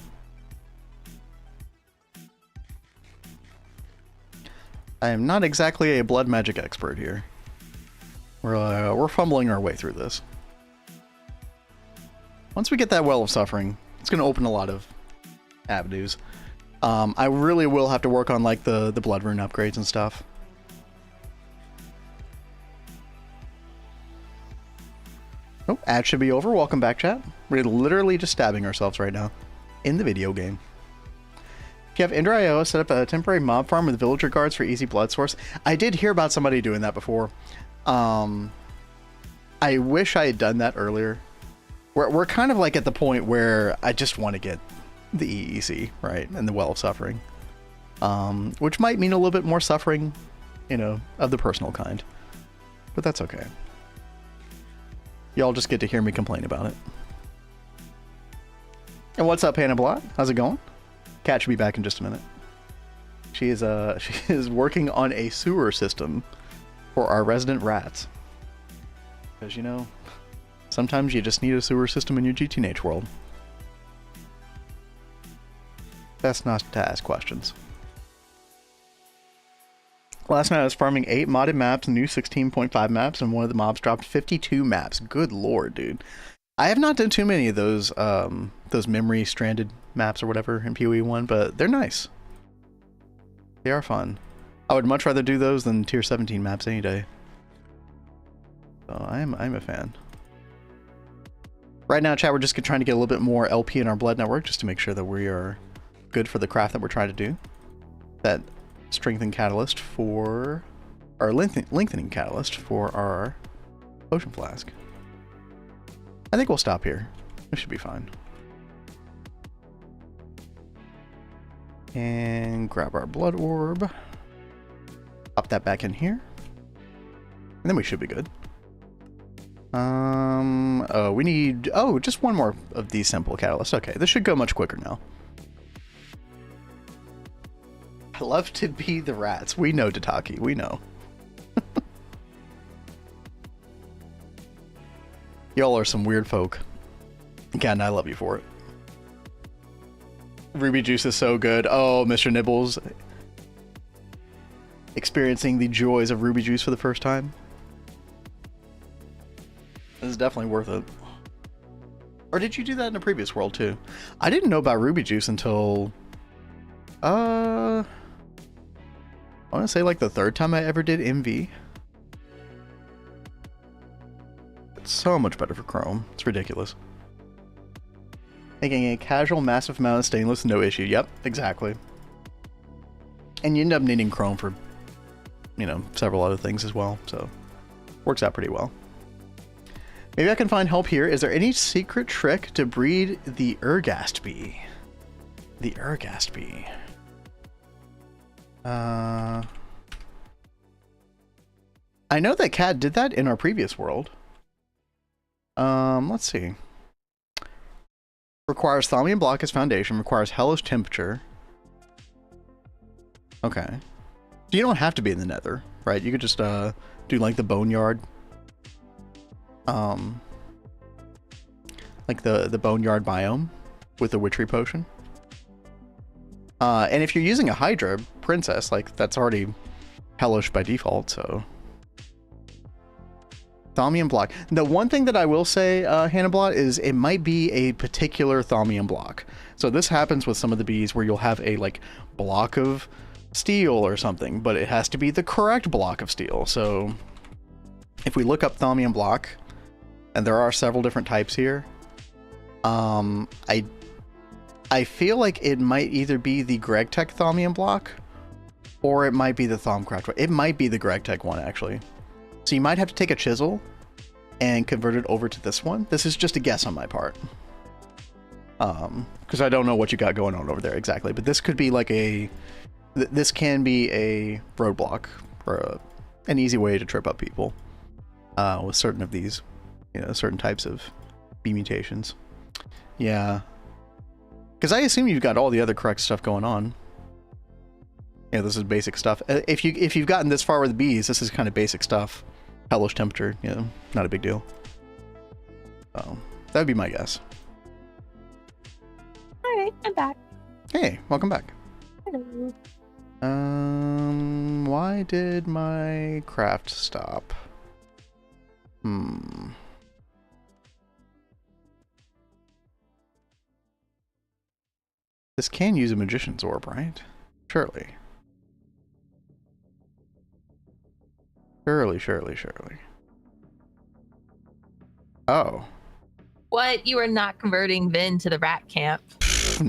I am not exactly a blood magic expert here. We're fumbling our way through this. Once we get that Well of Suffering, it's going to open a lot of avenues. I really will have to work on like the blood rune upgrades and stuff. Oh, ad should be over. Welcome back, chat. We're literally just stabbing ourselves right now in the video game. If you have Ender.io, set up a temporary mob farm with villager guards for easy blood source. I did hear about somebody doing that before. I wish I had done that earlier. We're kind of like at the point where I just want to get the EEC, right, and the Well of Suffering, which might mean a little bit more suffering, you know, of the personal kind, but that's okay. Y'all just get to hear me complain about it. And what's up, Hannah Blot? How's it going? Kat should be back in just a minute. She is working on a sewer system for our resident rats, because you know, sometimes you just need a sewer system in your GTNH world. Best not to ask questions. Last night I was farming 8 modded maps, new 16.5 maps, and one of the mobs dropped 52 maps. Good lord, dude. I have not done too many of those memory stranded maps or whatever in PoE 1, but they're nice. They are fun. I would much rather do those than tier 17 maps any day. So I'm a fan. Right now, chat, we're just trying to get a little bit more LP in our blood network just to make sure that we are good for the craft that we're trying to do. That strengthening catalyst for... or lengthening catalyst for our potion flask. I think we'll stop here. We should be fine. And grab our blood orb. Pop that back in here. And then we should be good. Oh, we need... oh, just one more of these simple catalysts. Okay, this should go much quicker now. I love to be the rats. We know, Tataki. We know. Y'all are some weird folk. Again, I love you for it. Ruby juice is so good. Oh, Mr. Nibbles. Experiencing the joys of ruby juice for the first time. This is definitely worth it. Or did you do that in a previous world too? I didn't know about ruby juice until... I want to say like the third time I ever did MV. It's so much better for chrome. It's ridiculous. Making a casual massive amount of stainless, no issue. Yep, exactly. And you end up needing chrome for, you know, several other things as well. So, works out pretty well. Maybe I can find help here. Is there any secret trick to breed the Ergast bee? The Ergast bee. I know that Cat did that in our previous world. Let's see. Requires Thaumian block as foundation. Requires hellish temperature. Okay. So you don't have to be in the nether, right? You could just do like the boneyard. Like the boneyard biome with the witchery potion. And if you're using a Hydra princess, like that's already hellish by default, so. Thaumian block. The one thing that I will say, Hannah, is it might be a particular Thaumian block. So this happens with some of the bees where you'll have a like block of steel or something, but it has to be the correct block of steel. So if we look up Thaumian block, and there are several different types here, I feel like it might either be the Gregtech Thaumian block, or it might be the Thaumcraft. It might be the Gregtech one, actually. So you might have to take a chisel and convert it over to this one. This is just a guess on my part. Because I don't know what you got going on over there exactly. But this could be like a... This can be a roadblock, or an easy way to trip up people with certain of these, you know, certain types of bee mutations. Yeah. Because I assume you've got all the other correct stuff going on. Yeah, this is basic stuff. If you've gotten this far with the bees, this is kind of basic stuff. Hellish temperature, you know, not a big deal. So that would be my guess. All right, I'm back. Hey, welcome back. Hello. Why did my craft stop? This can use a magician's orb, right? Surely. Surely. Oh. What? You are not converting Vin to the rat camp?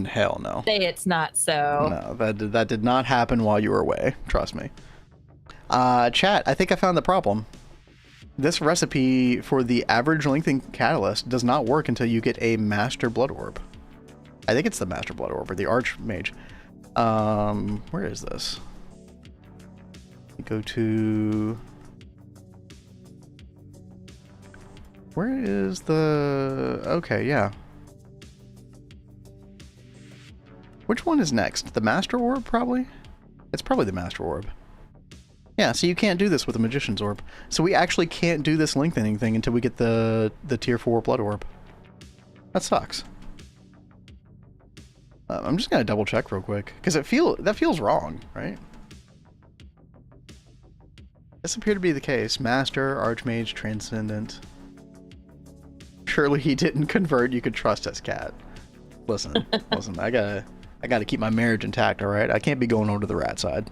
Hell no. Say it's not so. No, that did not happen while you were away. Trust me. Chat, I think I found the problem. This recipe for the average lengthening catalyst does not work until you get a master blood orb. I think it's the master blood orb or the archmage. Where is this? Go to... Where is the... Okay, yeah. Which one is next? The master orb, probably? It's probably the master orb. Yeah, so you can't do this with a magician's orb. So we actually can't do this lengthening thing until we get the tier 4 blood orb. That sucks. I'm just gonna double check real quick, because that feels wrong, right? This appeared to be the case. Master, Archmage, Transcendent. Surely he didn't convert. You could trust us, Cat. Listen, I gotta keep my marriage intact, all right? I can't be going over to the rat side.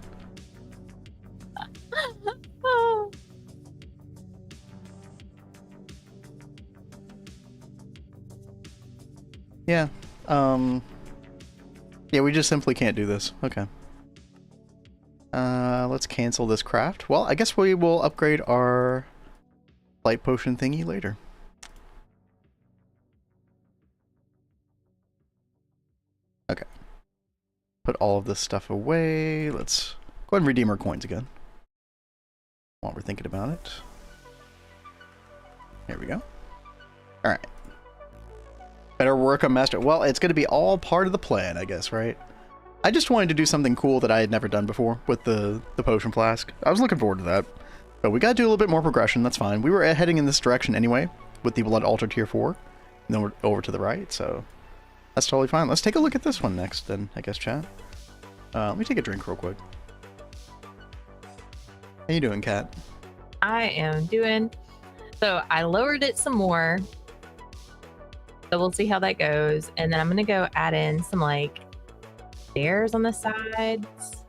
Yeah. Yeah, we just simply can't do this. Okay. Let's cancel this craft. Well, I guess we will upgrade our light potion thingy later. Okay. Put all of this stuff away. Let's go ahead and redeem our coins again while we're thinking about it. There we go. All right. Better work on master. Well, it's going to be all part of the plan, I guess, right? I just wanted to do something cool that I had never done before with the potion flask. I was looking forward to that. But we got to do a little bit more progression. That's fine. We were heading in this direction anyway with the Blood Altar Tier 4. And then we're over to the right, so that's totally fine. Let's take a look at this one next then, I guess, chat. Let me take a drink real quick. How you doing, Kat? I am doing... So I lowered it some more. So we'll see how that goes. And then I'm going to go add in some, like, stairs on the sides.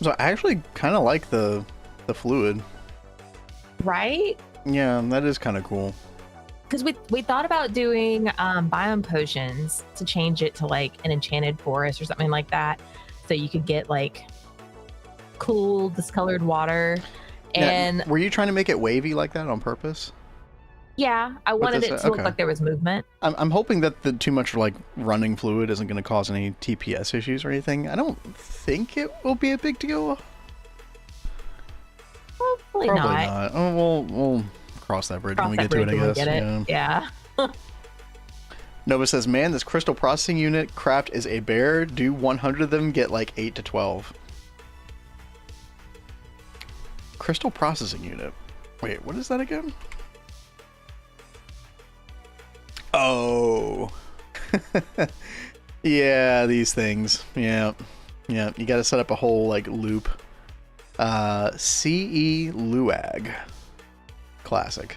So I actually kind of like the fluid. Right? Yeah, that is kind of cool. Because we thought about doing biome potions to change it to, like, an enchanted forest or something like that. So you could get, like, cool, discolored water. And now, were you trying to make it wavy like that on purpose? Yeah, I wanted it to look like there was movement. I'm hoping that the too much like running fluid isn't going to cause any TPS issues or anything. I don't think it will be a big deal. Hopefully Probably not. Oh, we'll cross that bridge when we get to it, I guess. Yeah. Nova says, man, this crystal processing unit craft is a bear. Do 100 of them, get like 8 to 12. Crystal processing unit. Wait, what is that again? Oh. Yeah, these things. Yeah. You got to set up a whole like loop. CE Luag. Classic.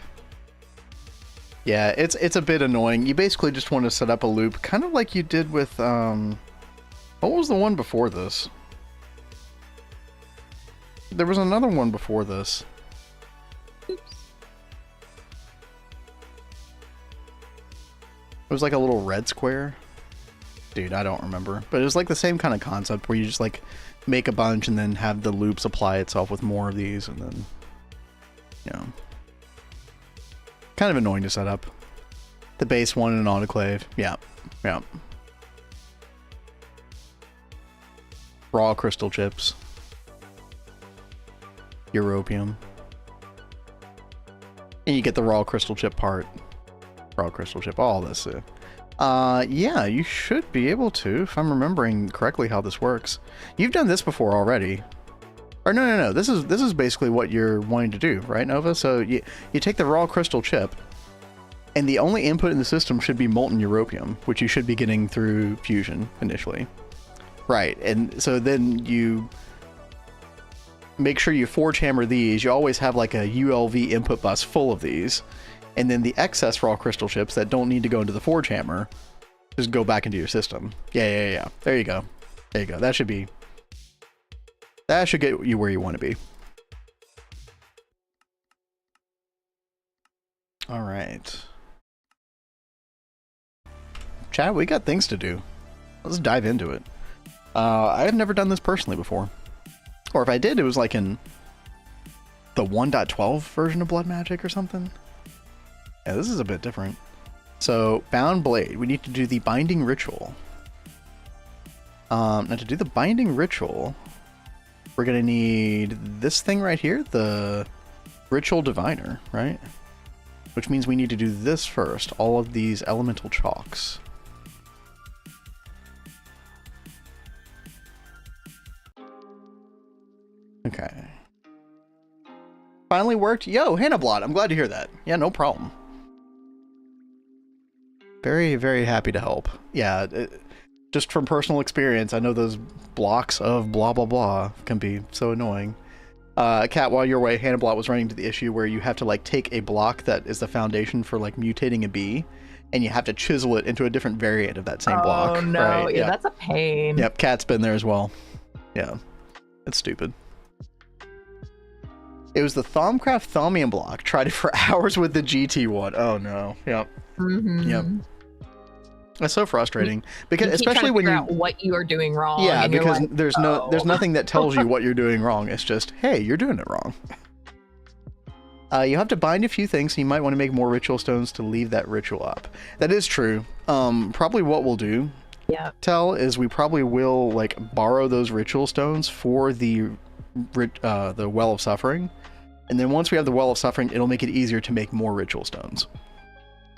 Yeah, it's a bit annoying. You basically just want to set up a loop, kind of like you did with what was the one before this? There was another one before this. Oops. It was like a little red square. Dude, I don't remember. But it was like the same kind of concept where you just like make a bunch and then have the loops apply itself with more of these and then, you know. Kind of annoying to set up. The base one in an autoclave. Yeah. Raw crystal chips. Europium. And you get the raw crystal chip part. Raw crystal chip, all this. Yeah, you should be able to, if I'm remembering correctly how this works. You've done this before already. Or no. This is basically what you're wanting to do, right, Nova? So you take the raw crystal chip, and the only input in the system should be molten europium, which you should be getting through fusion initially. Right, and so then you make sure you forge hammer these. You always have like a ULV input bus full of these. And then the excess raw crystal chips that don't need to go into the forge hammer just go back into your system. Yeah. There you go. That should get you where you want to be. All right. Chat, we got things to do. Let's dive into it. I have never done this personally before. Or if I did, it was like in the 1.12 version of Blood Magic or something. Yeah, this is a bit different. So, Bound Blade. We need to do the Binding Ritual. Now, to do the Binding Ritual, we're going to need this thing right here, the Ritual Diviner, right? Which means we need to do this first, all of these elemental chalks. Okay. Finally worked. Yo, Hannablot, I'm glad to hear that. Yeah, no problem. Very, very happy to help. Yeah, just from personal experience, I know those blocks of blah, blah, blah can be so annoying. Kat, while you're away, Hannablot was running into the issue where you have to like take a block that is the foundation for like mutating a bee, and you have to chisel it into a different variant of that same block. Oh no, right? Yeah, that's a pain. Yep, Kat's been there as well. Yeah, it's stupid. It was the Thaumcraft Thaumium block. Tried it for hours with the GT one. Oh no. Yep. Yep. That's so frustrating because especially when you out what you are doing wrong. Yeah, and you're because like, there's nothing that tells you what you're doing wrong. It's just, hey, you're doing it wrong. You have to bind a few things, so you might want to make more ritual stones to leave that ritual up. That is true. Probably what we'll do, is we probably will like borrow those ritual stones for the Well of Suffering, and then once we have the Well of Suffering, it'll make it easier to make more ritual stones.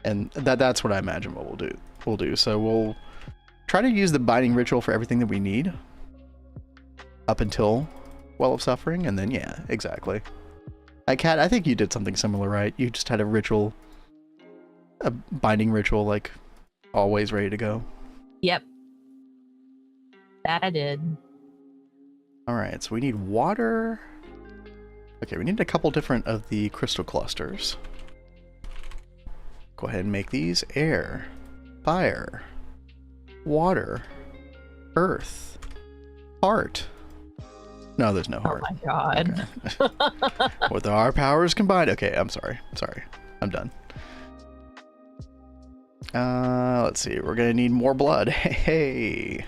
And that's what I imagine what we'll do. So we'll try to use the binding ritual for everything that we need up until Well of Suffering, and then yeah, exactly. Cat, I think you did something similar, right? You just had a binding ritual, like, always ready to go. Yep. That I did. Alright, so we need water. Okay, we need a couple different of the crystal clusters. Go ahead and make these. Air, fire, water, earth, heart. No, there's no heart. Oh my god. Okay. With our powers combined. Okay, I'm sorry. I'm done. Let's see. We're gonna need more blood. Hey.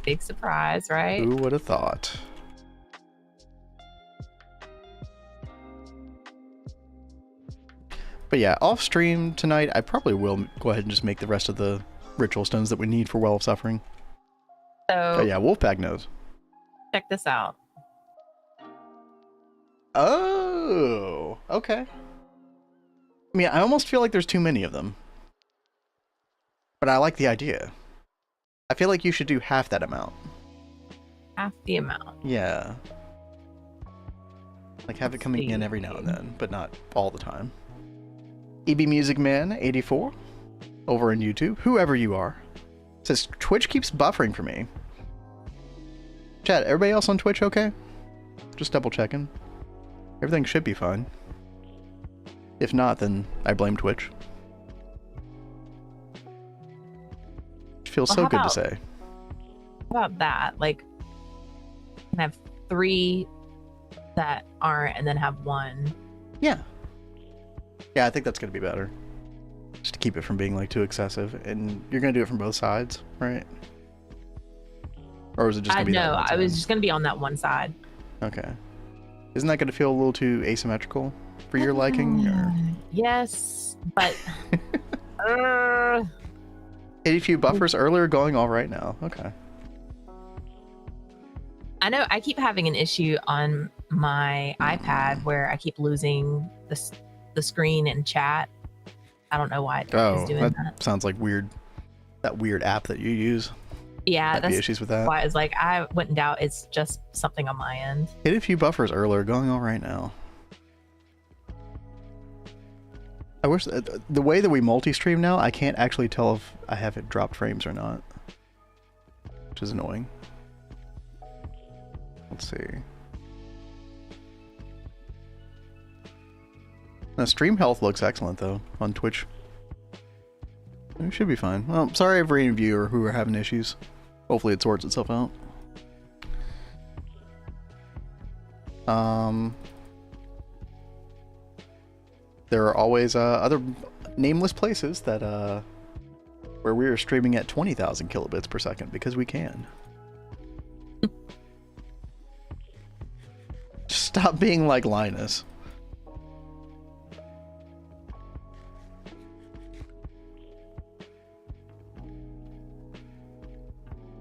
Big surprise, right? Who would have thought? But yeah, off stream tonight, I probably will go ahead and just make the rest of the ritual stones that we need for Well of Suffering. So yeah, Wolfpack knows. Check this out. Oh, okay. I mean, I almost feel like there's too many of them. But I like the idea. I feel like you should do half that amount. Half the amount. Yeah. Like have it coming in every now and then, but not all the time. EB Music Man 84 over on YouTube, whoever you are, says Twitch keeps buffering for me. Chat, everybody else on Twitch okay? Just double checking. Everything should be fine. If not, then I blame Twitch. It feels so good to say. How about that? Like, you can have 3 that aren't, and then have 1. Yeah. Yeah, I think that's going to be better. Just to keep it from being like too excessive. And you're going to do it from both sides, right? Or is it just going to be No, I was just going to be on that one side. Okay. Isn't that going to feel a little too asymmetrical for your liking? Or? Yes, but... Hit a few buffers earlier, going all right now. Okay. I know I keep having an issue on my iPad where I keep losing the screen and chat. I don't know why it's doing that. Sounds like that weird app that you use. Yeah, that's issues with that. Why it's like I wouldn't doubt it's just something on my end. Hit a few buffers earlier, going all right now. I wish the way that we multi-stream now, I can't actually tell if I have it dropped frames or not, which is annoying. Let's see. Now, stream health looks excellent though on Twitch. It should be fine. Well, sorry for any of you who are having issues. Hopefully it sorts itself out. There are always other nameless places that where we are streaming at 20,000 kilobits per second because we can. Stop being like Linus.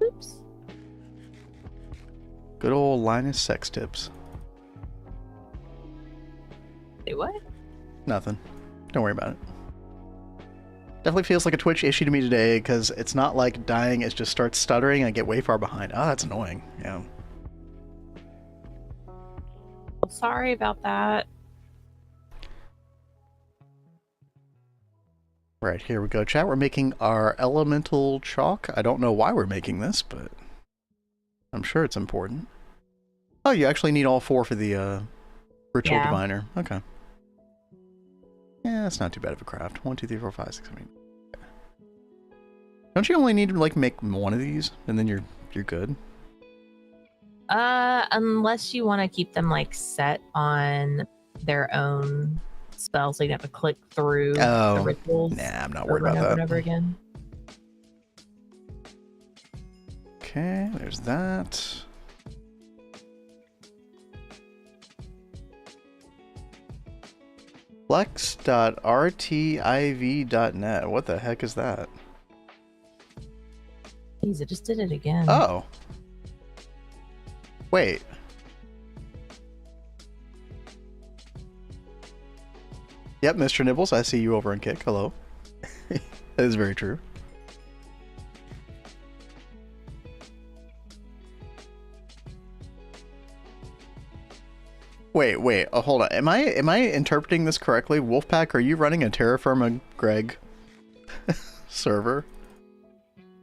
Oops. Good old Linus sex tips. Say what? Nothing. Don't worry about it. Definitely feels like a Twitch issue to me today because it's not like dying, it just starts stuttering and I get way far behind. Oh, that's annoying. Yeah. Sorry about that. Right, here we go, chat. We're making our elemental chalk. I don't know why we're making this, but I'm sure it's important. Oh, you actually need all 4 for the ritual diviner. Okay. Yeah, that's not too bad of a craft. 1, 2, 3, 4, 5, 6, 7, 8. Don't you only need to like make 1 of these and then you're good? Unless you want to keep them like set on their own spell, so you have to click through the rituals. Nah, I'm not worried about over that. and over again. Okay, there's that. Flex.rtiv.net. What the heck is that? Jeez, I just did it again. Oh. Wait. Yep, Mr. Nibbles, I see you over in Kick. Hello. That is very true. Wait. Oh, hold on. Am I interpreting this correctly? Wolfpack, are you running a Terraform Greg server?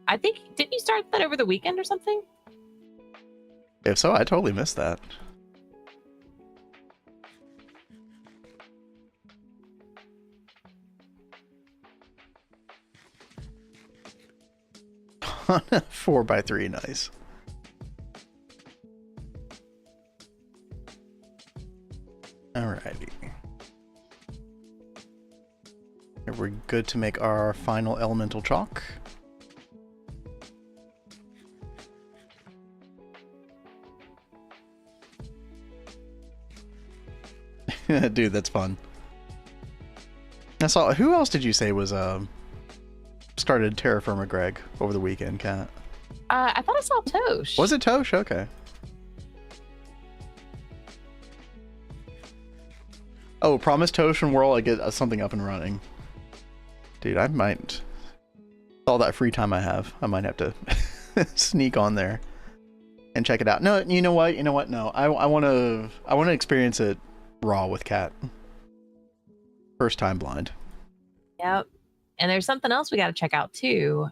I think, didn't you start that over the weekend or something? If so, I totally missed that. On a 4x3, nice. Alrighty. Are we good to make our final elemental chalk? Dude, that's fun. I saw. Who else did you say was started Terra Firma Greg over the weekend, Kat? I thought I saw Tosh. Was it Tosh? Okay. Oh, promise Tosh and Whirl I get something up and running. Dude, I might. All that free time I have, I might have to sneak on there and check it out. No, you know what? No, I want to experience it raw with Kat. First time blind. Yep. And there's something else we got to check out too.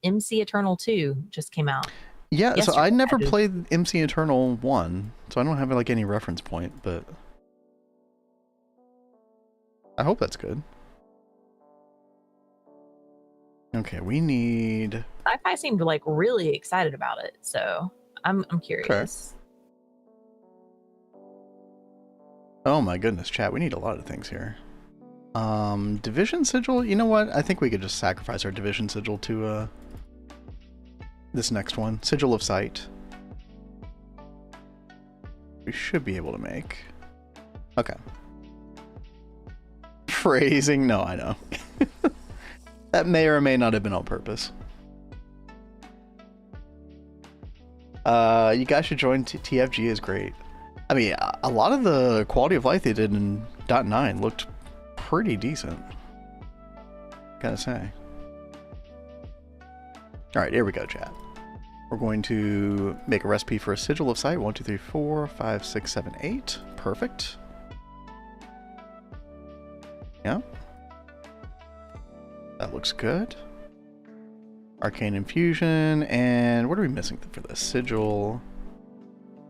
MC Eternal 2 just came out. Yeah, yesterday. So I never played MC Eternal 1, so I don't have like any reference point, but I hope that's good. Okay, we need... Sci-Fi seemed like really excited about it, so I'm curious. Okay. Oh my goodness, chat, we need a lot of things here. Division Sigil, you know what? I think we could just sacrifice our Division Sigil to this next one. Sigil of Sight. We should be able to make. Okay. Phrasing, no, I know. That may or may not have been on purpose. You guys should join TFG is great. I mean, a lot of the quality of life they did in .9 looked pretty decent. Gotta say. Alright, here we go, chat. We're going to make a recipe for a Sigil of Sight. 1, 2, 3, 4, 5, 6, 7, 8. Perfect. Yeah. That looks good. Arcane Infusion, and what are we missing for this? Sigil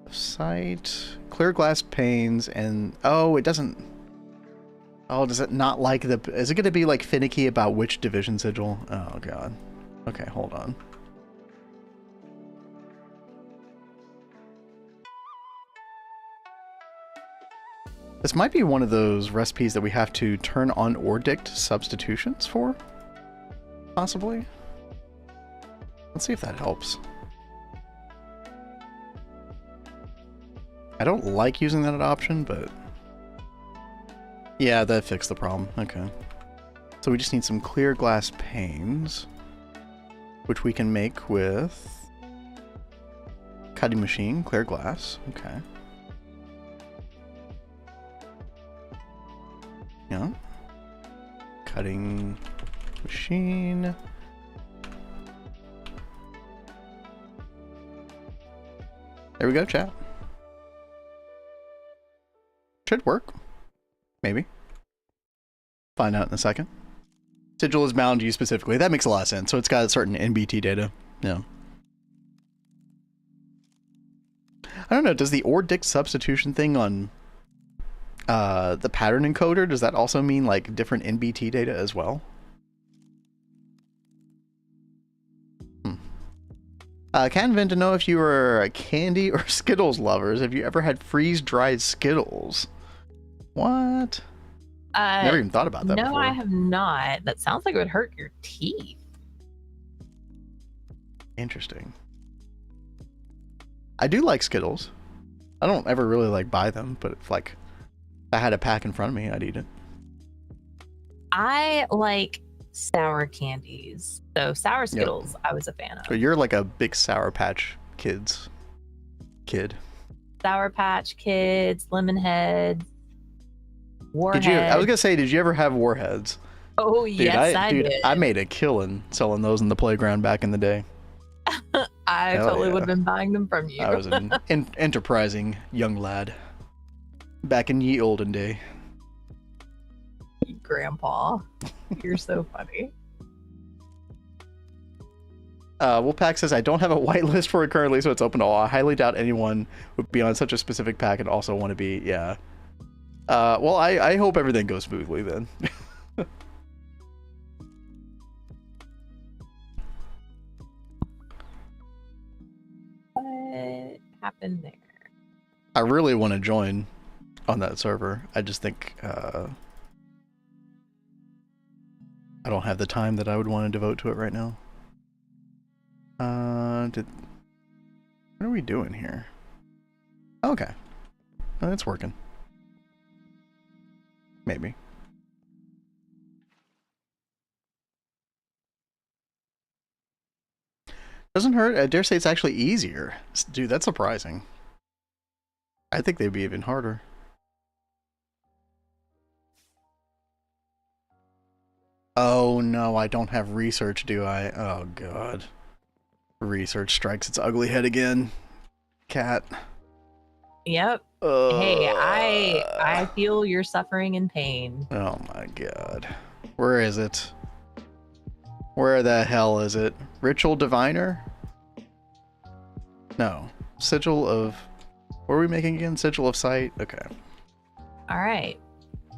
of Sight, Clear Glass Panes, and oh, it doesn't. Oh, does it not like the? Is it going to be like finicky about which division sigil? Oh god. Okay, hold on. This might be one of those recipes that we have to turn on or dict substitutions for. Possibly. Let's see if that helps. I don't like using that option, but yeah, that fixed the problem. Okay. So we just need some clear glass panes, which we can make with cutting machine, clear glass. Okay. Yeah. Cutting machine. There we go, chat. Should work. Maybe. Find out in a second. Sigil is bound to you specifically. That makes a lot of sense. So it's got certain NBT data. Yeah. I don't know. Does the or dict substitution thing on the pattern encoder, does that also mean like different NBT data as well? Can Vin to know if you are candy or Skittles lovers. Have you ever had freeze-dried Skittles? What? Never even thought about that no, before. I have not. That sounds like it would hurt your teeth. Interesting. I do like Skittles. I don't ever really like buy them, but if like I had a pack in front of me, I'd eat it. I like sour candies. So sour Skittles, I was a fan of. So you're like a big Sour Patch Kids kid. Sour Patch Kids, Lemon Heads, Warheads. I was gonna say, did you ever have Warheads? Oh, Dude, yes, I dude, did. I made a killing selling those in the playground back in the day. I Hell totally yeah. would have been buying them from you. I was an enterprising young lad back in ye olden day. Grandpa. You're so funny. Wolfpack says, I don't have a whitelist for it currently, so it's open to all. I highly doubt anyone would be on such a specific pack and also want to be, yeah. Well, I hope everything goes smoothly then. What happened there? I really want to join on that server. I just think I don't have the time that I would want to devote to it right now. What are we doing here? Okay. Oh, it's working. Maybe. Doesn't hurt. I dare say it's actually easier. Dude, that's surprising. I think they'd be even harder. Oh no, I don't have research, do I? Oh god. Research strikes its ugly head again. Cat. Yep. Hey, I feel your suffering and pain. Oh my god. Where is it? Where the hell is it? Ritual Diviner? No. Sigil of... What are we making again? Sigil of Sight? Okay. All right.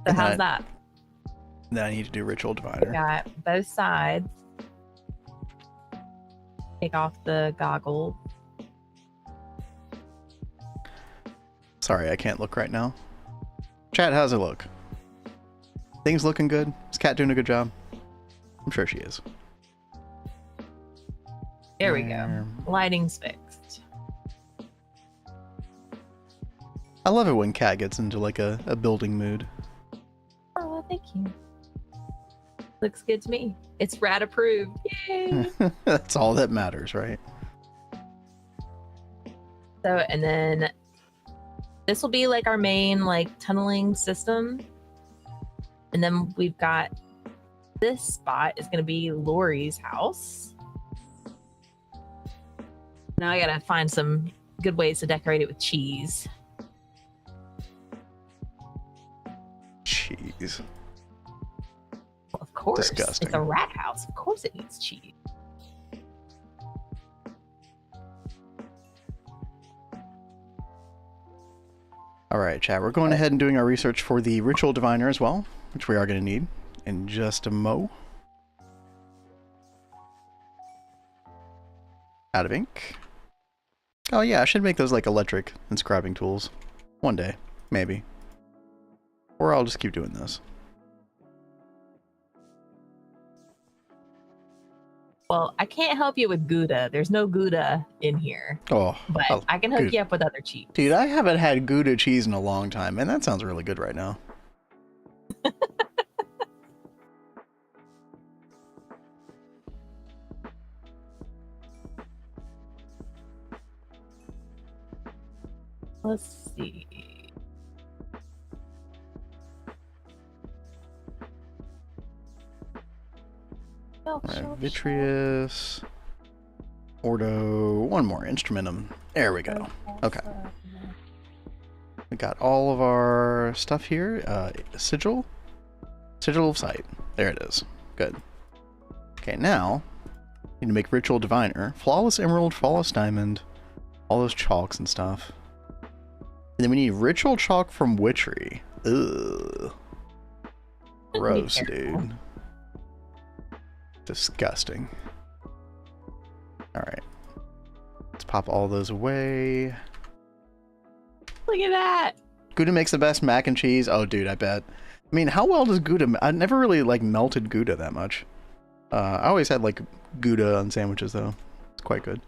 So how's that? Then I need to do Ritual Diviner. Got both sides. Take off the goggles. Sorry, I can't look right now. Chat, how's it look? Things looking good? Is Kat doing a good job? I'm sure she is. There we go. Lighting's fixed. I love it when Kat gets into like a building mood. Oh, thank you. Looks good to me. It's rad approved. Yay! That's all that matters, right? So, and then this will be like our main like tunneling system. And then we've got this spot is going to be Lori's house. Now I got to find some good ways to decorate it with cheese. Cheese. Well, of course. Disgusting. It's a rat house. Of course it needs cheese. Alright, chat, we're going ahead and doing our research for the Ritual Diviner as well, which we are going to need in just a mo. Out of ink. Oh yeah, I should make those like electric inscribing tools. One day, maybe. Or I'll just keep doing this. Well, I can't help you with Gouda. There's no Gouda in here. Oh, But I can hook you up with other cheese. Dude, I haven't had Gouda cheese in a long time, and that sounds really good right now. Let's see. Alright, Vitreous. Ordo. One more. Instrumentum. There we go. Okay. We got all of our stuff here. Sigil. Sigil of Sight. There it is. Good. Okay, now, need to make Ritual Diviner. Flawless Emerald, Flawless Diamond. All those chalks and stuff. And then we need Ritual Chalk from Witchery. Ugh. Gross, dude. Disgusting. Alright. pop all those away. Look at that. Gouda makes the best mac and cheese. Oh, dude, I bet. I mean, how well does Gouda... I never really, like, melted Gouda that much. I always had, like, Gouda on sandwiches, though. It's quite good.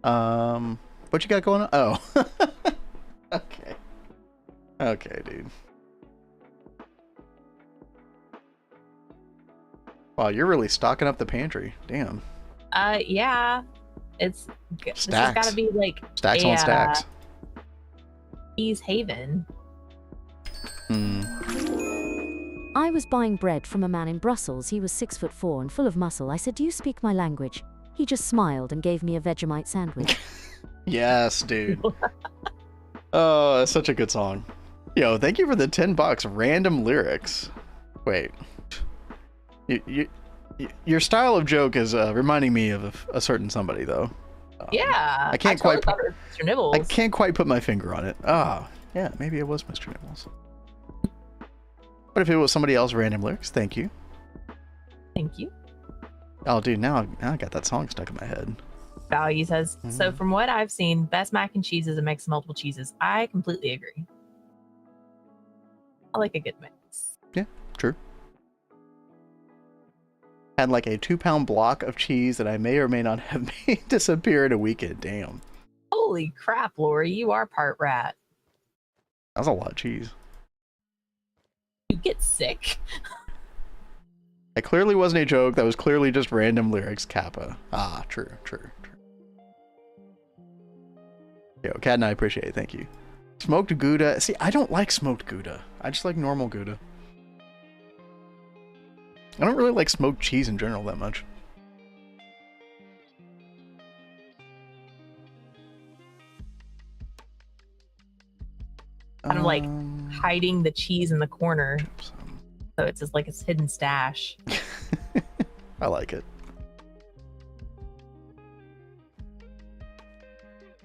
What you got going on? Oh. Okay. Okay, dude. Wow, you're really stocking up the pantry. Damn. Yeah. It's... Stacks. This has got to be, like... Stacks on stacks. Cheese haven. I was buying bread from a man in Brussels. He was 6'4" and full of muscle. I said, "Do you speak my language?" He just smiled and gave me a Vegemite sandwich. Yes, dude. Oh, that's such a good song. Yo, thank you for the $10. Random lyrics. Wait. Your style of joke is reminding me of a certain somebody, though. Yeah. I can't quite. Thought it was Mr. Nibbles. I can't quite put my finger on it. Ah, yeah, maybe it was Mr. Nibbles. But if it was somebody else, random lyrics, thank you. Thank you. Oh, dude, now I got that song stuck in my head. Value says, so from what I've seen, best mac and cheese is a mix of multiple cheeses. I completely agree. I like a good mix. Yeah, true. Had like a 2-pound block of cheese that I may or may not have made disappear in a weekend. Damn. Holy crap, Lori, you are part rat. That's a lot of cheese. You get sick. It clearly wasn't a joke. That was clearly just random lyrics, Kappa. Ah, true. Yo, Kat and I appreciate it. Thank you. Smoked Gouda. See, I don't like smoked Gouda. I just like normal Gouda. I don't really like smoked cheese in general that much. Kind of like hiding the cheese in the corner. So it's just like it's hidden stash. I like it.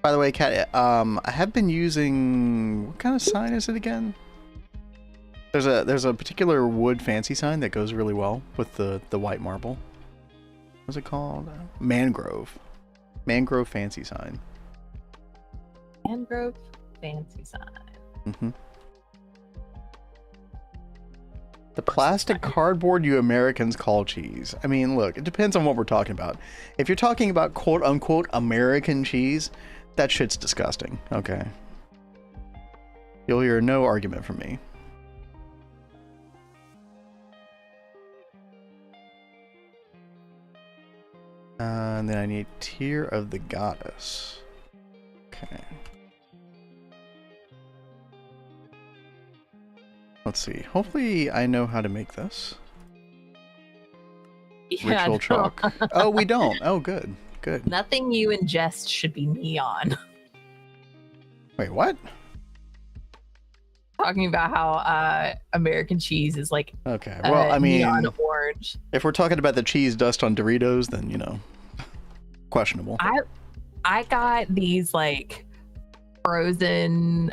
By the way, Kat, I have been using... What kind of sign is it again? There's a particular wood fancy sign that goes really well with the white marble. What's it called? Mangrove. Mangrove fancy sign. Mangrove fancy sign. Mm-hmm. The plastic cardboard you Americans call cheese. I mean, look, it depends on what we're talking about. If you're talking about quote-unquote American cheese, that shit's disgusting. Okay. You'll hear no argument from me. And then I need Tear of the Goddess. Okay. Let's see. Hopefully I know how to make this. Yeah, Ritual chalk. Oh, we don't. Oh, good. Good. Nothing you ingest should be neon. Wait, what? Talking about how American cheese is like Okay. Well, I mean, neon orange. If we're talking about the cheese dust on Doritos, then, you know, questionable. I got these like frozen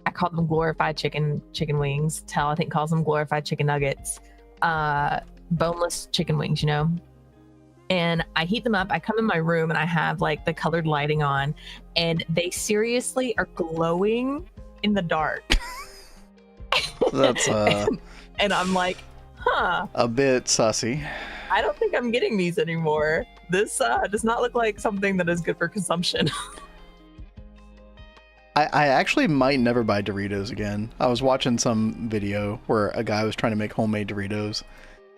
I call them glorified chicken wings. Tell I think calls them glorified chicken nuggets. Boneless chicken wings, you know. And I heat them up. I come in my room and I have like the colored lighting on, and they seriously are glowing in the dark. That's and I'm like, huh. a bit sussy. I don't think I'm getting these anymore. This does not look like something that is good for consumption. I actually might never buy Doritos again. I was watching some video where a guy was trying to make homemade Doritos,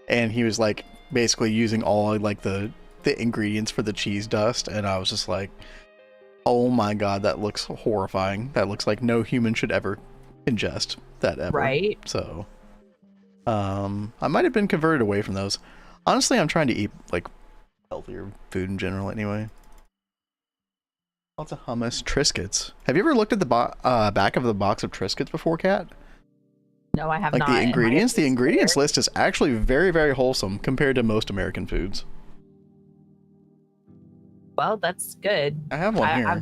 and he was like basically using all like the ingredients for the cheese dust, and I was just like, oh my god, that looks horrifying. That looks like no human should ever ingest that ever. Right. So I might have been converted away from those. Honestly, I'm trying to eat like healthier food in general anyway. Lots of hummus. Triscuits. Have you ever looked at the back of the box of Triscuits before, Kat? No, I have like not. The ingredients? The ingredients list is actually very, very wholesome compared to most American foods. Well, that's good. I have one here. I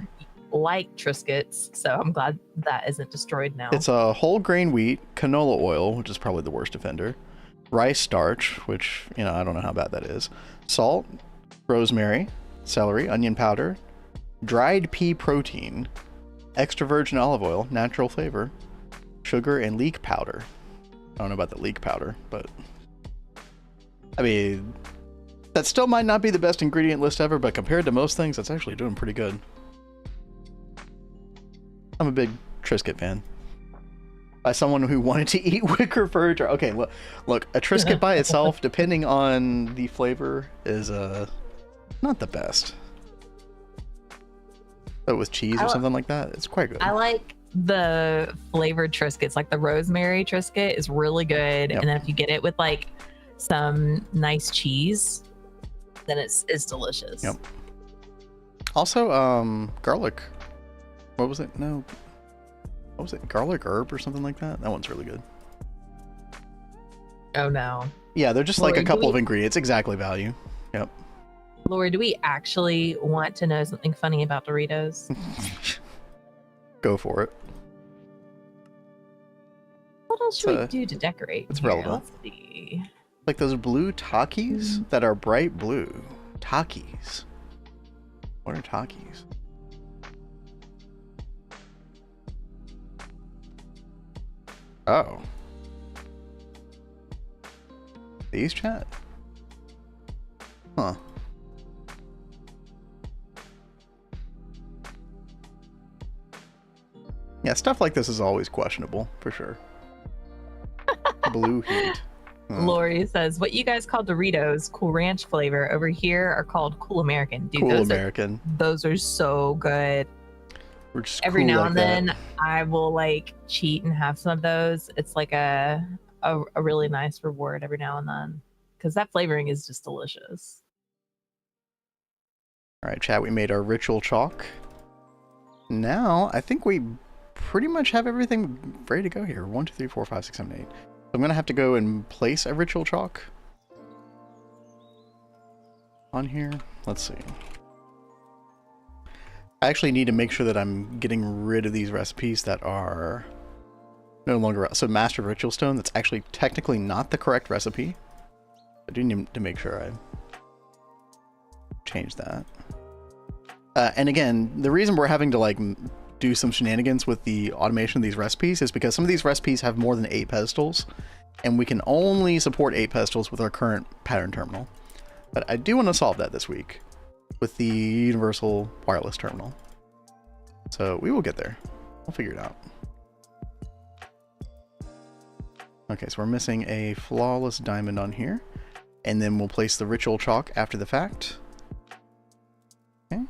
like Triscuits, so I'm glad that isn't destroyed now. It's a whole grain wheat, canola oil, which is probably the worst offender, rice starch, which, you know, I don't know how bad that is, salt, rosemary, celery, onion powder, dried pea protein, extra virgin olive oil, natural flavor, sugar, and leek powder. I don't know about the leek powder, but I mean, that still might not be the best ingredient list ever, but compared to most things, that's actually doing pretty good. I'm a big Triscuit fan. By someone who wanted to eat wicker furge. Okay, look, a Triscuit by itself, depending on the flavor, is not the best. But with cheese or something like that, it's quite good. I like the flavored Triscuits, like the rosemary Triscuit is really good. Yep. And then if you get it with like some nice cheese, then it's delicious. Yep. Also, garlic. What was it? No. What was it? Garlic herb or something like that? That one's really good. Oh no. Yeah, they're just like a couple of ingredients. Exactly value. Yep. Lori, do we actually want to know something funny about Doritos? Go for it. What else should we do to decorate? It's here? relevant. Let's see. Like those blue Takis that are bright blue. Takis. What are Takis? Oh. These, chat? Huh. Yeah, stuff like this is always questionable, for sure. Blue heat. Lori says, what you guys call Doritos, Cool Ranch flavor, over here are called Cool American. Dude, Cool American. Those are so good. We're just Every cool now like and that. then I will like cheat and have some of those. It's like a really nice reward every now and then because that flavoring is just delicious. All right, chat, we made our ritual chalk. Now, I think we pretty much have everything ready to go here. 1, 2, 3, 4, 5, 6, 7, 8. So I'm going to have to go and place a ritual chalk on here. Let's see. I actually need to make sure that I'm getting rid of these recipes that are no longer... So Master of Ritual Stone, that's actually technically not the correct recipe. I do need to make sure I change that. And again, the reason we're having to like do some shenanigans with the automation of these recipes is because some of these recipes have more than 8 pedestals, and we can only support 8 pedestals with our current pattern terminal. But I do want to solve that this week with the universal wireless terminal. So we will get there. We'll figure it out. Okay, so we're missing a flawless diamond on here, and then we'll place the ritual chalk after the fact. Okay.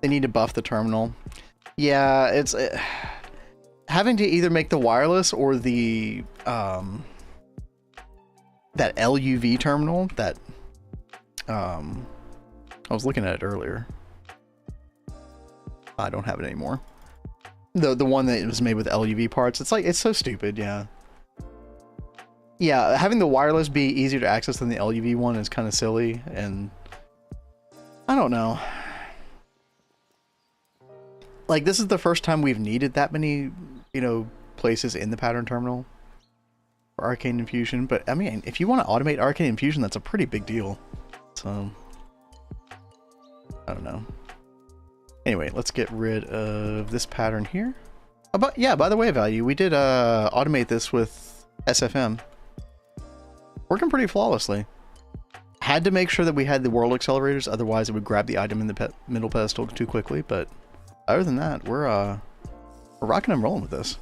They need to buff the terminal. Yeah, it's having to either make the wireless or the that LUV terminal that I was looking at it earlier. I don't have it anymore. The one that was made with LUV parts. It's like, it's so stupid. Yeah. Yeah, having the wireless be easier to access than the LUV one is kind of silly, and I don't know. Like, this is the first time we've needed that many, you know, places in the pattern terminal for Arcane Infusion. But I mean, if you want to automate Arcane Infusion, that's a pretty big deal. So I don't know. Anyway, let's get rid of this pattern here. Oh, but yeah, by the way, Value, we did automate this with SFM. Working pretty flawlessly. Had to make sure that we had the world accelerators, otherwise it would grab the item in the middle pedestal too quickly. But other than that, we're rocking and rolling with this.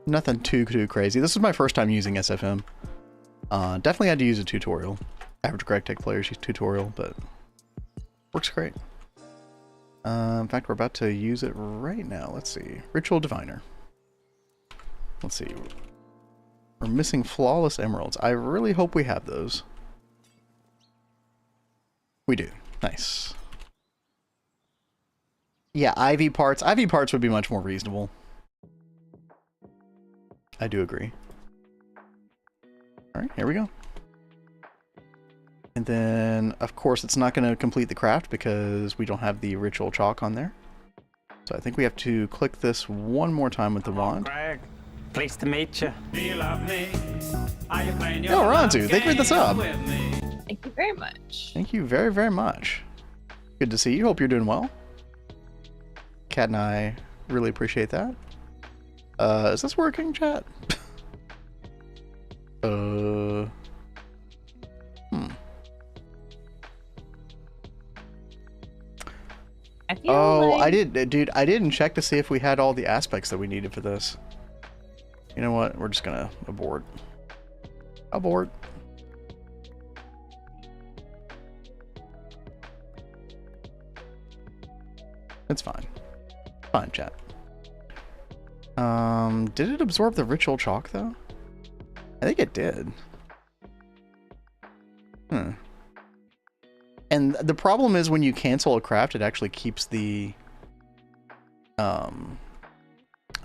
Nothing too crazy. This is my first time using SFM. Definitely had to use a tutorial. Average Gregtech players use tutorial, but works great. In fact, we're about to use it right now. Let's see. Ritual Diviner. Let's see. We're missing Flawless Emeralds. I really hope we have those. We do. Nice. Yeah, Ivy parts. Ivy parts would be much more reasonable. I do agree. Alright, here we go. And then, of course, it's not going to complete the craft because we don't have the ritual chalk on there. So I think we have to click this one more time with the wand. Greg, Pleased to meet you. Do you love me? Are you playing your Yo, love Ranzu, thank you for the game sub. with me? Thank you very much. Thank you very, very much. Good to see you. Hope you're doing well. Kat and I really appreciate that. Is this working, chat? I feel Oh, like... I didn't check to see if we had all the aspects that we needed for this. You know what? We're just gonna abort. Abort. It's fine. Fine, chat. Did it absorb the ritual chalk though? I think it did. And the problem is when you cancel a craft, it actually keeps the... I'm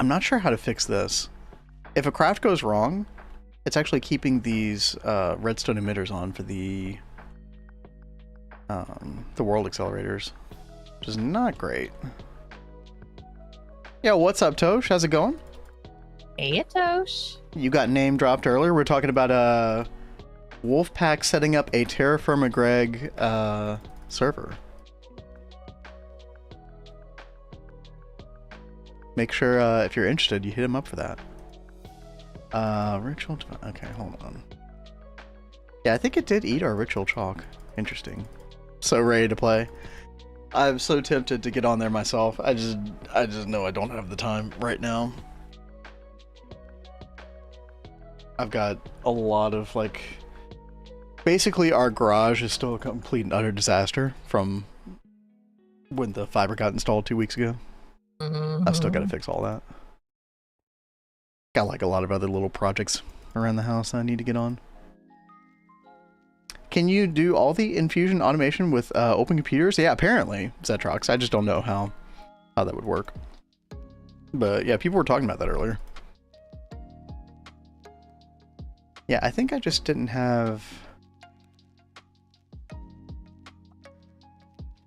not sure how to fix this. If a craft goes wrong, it's actually keeping these redstone emitters on for the world accelerators, which is not great. Yeah, what's up, Tosh? How's it going? Hey, Tosh. You got name dropped earlier. We're talking about Wolfpack setting up a Terra Firma Greg server. Make sure if you're interested, you hit him up for that. Ritual. Okay, hold on. Yeah, I think it did eat our ritual chalk. Interesting. So ready to play. I'm so tempted to get on there myself. I just know I don't have the time right now. I've got a lot of like... Basically, our garage is still a complete and utter disaster from when the fiber got installed 2 weeks ago. I've still got to fix all that. Got like a lot of other little projects around the house I need to get on. Can you do all the infusion automation with open computers? Yeah, apparently, Zetrox. I just don't know how that would work. But yeah, people were talking about that earlier. Yeah, I think I just didn't have...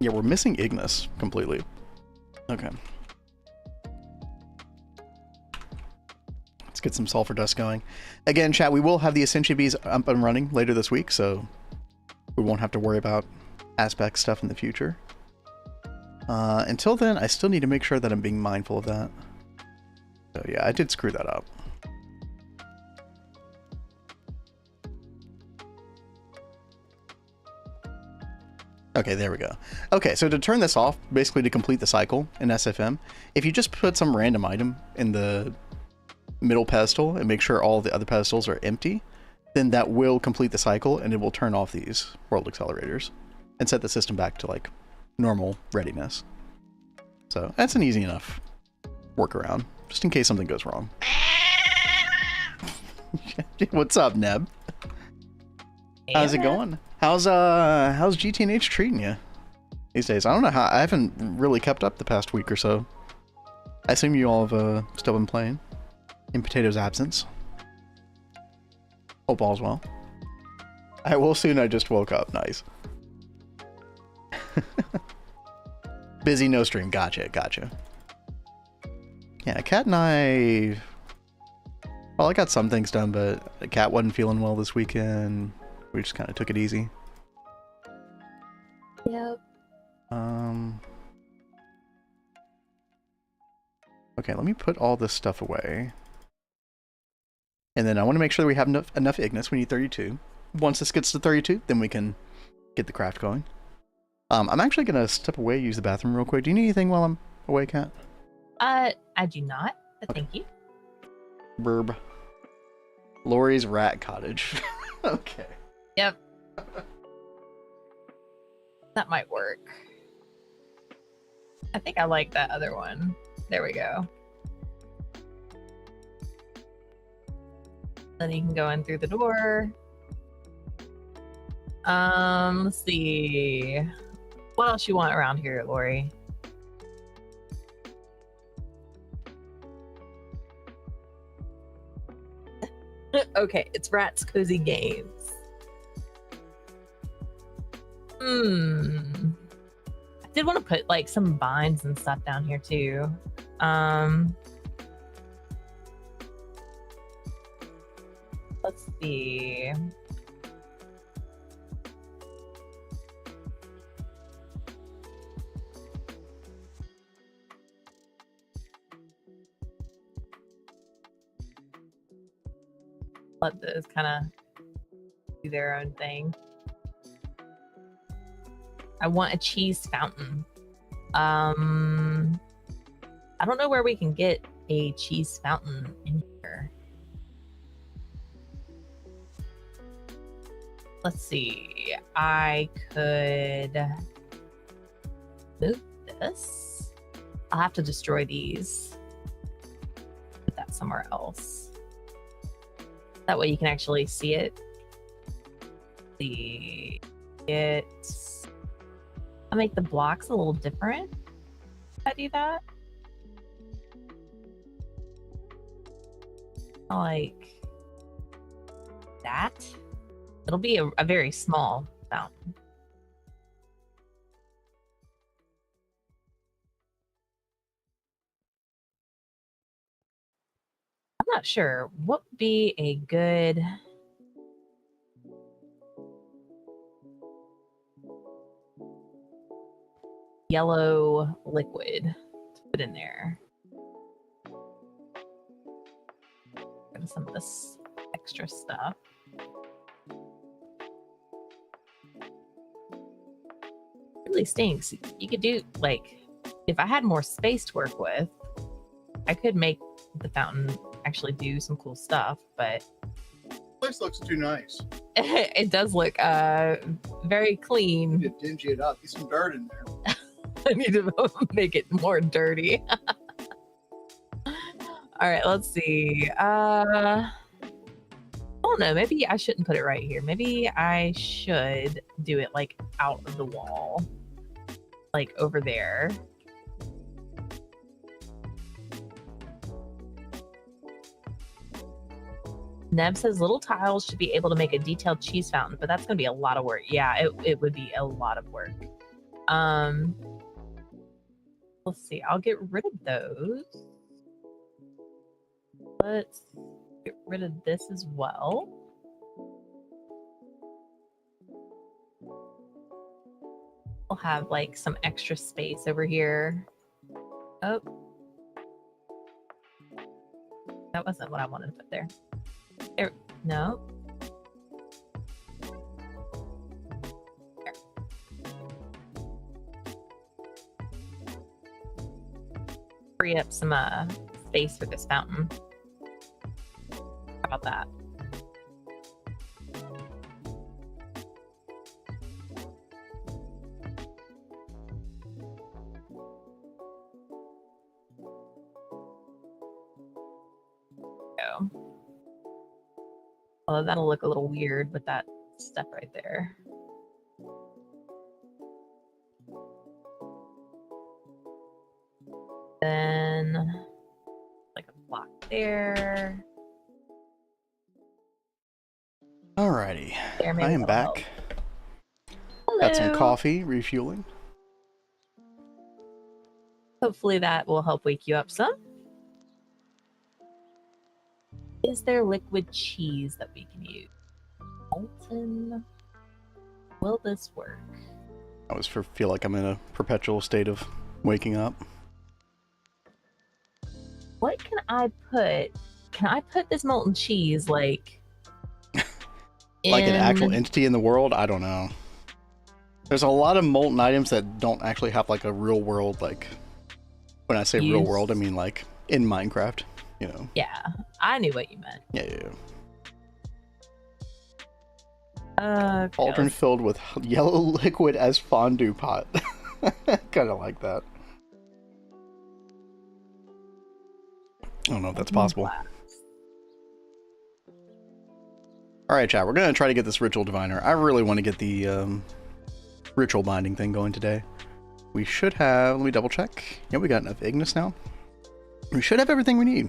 Yeah, we're missing Ignis completely. Okay. Let's get some sulfur dust going. Again, chat, we will have the Ascension Bees up and running later this week, so we won't have to worry about aspect stuff in the future. Until then, I still need to make sure that I'm being mindful of that. So yeah, I did screw that up. Okay, there we go. Okay, so to turn this off, basically to complete the cycle in SFM, if you just put some random item in the middle pedestal and make sure all the other pedestals are empty, then that will complete the cycle and it will turn off these world accelerators and set the system back to like normal readiness. So that's an easy enough workaround, just in case something goes wrong. What's up, Neb? How's it going? How's GTNH treating you these days? I don't know how. I haven't really kept up the past week or so. I assume you all have still been playing in Potato's absence. Hope all's well. I will soon. I just woke up. Nice. Busy, no stream. Gotcha. Yeah, Kat and I... Well, I got some things done, but the Kat wasn't feeling well this weekend. We just kind of took it easy. Yep. Okay, let me put all this stuff away. And then I want to make sure that we have enough Ignis. We need 32. Once this gets to 32, then we can get the craft going. I'm actually going to step away, use the bathroom real quick. Do you need anything while I'm away, Kat? I do not, but Okay. thank you. Burb. Lori's Rat Cottage. Okay. Yep. That might work. I think I like that other one. There we go. Then you can go in through the door. Let's see. What else you want around here, Lori? Okay, it's Rat's Cozy Games. I did want to put like some binds and stuff down here too. Let's see. Let those kind of do their own thing. I want a cheese fountain. I don't know where we can get a cheese fountain in here. Let's see. I could move this. I'll have to destroy these. Put that somewhere else. That way you can actually see it. I'll make the blocks a little different. If I do that. Like that. It'll be a very small fountain. I'm not sure what would be a good yellow liquid to put in there. Got some of this extra stuff. Really stinks. You could do, like, if I had more space to work with, I could make the fountain actually do some cool stuff, but This place looks too nice. it does look very clean. You dingy it up. Get some dirt in there. I need to make it more dirty. All right, let's see. I don't know. Maybe I shouldn't put it right here. Maybe I should do it like out of the wall, like over there. Neb says little tiles should be able to make a detailed cheese fountain, but that's going to be a lot of work. Yeah, it would be a lot of work. Let's see. I'll get rid of those. Let's get rid of this as well. We'll have like some extra space over here. Oh. That wasn't what I wanted to put there. There, no. There. Free up some space for this fountain. How about that? Go. Although that'll look a little weird with that step right there. Then like a block there. Alrighty. There, maybe I am that'll back. help. Got some Hello. coffee, refueling. Hopefully that will help wake you up some. Is there liquid cheese that we can use? Molten. Will this work? I always feel like I'm in a perpetual state of waking up. What can I put? Can I put this molten cheese like Like an actual in- entity in the world? I don't know. There's a lot of molten items that don't actually have like a real world, like, when I say real Use. world, I mean like in Minecraft, you know. Yeah, I knew what you meant. Yeah. Okay, Cauldron filled with yellow liquid as fondue pot. Kind of like that. I don't know if that's possible. Alright, chat, we're going to try to get this ritual diviner. I really want to get the ritual binding thing going today. We should have, let me double check. Yeah, we got enough Ignis now. We should have everything we need.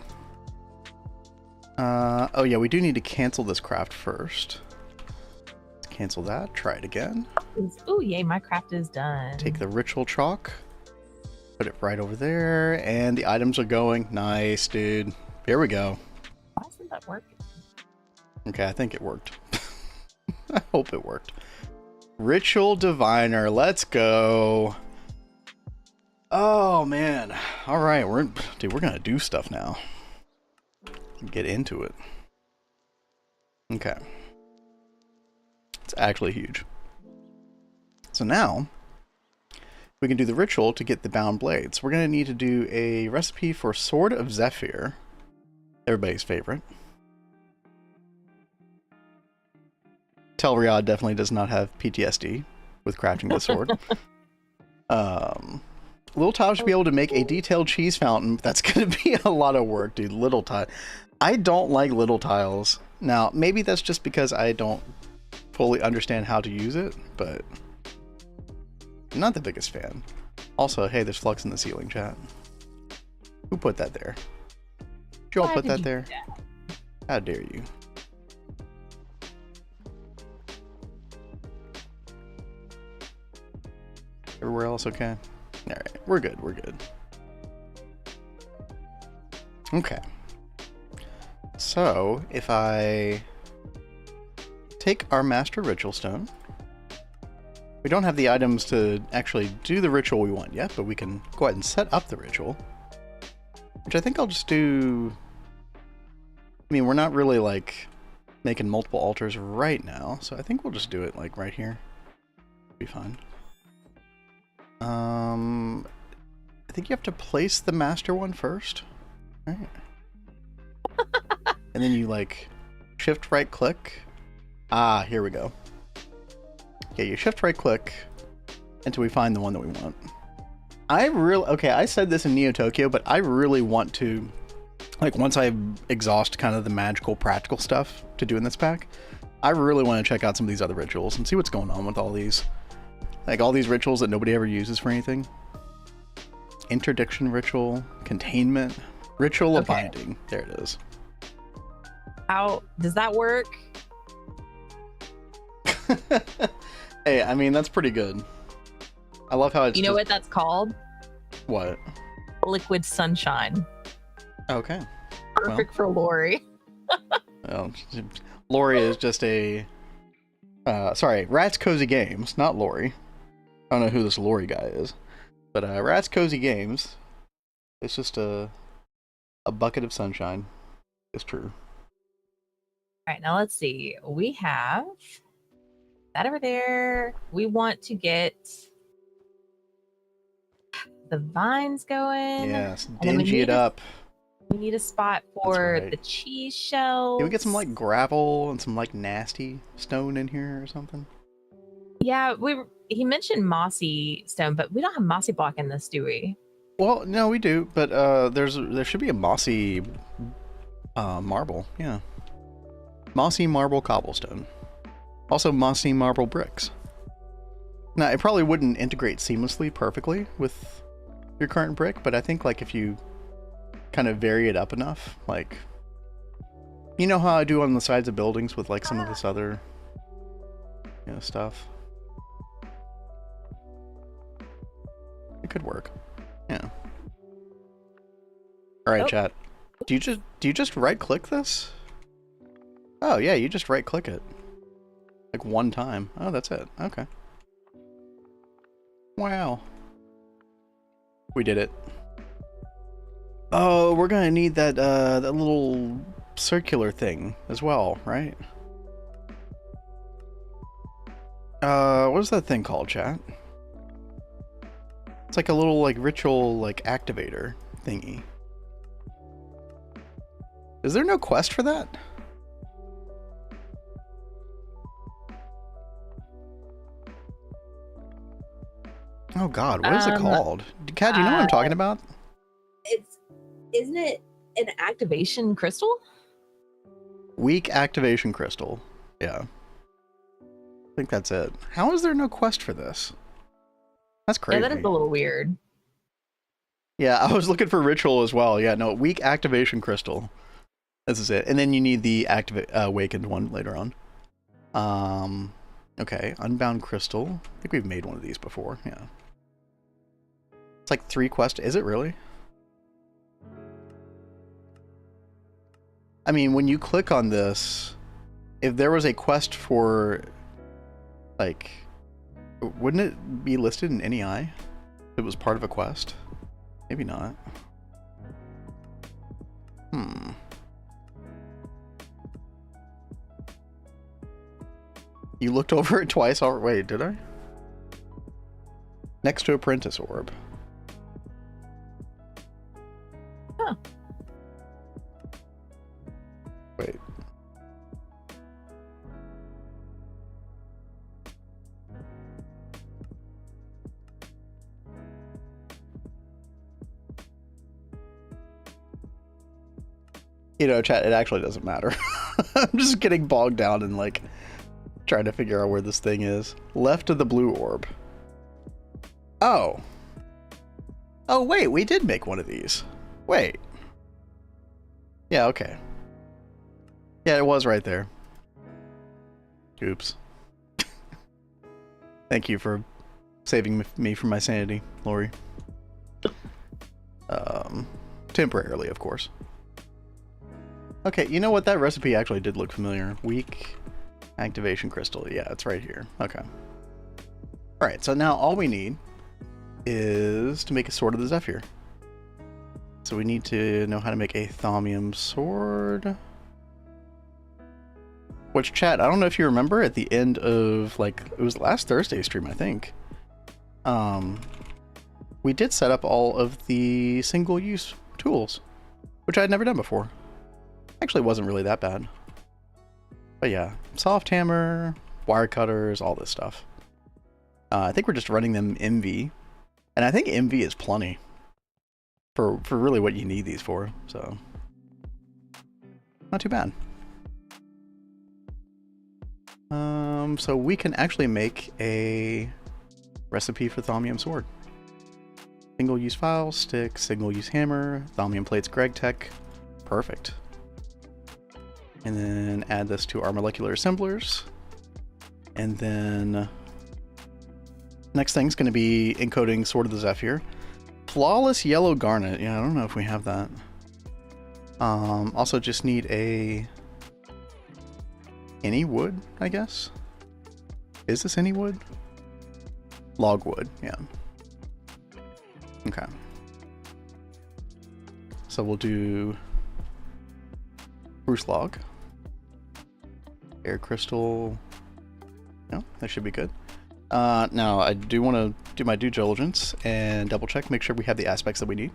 Oh yeah, we do need to cancel this craft first. Let's cancel that, try it again. Oh yay, my craft is done. Take the ritual chalk, put it right over there, and the items are going. Nice, dude. Here we go. Why isn't that working? Okay, I think it worked. I hope it worked. Ritual Diviner, let's go. Oh man. All right, we're gonna do stuff now. Get into it. Okay. It's actually huge. So now we can do the ritual to get the bound blades. We're gonna need to do a recipe for Sword of Zephyr, everybody's favorite. Telriad definitely does not have PTSD with crafting the sword. Little Tile should be able to make a detailed cheese fountain. That's going to be a lot of work, dude. Little Tile. I don't like little tiles. Now, maybe that's just because I don't fully understand how to use it, but I'm not the biggest fan. Also, hey, there's flux in the ceiling, chat. Who put that there? Did you all put that there? How dare you? Everywhere else okay? Alright, we're good, we're good. Okay. So, if I take our Master Ritual Stone, we don't have the items to actually do the ritual we want yet, but we can go ahead and set up the ritual. Which I think I'll just do... I mean, we're not really, like, making multiple altars right now, so I think we'll just do it, like, right here. Be fine. I think you have to place the master one first. Right. And then you like shift right click. Ah, here we go. Okay, you shift right click until we find the one that we want. Okay, I said this in Neo Tokyo, but I really want to, like, once I exhaust kind of the magical practical stuff to do in this pack, I really want to check out some of these other rituals and see what's going on with all these. Like all these rituals that nobody ever uses for anything. Interdiction ritual, containment, ritual of binding. There it is. How does that work? Hey, I mean, that's pretty good. I love how it's. You know what that's called? What? Liquid sunshine. Okay. Perfect for Lori. Well, Lori is just a. Sorry, Rat's Cozy Games, not Lori. I don't know who this Lori guy is, but Rat's Cozy Games. It's just a bucket of sunshine. It's true. All right, now let's see. We have that over there. We want to get the vines going. Yes, dingy it up. We need a spot for the cheese shells. Can we get some like gravel and some like nasty stone in here or something? Yeah, he mentioned mossy stone, but we don't have mossy block in this, do we? Well, no, we do, but there should be a mossy marble. Yeah, mossy marble cobblestone. Also, mossy marble bricks. Now, it probably wouldn't integrate seamlessly perfectly with your current brick, but I think like if you kind of vary it up enough, like, you know how I do on the sides of buildings with like some of this other, you know, stuff. It could work. Yeah. All right, chat. Do you just right click this? Oh yeah, you just right click it. Like one time. Oh, that's it. Okay. Wow. We did it. Oh, we're gonna need that that little circular thing as well, right? What is that thing called, chat? It's like a little like ritual like activator thingy. Is there no quest for that? Oh god, what is it called? Kat, do you know what I'm talking about? Isn't it an activation crystal? Weak activation crystal. Yeah. I think that's it. How is there no quest for this? That's crazy. Yeah, that is a little weird. Yeah, I was looking for ritual as well. Yeah, no, weak activation crystal. This is it. And then you need the awakened one later on. Okay, unbound crystal. I think we've made one of these before. Yeah. It's like 3 quests. Is it really? I mean, when you click on this, if there was a quest for, like, wouldn't it be listed in NEI? If it was part of a quest? Maybe not. You looked over it twice already. Wait, did I? Next to Apprentice Orb. Huh. Wait. You know, chat, it actually doesn't matter. I'm just getting bogged down in, like, trying to figure out where this thing is. Left of the blue orb. Oh. Oh, wait, we did make one of these. Wait. Yeah, okay. Yeah, it was right there. Oops. Thank you for saving me from my sanity, Lori. Temporarily, of course. Okay, you know what? That recipe actually did look familiar. Weak activation crystal. Yeah, it's right here. Okay. Alright, so now all we need is to make a Sword of the Zephyr. So we need to know how to make a Thaumium sword. Which, chat, I don't know if you remember at the end of, like, it was last Thursday's stream, I think. We did set up all of the single-use tools, which I had never done before. Actually wasn't really that bad. But yeah, soft hammer, wire cutters, all this stuff. I think we're just running them MV. And I think MV is plenty for really what you need these for, so not too bad. So we can actually make a recipe for Thaumium sword. Single-use file, stick, single-use hammer, Thaumium plates, Gregtech. Perfect. And then add this to our molecular assemblers. And then next thing's going to be encoding Sword of the Zephyr. Flawless yellow garnet. Yeah, I don't know if we have that. Also just need any wood, I guess. Is this any wood? Logwood, yeah. Okay. So we'll do spruce log. Air crystal. No, that should be good. Now I do want to do my due diligence and double check, make sure we have the aspects that we need.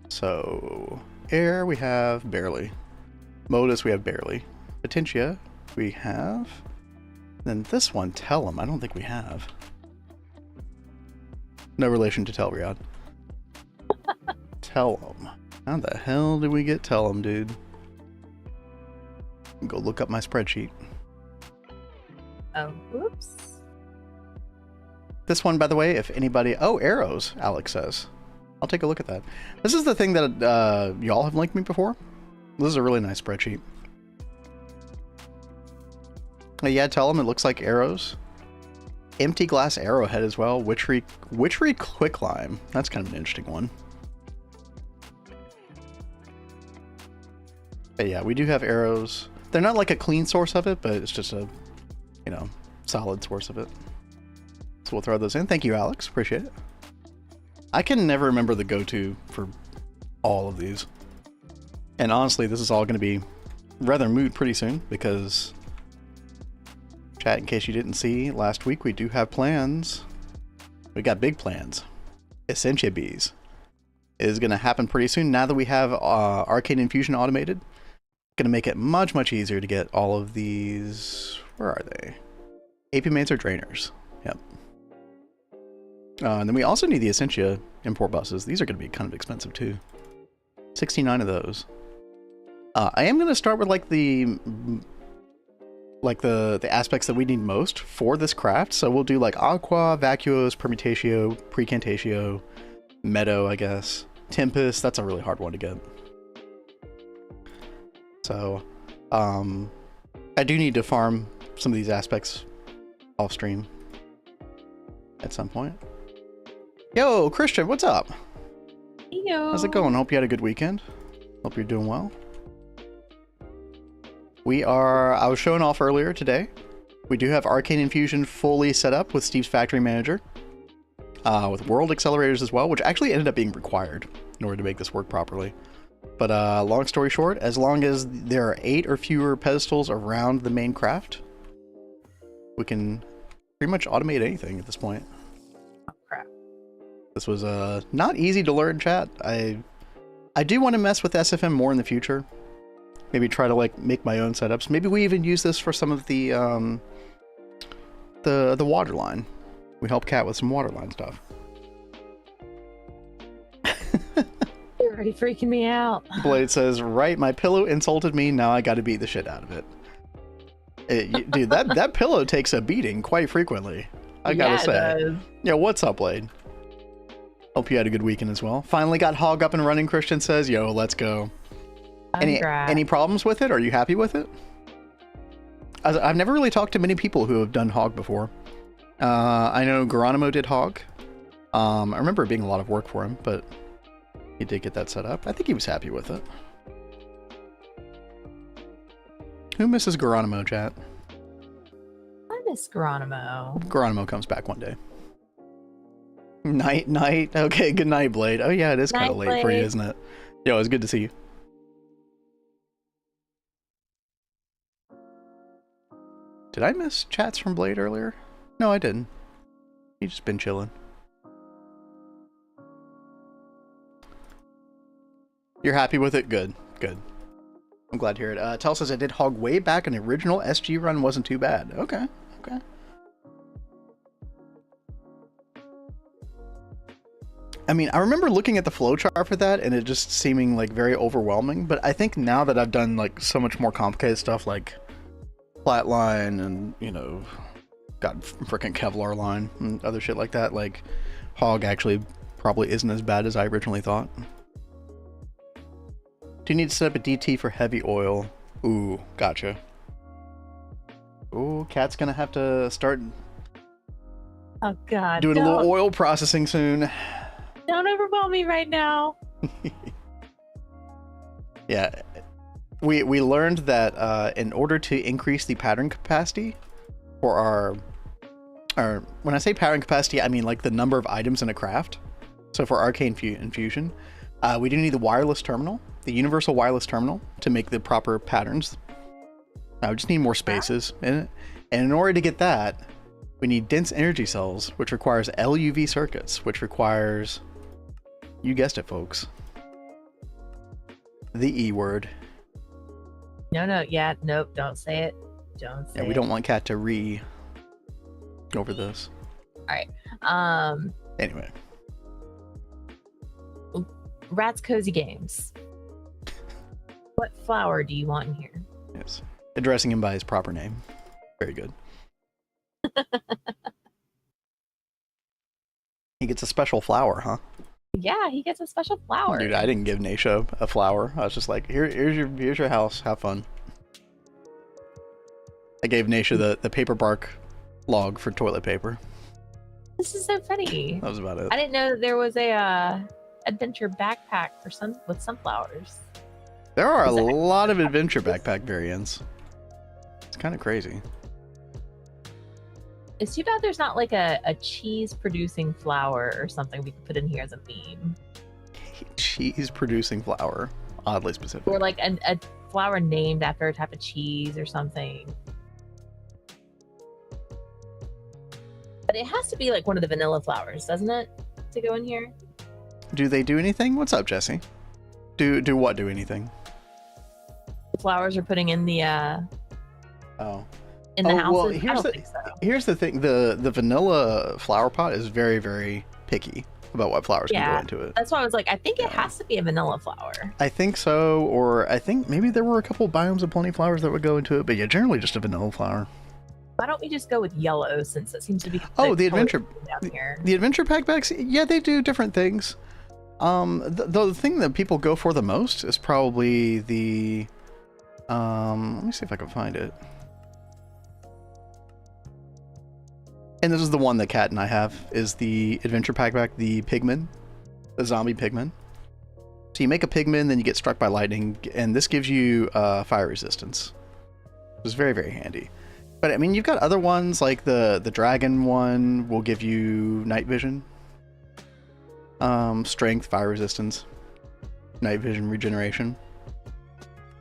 So air we have barely. Modus we have barely. Potentia we have. Then this one, Tellum, I don't think we have. No relation to Telriad. Tellum. How the hell did we get Tellum, dude? Go look up my spreadsheet. Oh, whoops. This one, by the way, if anybody... Oh, arrows, Alex says. I'll take a look at that. This is the thing that y'all have linked me before. This is a really nice spreadsheet. Yeah, tell them it looks like arrows. Empty glass arrowhead as well. Witchery quicklime. That's kind of an interesting one. But yeah, we do have arrows. They're not like a clean source of it, but it's just a, you know, solid source of it. So we'll throw those in. Thank you, Alex. Appreciate it. I can never remember the go-to for all of these. And honestly, this is all going to be rather moot pretty soon because, chat, in case you didn't see, last week we do have plans. We got big plans. Essentia Bees is going to happen pretty soon now that we have Arcane Infusion automated. Going to make it much, much easier to get all of these. Where are they? AP mains or drainers. Yep. And then we also need the Essentia import buses. These are going to be kind of expensive too. 69 of those. I am going to start with like the aspects that we need most for this craft. So we'll do like Aqua, Vacuos, Permutatio, Precantatio, Meadow, I guess. Tempest, that's a really hard one to get. So, I do need to farm some of these aspects off stream at some point. Yo, Christian, what's up? Yo. How's it going? Hope you had a good weekend. Hope you're doing well. I was showing off earlier today. We do have Arcane Infusion fully set up with Steve's Factory Manager. With world accelerators as well, which actually ended up being required in order to make this work properly. But long story short, as long as there are 8 or fewer pedestals around the main craft, we can pretty much automate anything at this point. Oh, crap. This was not easy to learn, chat. I do want to mess with SFM more in the future. Maybe try to like make my own setups. Maybe we even use this for some of the waterline. We help Cat with some waterline stuff. You're already freaking me out. Blade says, right, my pillow insulted me, now I gotta beat the shit out of it. Dude, that pillow takes a beating quite frequently. I gotta say. Yo, what's up, Blade? Hope you had a good weekend as well. Finally got Hog up and running, Christian says. Yo, let's go. Any problems with it? Are you happy with it? I've never really talked to many people who have done Hog before. I know Geronimo did Hog. I remember it being a lot of work for him, but he did get that set up. I think he was happy with it. Who misses Geronimo, chat? I miss Geronimo. Geronimo comes back one day. Night. Okay, good night, Blade. Oh yeah, it is kind of late for you, isn't it? Yo, it's good to see you. Did I miss chats from Blade earlier? No, I didn't. He's just been chilling. You're happy with it? Good. I'm glad to hear it. Tell says I did Hog way back and the original SG run wasn't too bad. Okay. I mean, I remember looking at the flowchart for that and it just seeming like very overwhelming, but I think now that I've done like so much more complicated stuff like Flatline and, you know, got freaking Kevlar line and other shit like that, like Hog actually probably isn't as bad as I originally thought. Do you need to set up a DT for heavy oil? Ooh, gotcha. Ooh, Cat's gonna have to start Oh god. doing a little oil processing soon. Don't overwhelm me right now. Yeah. We learned that in order to increase the pattern capacity for our when I say pattern capacity, I mean like the number of items in a craft. So for Arcane Infusion, we do need the wireless terminal, the universal wireless terminal, to make the proper patterns. We just need more spaces in it. And in order to get that, we need dense energy cells, which requires LUV circuits, which requires, you guessed it, folks, the E word. Nope, don't say it. Don't say it. Yeah, we don't want Cat to over this. Alright. Anyway. Rat's Cozy Games. What flower do you want in here? Yes. Addressing him by his proper name. Very good. He gets a special flower, huh? Yeah, he gets a special flower. Dude, I didn't give Naisha a flower. I was just like, here's your house. Have fun. I gave Naisha the paper bark log for toilet paper. This is so funny. That was about it. I didn't know that there was a adventure backpack with sunflowers. There are a lot of adventure backpack variants. It's kind of crazy. It's too bad there's not like a cheese producing flower or something we could put in here as a meme. Cheese producing flower. Oddly specific. Or like a flower named after a type of cheese or something. But it has to be like one of the vanilla flowers, doesn't it? To go in here? Do they do anything? What's up, Jesse? Do what do anything? The flowers are putting in the in the houses? Well, I don't think so. Here's the thing. The vanilla flower pot is very, very picky about what flowers can go into it. That's why I was like, I think it has to be a vanilla flower. I think so, or I think maybe there were a couple biomes of plenty flowers that would go into it, but yeah, generally just a vanilla flower. Why don't we just go with yellow since it seems to be the adventure down here? The adventure packbacks, yeah, they do different things. The thing that people go for the most is probably the let me see if I can find it. And this is the one that Kat and I have, is the adventure packback, the pigman, the zombie pigman. So you make a pigman, then you get struck by lightning, and this gives you fire resistance. It's very, very handy. But I mean, you've got other ones like the dragon one will give you night vision, strength, fire resistance, night vision regeneration.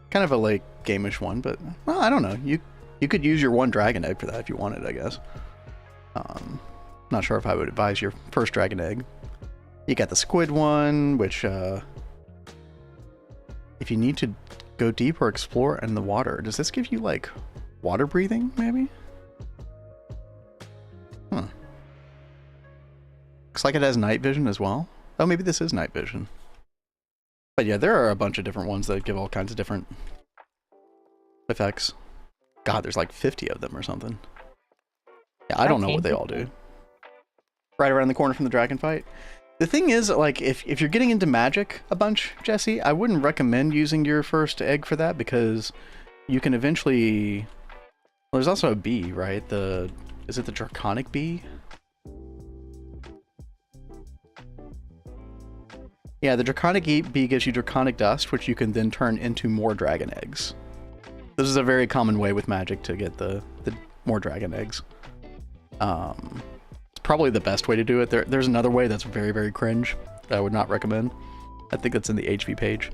Kind of a like game-ish one, but well, I don't know. You could use your one dragon egg for that if you wanted, I guess. Not sure if I would advise your first dragon egg. You got the squid one, which if you need to go deep or explore in the water, does this give you like water breathing, maybe? Huh. Looks like it has night vision as well. Oh, maybe this is night vision. But yeah, there are a bunch of different ones that give all kinds of different effects. God, there's like 50 of them or something. Yeah, I don't know what they all do. Right around the corner from the dragon fight. The thing is, like, if you're getting into magic a bunch, Jesse, I wouldn't recommend using your first egg for that, because you can eventually... Well, there's also a bee, right? Is it the draconic bee? Yeah, the draconic bee gives you draconic dust, which you can then turn into more dragon eggs. This is a very common way with magic to get the more dragon eggs. It's probably the best way to do it. There's another way that's very, very cringe that I would not recommend. I think that's in the HV page.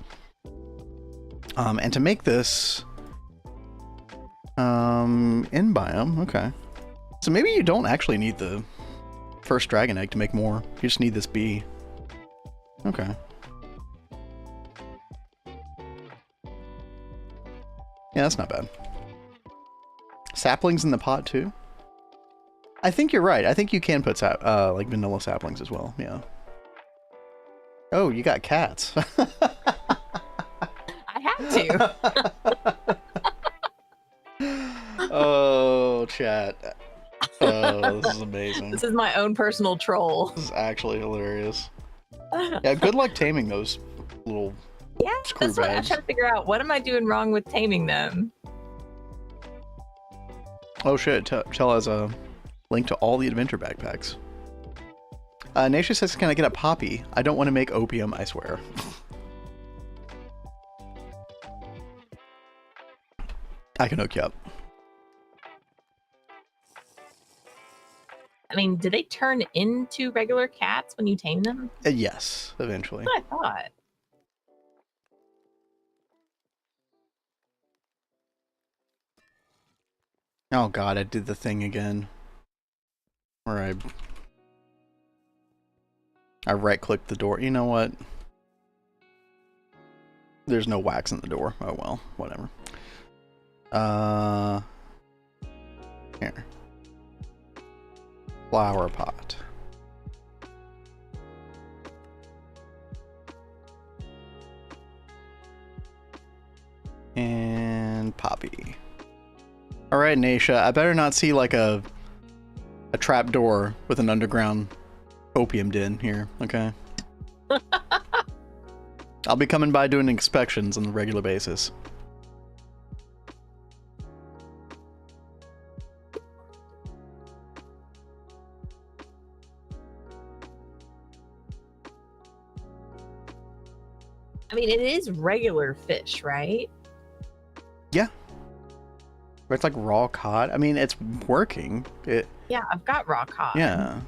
And to make this in biome, okay. So maybe you don't actually need the first dragon egg to make more. You just need this bee. Okay. Yeah, that's not bad. Saplings in the pot too? I think you're right. I think you can put like vanilla saplings as well. Yeah. Oh, you got cats. I have to. Oh, chat. Oh, this is amazing. This is my own personal troll. This is actually hilarious. Yeah, good luck taming those little screw that's what I'm bags. trying to figure out. What am I doing wrong with taming them? Oh shit, Chell has a link to all the adventure backpacks. Naisha says, can I get a poppy? I don't want to make opium, I swear. I can hook you up. I mean, do they turn into regular cats when you tame them? Yes, eventually. That's what I thought. Oh god, I did the thing again. Where I right-clicked the door. You know what? There's no wax in the door. Oh well, whatever. Here. Flower pot. And poppy. Alright, Naisha, I better not see like a trap door with an underground opium den here, okay? I'll be coming by doing inspections on a regular basis. I mean, it is regular fish, right? Yeah. But it's like raw cod. I mean, it's working. Yeah, I've got raw cod. Yeah.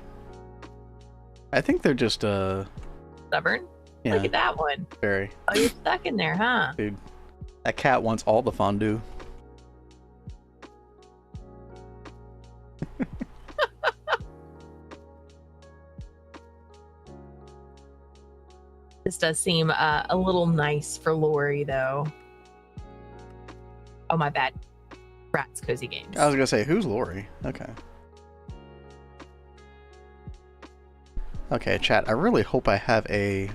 I think they're just Stubborn? yeah, Look at that one. very. Oh, you're stuck in there, huh? Dude, that cat wants all the fondue. This does seem a little nice for Lori, though. Oh, my bad. Rats Cozy Games. I was gonna say, who's Lori? Okay. Okay, chat. I really hope I have a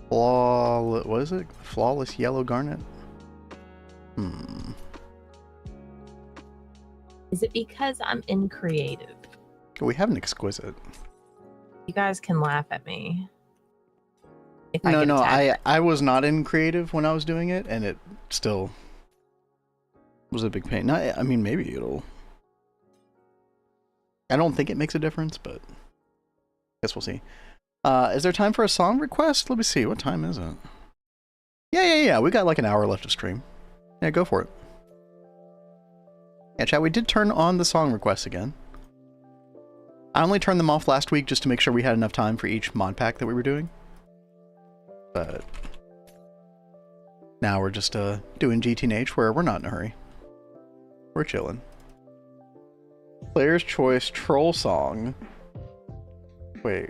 flawless. What is it? Flawless yellow garnet. Is it because I'm in creative? We have an exquisite. You guys can laugh at me. If No, get no. attacked. I was not in creative when I was doing it, and it still was a big pain. I mean, maybe it'll. I don't think it makes a difference, but I guess we'll see. Is there time for a song request? Let me see. What time is it? Yeah. We got like an hour left to stream. Yeah, go for it. Yeah, chat, we did turn on the song requests again. I only turned them off last week just to make sure we had enough time for each mod pack that we were doing. But now we're just doing GTNH where we're not in a hurry. We're chilling. Player's choice troll song. Wait.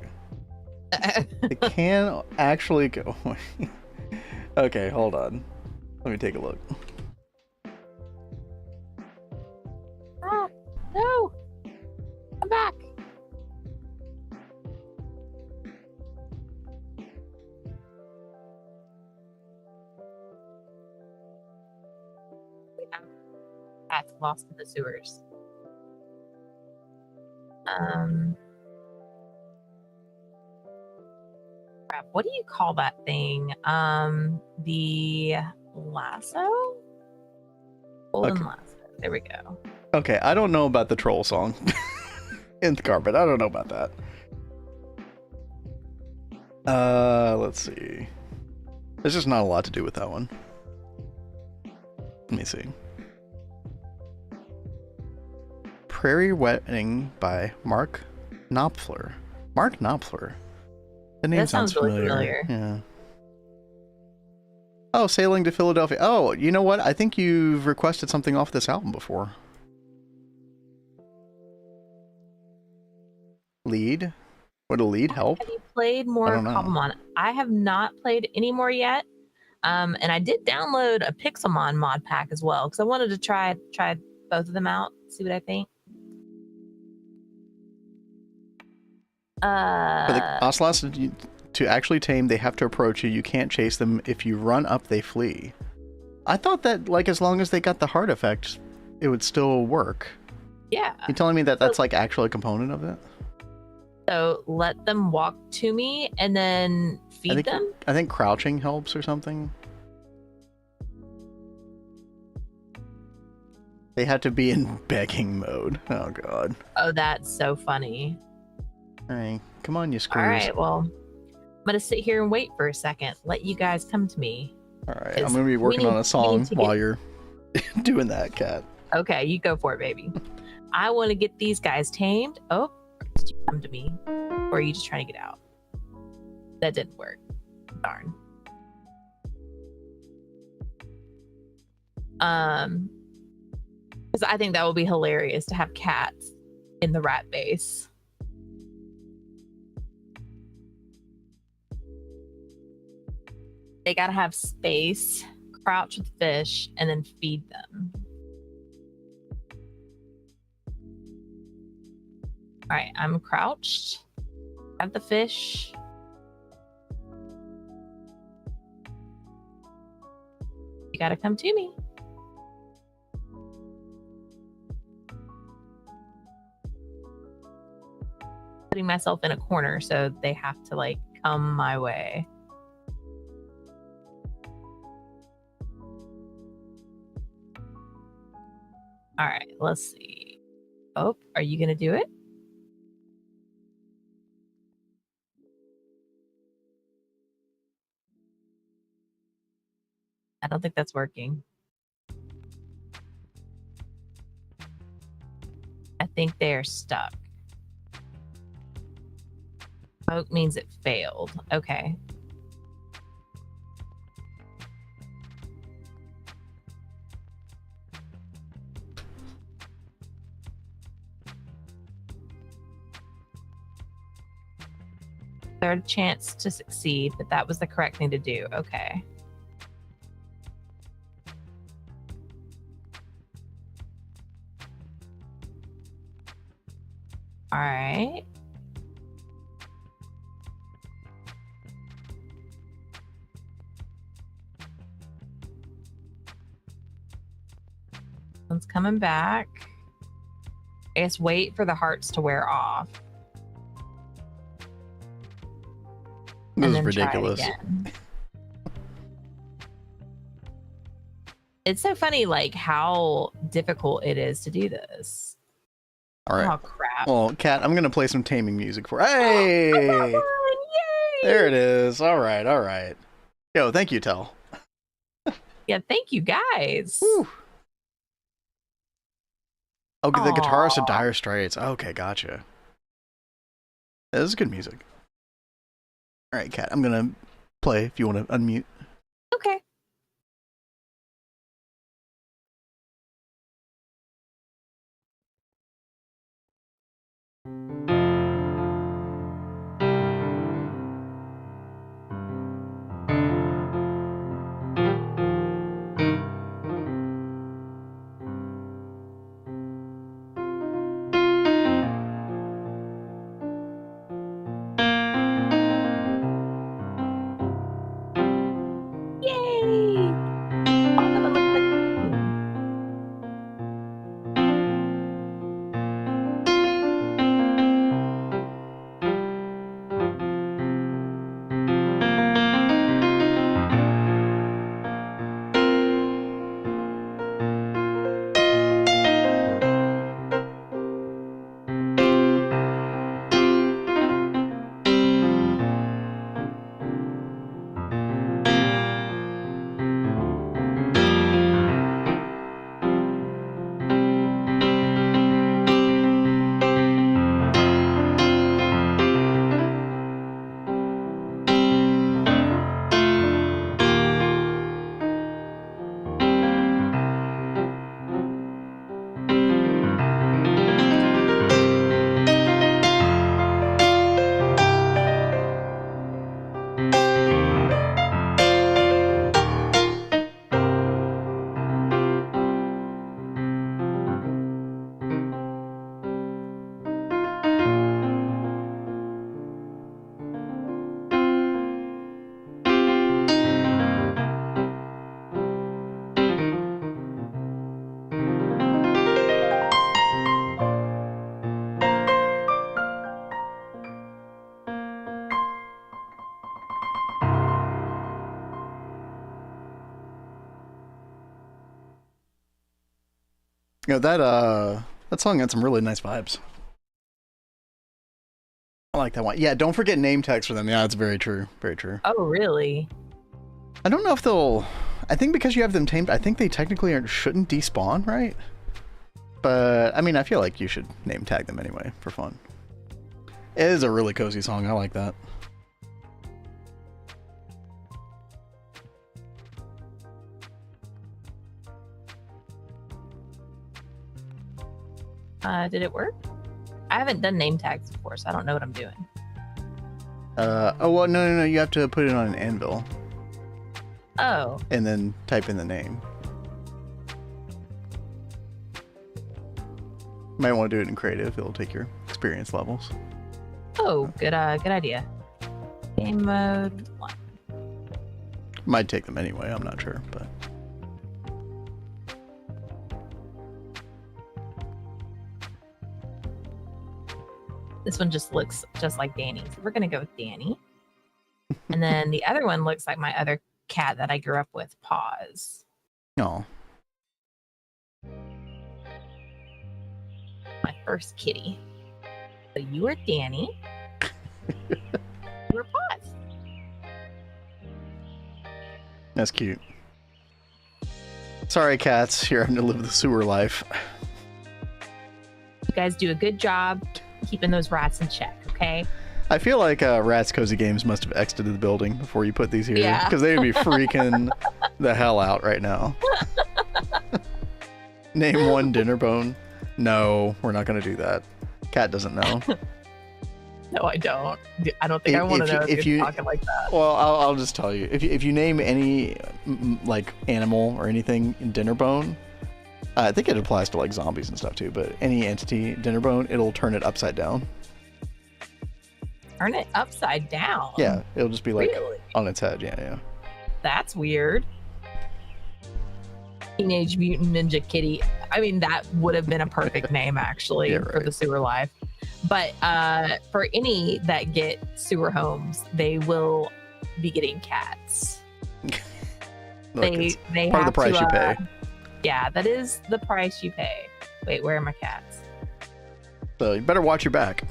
It can actually go. Okay, hold on. Let me take a look. Ah, no! Come back! Cats lost in the sewers. Crap, what do you call that thing? The lasso? Golden lasso. There we go. Okay, I don't know about the troll song. Nth carpet, I don't know about that. Let's see. There's just not a lot to do with that one. Let me see. Prairie Wedding by Mark Knopfler. Mark Knopfler. The name That sounds really familiar. Yeah. Oh, Sailing to Philadelphia. Oh, you know what? I think you've requested something off this album before. Lead? Would a lead help? Have you played more Cobblemon? I have not played any more yet. And I did download a Pixelmon mod pack as well because I wanted to try both of them out, see what I think. For the ocelots to actually tame, they have to approach you. You can't chase them. If you run up, they flee. I thought that, like, as long as they got the heart effect, it would still work. Yeah. You telling me that that's like actually a component of it? So let them walk to me and then feed them? I think crouching helps or something. They had to be in begging mode. Oh, God. Oh, that's so funny. All right. Come on, you screws. All right, well, I'm going to sit here and wait for a second. Let you guys come to me. All right. I'm going to be working on a song while you're doing that, Cat. Okay, you go for it, baby. I want to get these guys tamed. Oh, did you come to me? Or are you just trying to get out? That didn't work. Darn. Because I think that would be hilarious to have cats in the rat base. They gotta have space, crouch with fish, and then feed them. All right, I'm crouched. Have the fish. You gotta come to me. Putting myself in a corner so they have to like come my way. All right, let's see. Oh, are you gonna do it? I don't think that's working. I think they are stuck. Oak means it failed. Okay. Third chance to succeed, but that was the correct thing to do. Okay. All right. One's coming back. I guess wait for the hearts to wear off. This is ridiculous. It's so funny, like how difficult it is to do this. All right. Oh crap! Well, Kat, I'm gonna play some taming music for. Hey! Yay! There it is. All right, all right. Yo, thank you, Tell. Yeah, thank you guys. Whew. Oh, the guitarist of Aw. Dire Straits. Okay, gotcha. This is good music. All right, Kat, I'm gonna play if you want to unmute. Okay. Yay! All of them look like- That song had some really nice vibes. I like that one. Yeah, don't forget name tags for them. Yeah, that's very true. Very true. Oh, really? I don't know if they'll... I think because you have them tamed, I think they technically shouldn't despawn, right? But, I mean, I feel like you should name tag them anyway, for fun. It is a really cozy song. I like that. Did it work? I haven't done name tags before, so I don't know what I'm doing. Oh, well, no. You have to put it on an anvil. Oh. And then type in the name. You might want to do it in creative. It'll take your experience levels. Oh, good idea. Game mode 1. Might take them anyway. I'm not sure, but... This one just looks just like Danny. So we're going to go with Danny. And then the other one looks like my other cat that I grew up with, Paws. No. My first kitty. So you were Danny. You were Paws. That's cute. Sorry, cats. You're having to live the sewer life. You guys do a good job keeping those rats in check, okay? I feel like Rat's Cozy Games must have exited the building before you put these here. Yeah. Because they'd be freaking the hell out right now. Name one dinner bone. No, we're not going to do that. Cat doesn't know. No, I don't. I don't think I want to know if you're talking like that. Well, I'll just tell you. If you name any like animal or anything in dinner bone, I think it applies to like zombies and stuff too, but any entity dinner bone, it'll turn it upside down. Turn it upside down? Yeah, it'll just be like Really? on its head. Yeah. That's weird. Teenage Mutant Ninja Kitty. I mean, that would have been a perfect name actually Yeah, for right. the sewer life. But for any that get sewer homes, they will be getting cats. Look, it's they part of have the price to, you pay. Yeah, that is the price you pay. Wait, where are my cats? So you better watch your back.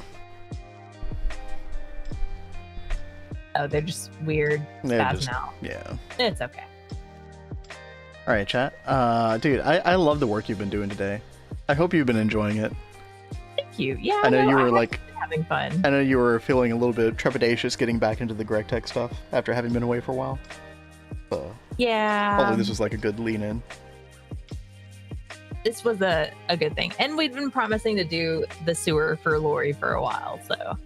Oh, they're just weird, They're spazzing just- out. Yeah. It's okay. All right, chat. Dude, I love the work you've been doing today. I hope you've been enjoying it. Thank you. Yeah, I know you were been having fun. I know you were feeling a little bit trepidatious getting back into the Gregtech stuff after having been away for a while. So Yeah. hopefully this was like a good lean in. This was a good thing. And we'd been promising to do the sewer for Lori for a while, so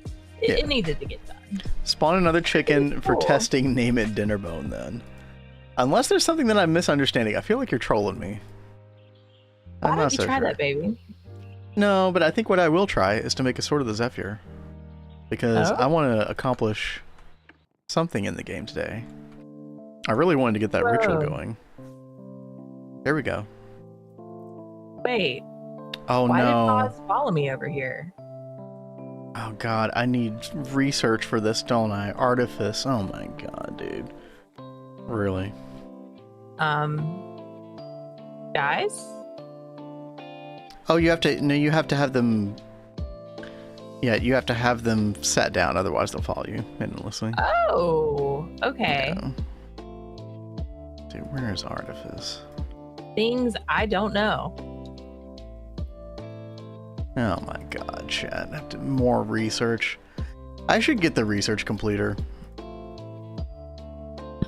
it needed to get done. Spawn another chicken for Cool. testing Name It Dinnerbone then. Unless there's something that I'm misunderstanding. I feel like you're trolling me. Why I'm don't not you so try sure. that, baby? No, but I think what I will try is to make a Sword of the Zephyr. Because Oh? I want to accomplish something in the game today. I really wanted to get that ritual Whoa. going. There we go. Wait, Oh why did no. Pause follow me over here? Oh god, I need research for this, don't I? Artifice. Oh my god, dude. Really? Guys? Oh, you have to. No, you have to have them. Yeah, you have to have them sat down, otherwise they'll follow you endlessly. Oh, okay. Yeah. Dude, where's Artifice? Things I don't know. Oh my god, chat. I have to more research. I should get the research completer. Oh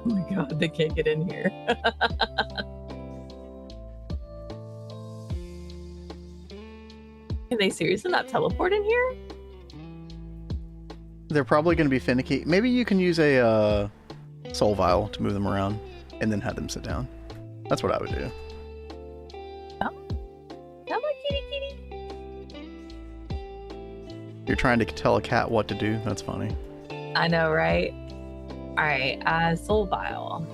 my god, they can't get in here. Can they seriously not teleport in here? They're probably going to be finicky. Maybe you can use a soul vial to move them around and then have them sit down. That's what I would do. Come on, kitty kitty. You're trying to tell a cat what to do. That's funny. I know, right? Alright, soul vial.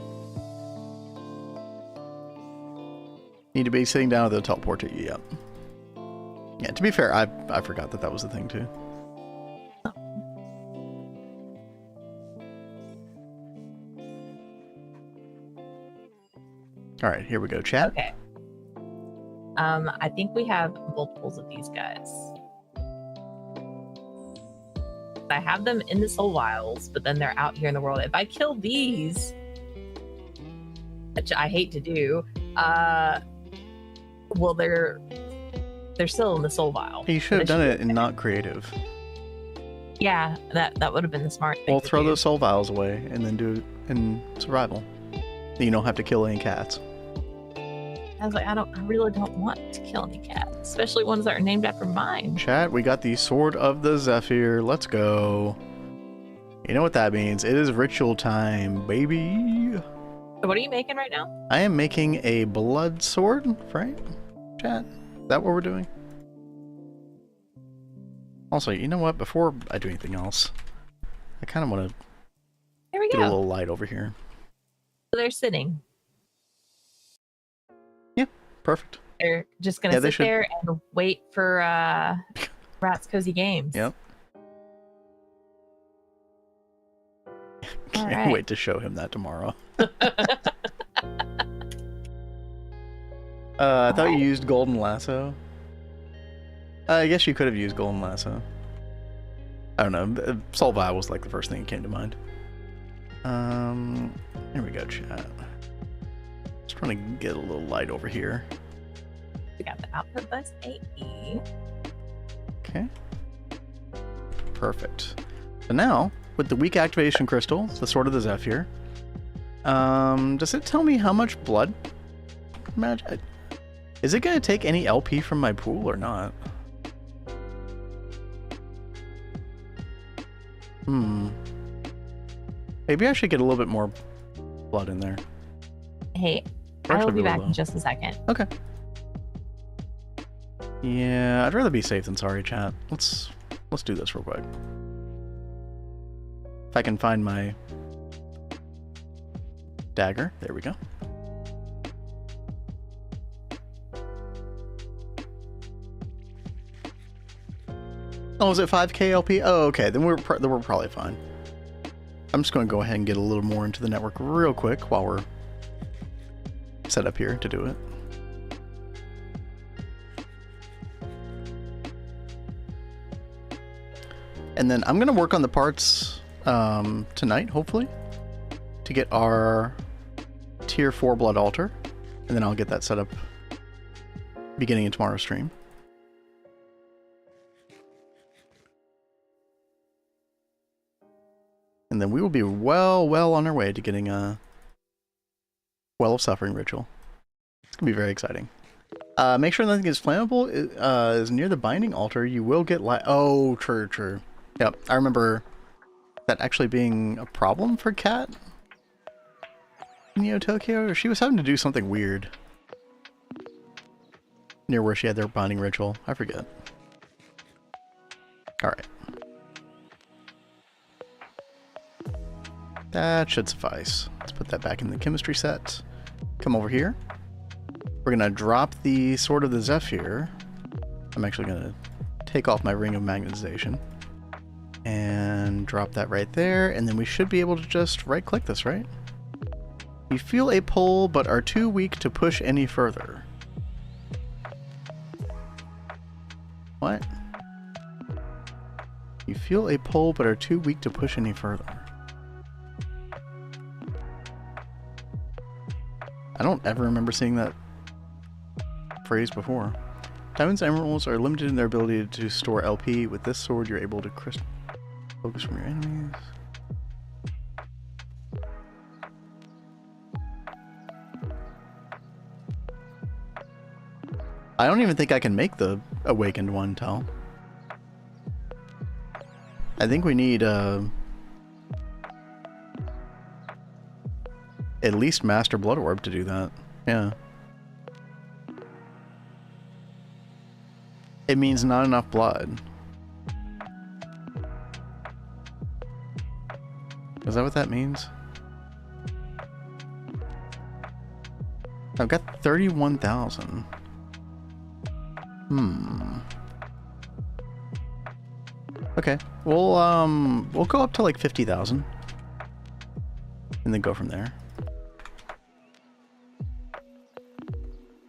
Need to be sitting down, they'll teleport to you. Yep. Yeah, to be fair, I forgot that was the thing too. All right, here we go, chat. Okay. I think we have multiples of these guys. I have them in the soul vials, but then they're out here in the world. If I kill these, which I hate to do, well, they're still in the soul vial. You should have done it in not creative. Yeah, that would have been the smart thing. Well, to throw do. those soul vials away and then do it in survival. Then you don't have to kill any cats. I was like, I really don't want to kill any cats, especially ones that are named after mine. Chat, we got the Sword of the Zephyr. Let's go. You know what that means. It is ritual time, baby. So what are you making right now? I am making a blood sword, right? Chat, is that what we're doing? Also, you know what? Before I do anything else, I kind of want to Here we get go. a little light over here. So they're sitting. Perfect. They're just gonna Yeah, they sit should. there and wait for Rat's Cozy Games. Yep. Can't right. wait to show him that tomorrow. I thought you used Golden Lasso. I guess you could have used Golden Lasso. I don't know. Soul Vial was like the first thing that came to mind. Here we go, chat. Just trying to get a little light over here. We got the output bus AE. Okay. Perfect. So now, with the weak activation crystal, the Sword of the Zephyr, does it tell me how much blood magic? Is it going to take any LP from my pool or not? Maybe I should get a little bit more blood in there. Hey, Or I will actually be really back low. in just a second. Okay. Yeah, I'd rather be safe than sorry, chat. Let's do this real quick. If I can find my dagger. There we go. Oh, is it 5k LP? Oh, okay. Then we're probably fine. I'm just going to go ahead and get a little more into the network real quick while we're set up here to do it. And then I'm going to work on the parts tonight, hopefully, to get our tier 4 blood altar. And then I'll get that set up beginning of tomorrow's stream. And then we will be well on our way to getting a Well of Suffering ritual. It's going to be very exciting. Make sure nothing is flammable is near the binding altar. You will get light. Oh, true. Yep, I remember that actually being a problem for Kat in Neo Tokyo. She was having to do something weird near where she had their binding ritual. I forget. Alright. That should suffice. Let's put that back in the chemistry set. Come over here. We're gonna drop the Sword of the Zephyr. I'm actually gonna take off my Ring of Magnetization and drop that right there, and then we should be able to just right-click this, right? You feel a pull, but are too weak to push any further. What? You feel a pull, but are too weak to push any further. I don't ever remember seeing that phrase before. Diamonds and emeralds are limited in their ability to store LP. With this sword, you're able to focus from your enemies. I don't even think I can make the awakened one, Tal. I think we need at least Master Blood Orb to do that. Yeah. It means not enough blood. Is that what that means? I've got 31,000. Okay. We'll go up to like 50,000. And then go from there.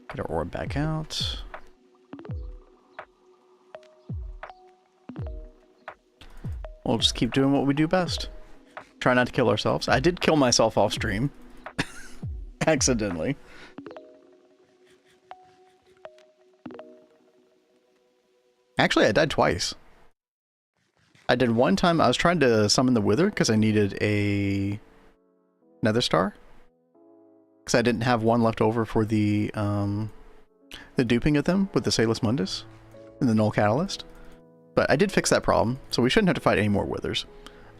Get our orb back out. We'll just keep doing what we do best. Try not to kill ourselves. I did kill myself off stream. Accidentally. Actually, I died twice. I did one time, I was trying to summon the Wither because I needed a Nether Star. Because I didn't have one left over for the duping of them with the Salus Mundus and the Null Catalyst. But I did fix that problem, so we shouldn't have to fight any more Withers.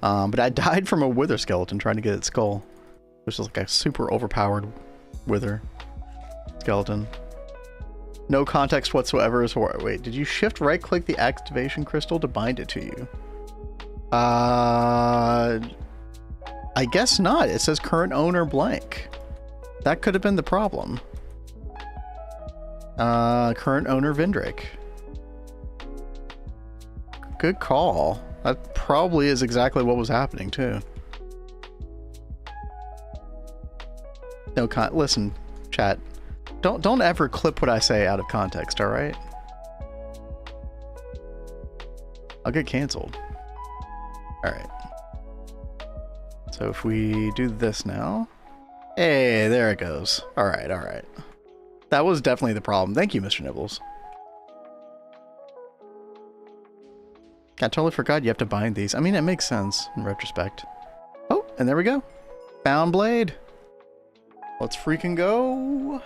But I died from a Wither skeleton trying to get its skull. Which is like a super overpowered Wither skeleton. No context whatsoever as to wait, did you shift right click the activation crystal to bind it to you? I guess not. It says current owner blank. That could have been the problem. Current owner Vindrick. Good call. That probably is exactly what was happening too. No listen, chat. Don't ever clip what I say out of context, all right? I'll get canceled. All right. So if we do this now, hey, there it goes. All right, all right. That was definitely the problem. Thank you, Mr. Nibbles. I totally forgot you have to bind these. I mean, it makes sense in retrospect. Oh, and there we go. Bound blade. Let's freaking go.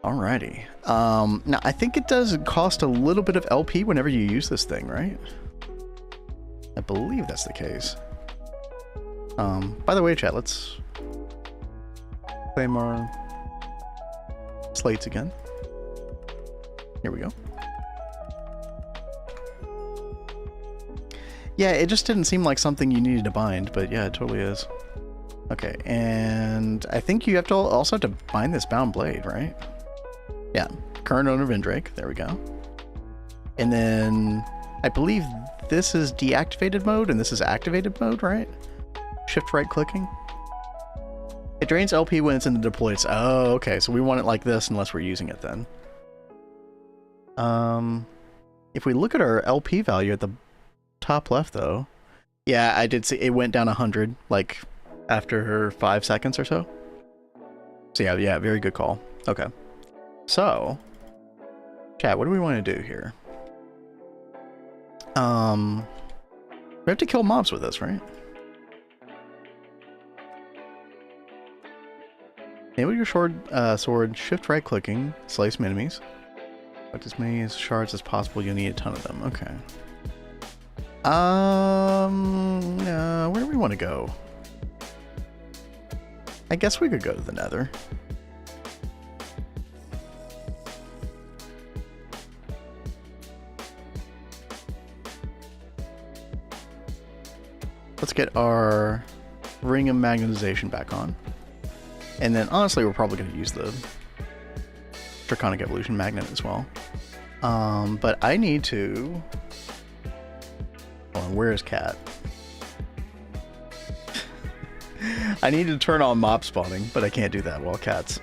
Alrighty. Now I think it does cost a little bit of LP whenever you use this thing, right? I believe that's the case. By the way, chat, let's claim our slates again. Here we go. Yeah, it just didn't seem like something you needed to bind, but yeah, it totally is. Okay, and I think you have to also have to bind this bound blade, right? Yeah, current owner Vindrake, there we go. And then I believe this is deactivated mode and this is activated mode, right? Shift right clicking. It drains LP when it's in the deployed. Oh, okay, so we want it like this unless we're using it then. If we look at our LP value at the top left though, yeah, I did see it went down 100 like after 5 seconds or so. So yeah, very good call. Okay. So, chat, what do we want to do here? We We have to kill mobs with this, right? Enable your sword, shift right clicking, slice some enemies. Collect as many shards as possible, you'll need a ton of them. Okay. Where do we want to go? I guess we could go to the Nether. Let's get our Ring of Magnetization back on. And then, honestly, we're probably going to use the Draconic Evolution Magnet as well. But I need to... Hold on, where is Cat? I need to turn on mob spawning, but I can't do that while Cat's...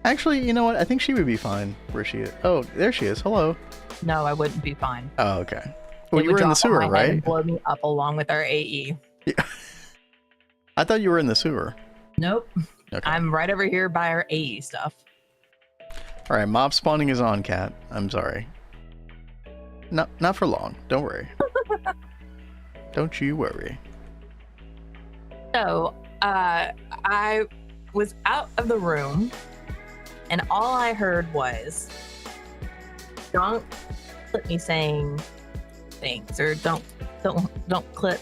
Actually, you know what? I think she would be fine where she is. Oh, there she is. Hello. No, I wouldn't be fine. Oh, okay. Well, It you would were in the drop on sewer, my head right? and blow me up along with our AE. Yeah. I thought you were in the sewer. Nope. Okay. I'm right over here by our AE stuff. All right, mob spawning is on, Cat. I'm sorry. Not for long. Don't worry. Don't you worry. So, I was out of the room, and all I heard was, "Don't clip me saying things," or "Don't clip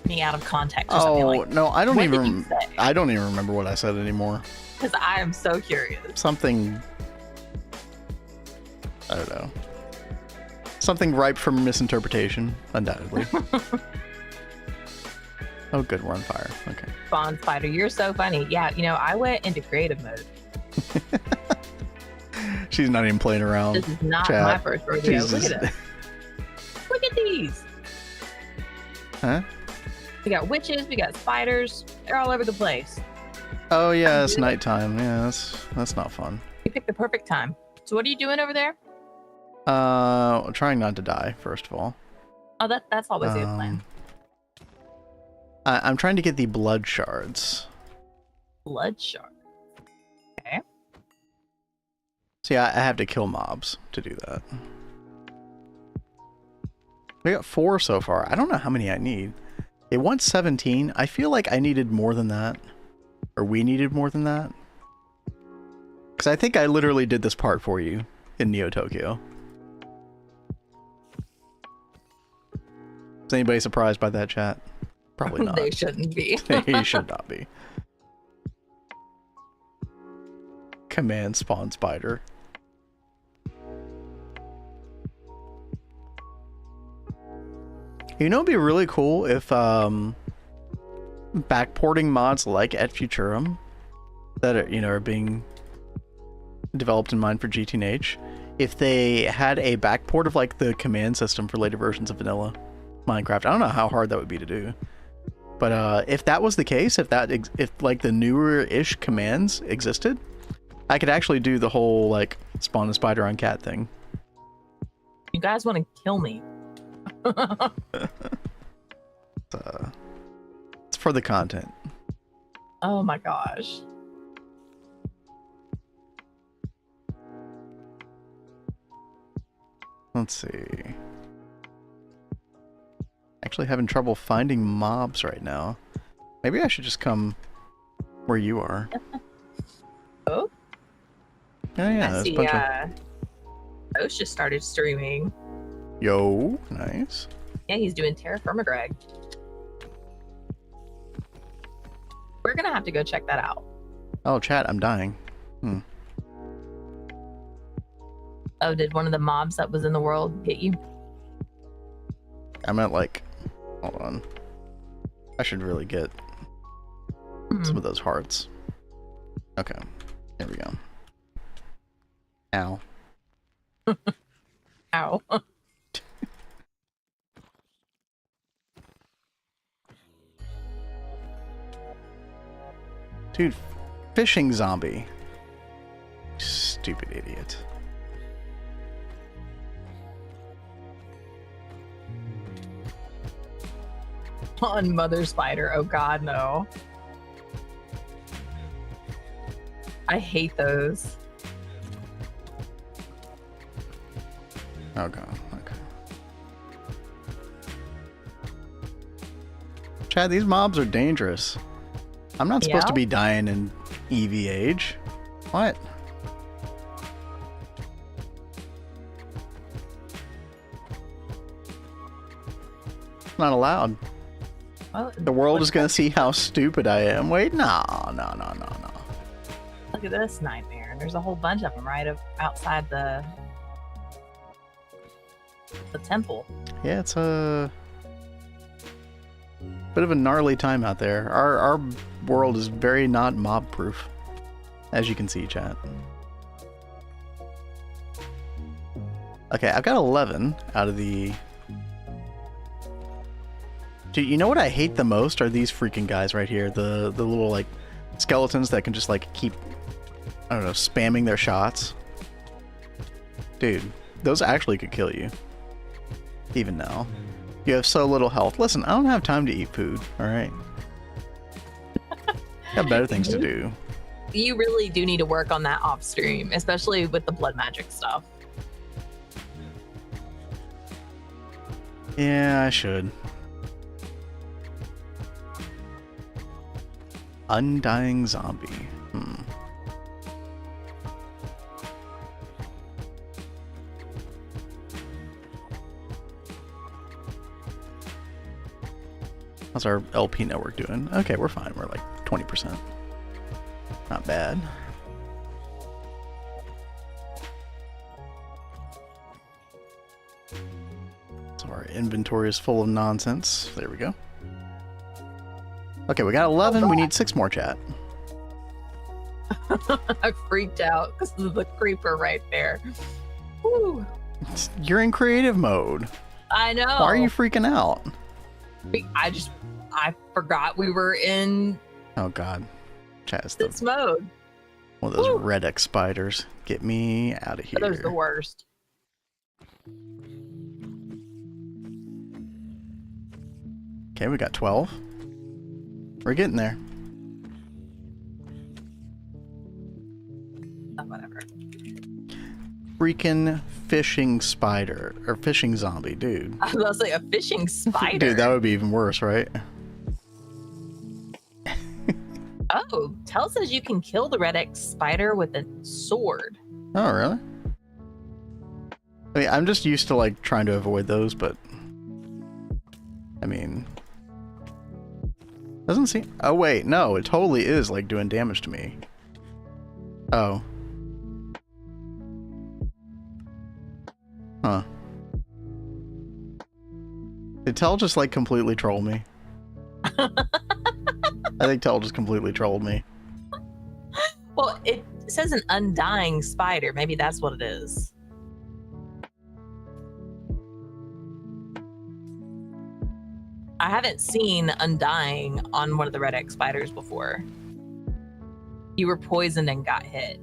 me out of context," or something like that. No, I don't What did you even. say? I don't even remember what I said anymore. Because I am so curious. Something. I don't know. Something ripe for misinterpretation, undoubtedly. Oh, good, we're on fire. Okay. Spawn Spider, you're so funny. Yeah, I went into creative mode. She's not even playing around. This is not Chat. my first rodeo. She's Look just- at this. Look at these. Huh? We got witches, we got spiders. They're all over the place. Oh yeah, it's nighttime. Yeah, that's not fun. You picked the perfect time. So what are you doing over there? Trying not to die, first of all. Oh, that's always a good plan. I'm trying to get the blood shards. Blood shark. Okay. So yeah, I have to kill mobs to do that. We got 4 so far. I don't know how many I need. It wants 17. I feel like I needed more than that. Or we needed more than that. Because I think I literally did this part for you in Neo Tokyo. Is anybody surprised by that, chat? Probably not. They shouldn't be. They should not be. Command spawn spider. You know, it'd be really cool if backporting mods like at Futurum that are being developed in mind for GTNH, if they had a backport of like the command system for later versions of vanilla Minecraft. I don't know how hard that would be to do, but if that was the case, if like the newer-ish commands existed, I could actually do the whole like spawn a spider on cat thing. You guys want to kill me? It's for the content. Oh my gosh. Let's see. Actually having trouble finding mobs right now. Maybe I should just come where you are. Oh? Oh yeah, I there's see, a bunch of... Osh just started streaming. Yo, nice. Yeah, he's doing Terra Firma Greg. We're gonna have to go check that out. Oh, chat, I'm dying. Oh, did one of the mobs that was in the world get you? I meant like... Hold on. I should really get some of those hearts. Okay, here we go. Ow. Ow. Dude, fishing zombie. Stupid idiot. On Mother Spider. Oh god, no. I hate those. Oh god, okay. Chad, these mobs are dangerous. I'm not supposed to be dying in EVH. What? Not allowed. Well, the world is gonna see how stupid I am. Wait, no. Look at this nightmare. There's a whole bunch of them right outside the temple. Yeah, it's a bit of a gnarly time out there. Our world is very not mob proof, as you can see, chat. Okay, I've got 11 out of the... Dude, you know what I hate the most are these freaking guys right here. The little, like, skeletons that can just, like, keep, I don't know, spamming their shots. Dude, those actually could kill you. Even now. You have so little health. Listen, I don't have time to eat food, alright? Got better things to do. You really do need to work on that off stream, especially with the blood magic stuff. Yeah, I should. Undying zombie. How's our LP network doing? Okay, we're fine. We're like 20%. Not bad. So our inventory is full of nonsense. There we go. Okay, we got 11. We need 6 more, chat. I freaked out because of the creeper right there. Woo. You're in creative mode. I know. Why are you freaking out? I forgot we were in... Oh, God. Chat is this mode. One of those red X spiders. Get me out of here. Those are the worst. Okay, we got 12. We're getting there. Oh, whatever. Freaking fishing spider. Or fishing zombie, dude. I was about to say a fishing spider. Dude, that would be even worse, right? Oh, Tell says you can kill the red X spider with a sword. Oh, really? I mean, I'm just used to, like, trying to avoid those, but... I mean... Doesn't seem... Oh, wait. No, it totally is, like, doing damage to me. Oh. Huh. Did Tell just, like, completely troll me? I think Tell just completely trolled me. Well, it says an undying spider. Maybe that's what it is. I haven't seen undying on one of the red X spiders before. You were poisoned and got hit.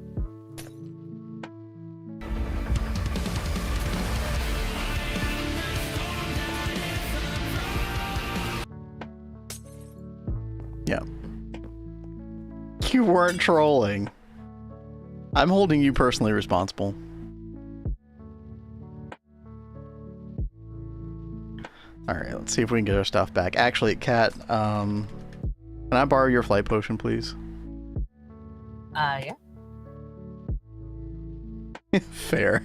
Yeah. You weren't trolling. I'm holding you personally responsible. Alright, let's see if we can get our stuff back. Actually, Kat, can I borrow your flight potion, please? Yeah. Fair.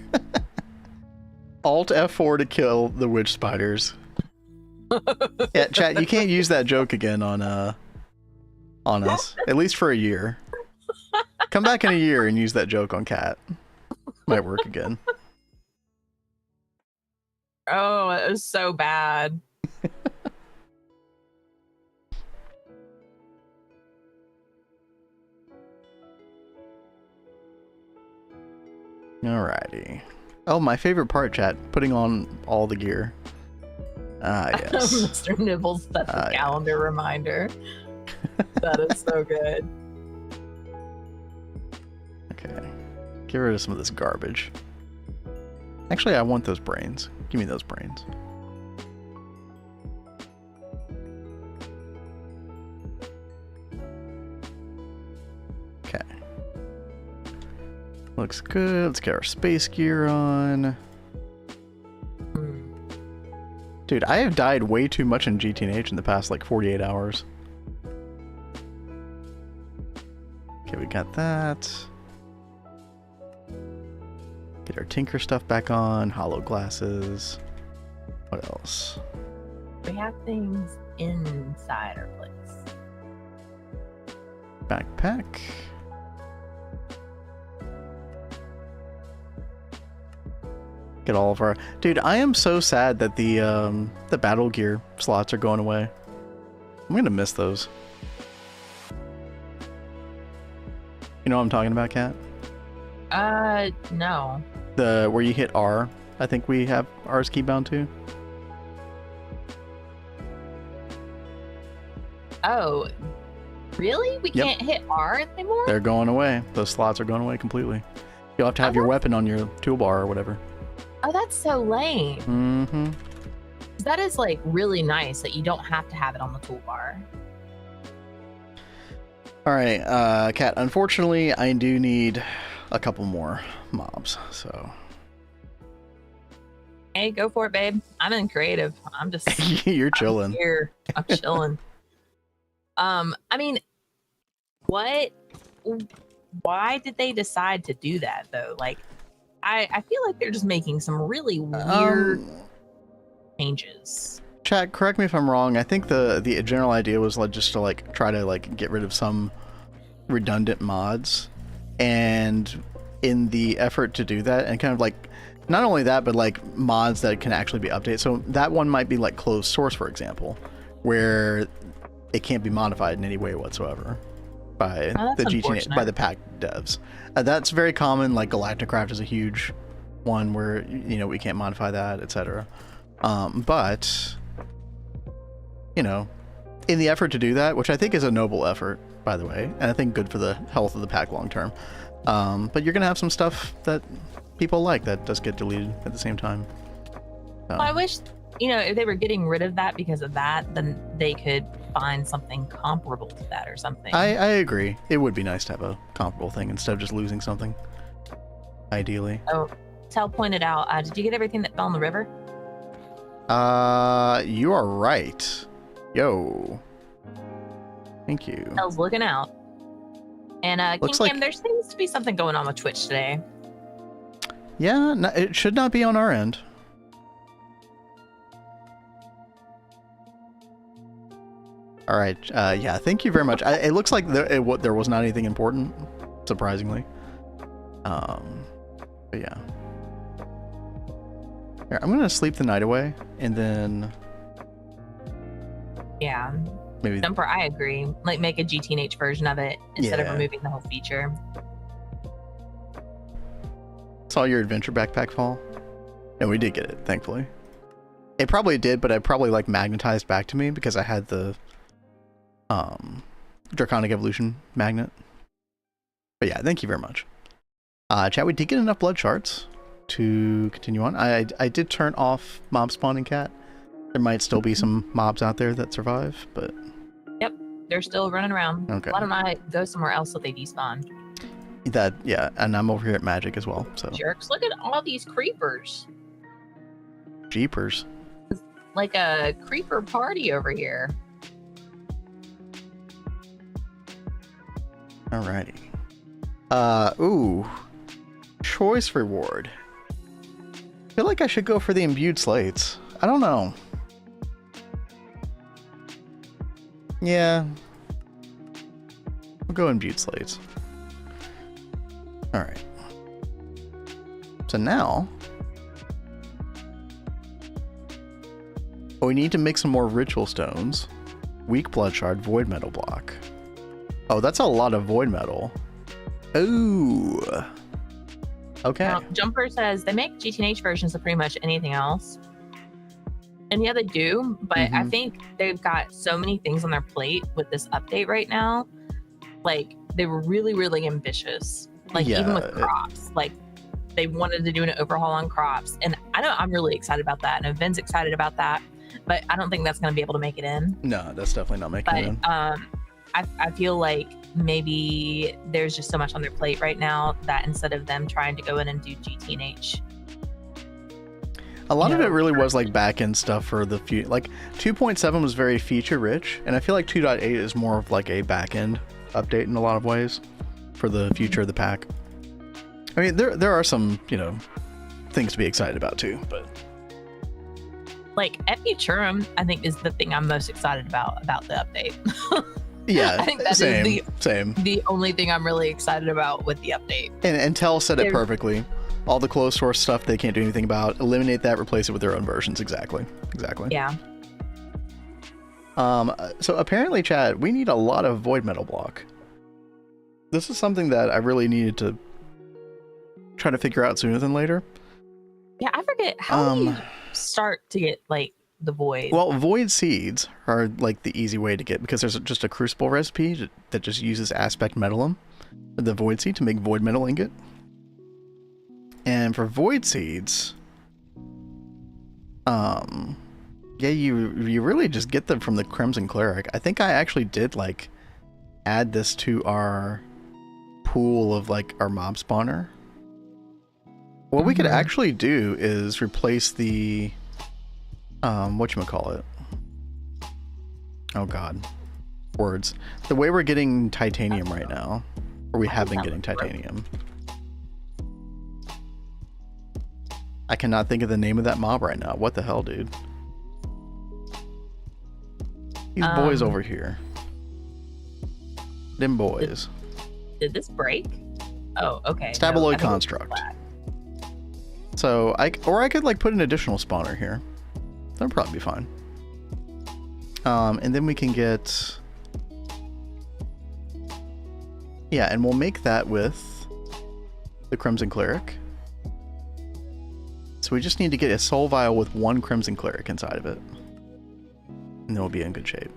Alt F4 to kill the witch spiders. Yeah, chat, you can't use that joke again on us. At least for a year. Come back in a year and use that joke on Kat. Might work again. Oh, it was so bad. Alrighty. Oh, my favorite part, chat. Putting on all the gear. Ah, yes. Mr. Nibbles, that's a calendar reminder. That is so good. Okay. Get rid of some of this garbage. Actually, I want those brains. Give me those brains. Okay. Looks good. Let's get our space gear on. Dude, I have died way too much in GTNH in the past like 48 hours. Okay, we got that. Get our Tinker stuff back on. Hollow glasses. What else? We have things inside our place. Backpack. Get all of our... Dude, I am so sad that the battle gear slots are going away. I'm gonna miss those. You know what I'm talking about, Kat? No. The where you hit R. I think we have R's keybound too. Oh, really? We Yep. can't hit R anymore? They're going away. Those slots are going away completely. You'll have to have your weapon on your toolbar or whatever. Oh, that's so lame. Mm-hmm. That is like really nice that you don't have to have it on the toolbar. All right, Kat. Unfortunately, I do need a couple more mobs. So. Hey, go for it, babe. I'm in creative. I'm just You're chilling. here. I'm chilling. I mean, what? Why did they decide to do that though? Like, I feel like they're just making some really weird changes. Chat, correct me if I'm wrong. I think the general idea was like just to like try to like get rid of some redundant mods, and in the effort to do that, and kind of like not only that, but like mods that can actually be updated. So that one might be like closed source, for example, where it can't be modified in any way whatsoever by the GTNH, by the pack devs. That's very common. Like Galacticraft is a huge one where, you know, we can't modify that, etc. But you know, in the effort to do that, which I think is a noble effort, by the way, and I think good for the health of the pack long term. But you're gonna have some stuff that people like that does get deleted at the same time. So. Well, I wish, you know, if they were getting rid of that because of that, then they could find something comparable to that or something. I agree. It would be nice to have a comparable thing instead of just losing something. Ideally. Oh, Tell pointed out, did you get everything that fell in the river? You are right. Yo. Thank you. Tell's looking out. And King Looks like... Cam, there seems to be something going on with Twitch today. Yeah, no, it should not be on our end. All right. Yeah, thank you very much. It looks like there was not anything important, surprisingly. But yeah. Here, I'm gonna sleep the night away, and then. Yeah. Maybe. Jumper, I agree. Like, make a GTNH version of it instead of removing the whole feature. Saw your adventure backpack fall. And we did get it, thankfully. It probably did, but it probably like magnetized back to me because I had the Draconic Evolution magnet. But yeah, thank you very much. Chat, we did get enough blood shards to continue on. I did turn off mob spawning, Cat. There might still be some mobs out there that survive, but... Yep, they're still running around. Okay. Why don't I go somewhere else so they despawn? That, yeah, and I'm over here at Magic as well, so... Jerks, look at all these creepers. Jeepers. Like a creeper party over here. Alrighty. Ooh. Choice reward. I feel like I should go for the imbued slates. I don't know. Yeah. We'll go imbued slates. Alright. So now... we need to make some more ritual stones. Weak blood shard, void metal block. Oh, that's a lot of void metal. Ooh. Okay. Now, Jumper says they make GTNH versions of pretty much anything else. And yeah, they do, but I think they've got so many things on their plate with this update right now. Like, they were really, really ambitious. Like, even with crops. Like, they wanted to do an overhaul on crops. And I know I'm really excited about that. And Ben's excited about that. But I don't think that's going to be able to make it in. No, that's definitely not making it in. I feel like maybe there's just so much on their plate right now that instead of them trying to go in and do GTNH. A lot of it really was like back-end stuff for the few. Like 2.7 was very feature-rich, and I feel like 2.8 is more of like a back-end update in a lot of ways for the future of the pack. I mean, there are some, you know, things to be excited about too, but like at Futurum, I think is the thing I'm most excited about the update. yeah, I think that same, is same. The only thing I'm really excited about with the update. And Tel said it perfectly. All the closed source stuff they can't do anything about. Eliminate that, replace it with their own versions. Exactly. Yeah. So apparently, Chad, we need a lot of void metal block. This is something that I really needed to try to figure out sooner than later. Yeah, I forget how do you start to get like the void. Well, void seeds are like the easy way to get, because there's just a crucible recipe that just uses aspect metalum, the void seed, to make void metal ingot. And for void seeds, yeah, you really just get them from the Crimson Cleric. I think I actually did like add this to our pool of like our mob spawner. What we could actually do is replace the whatchamacallit. Oh god. Words. The way we're getting titanium right now, or we have been getting titanium. I cannot think of the name of that mob right now. What the hell, dude? These boys over here. Them boys. Did this break? Oh, okay. Stabaloid construct. So I could like put an additional spawner here. That'll probably be fine. And then we can get, yeah, and we'll make that with the Crimson Cleric. So we just need to get a soul vial with one Crimson Cleric inside of it, and then we'll be in good shape.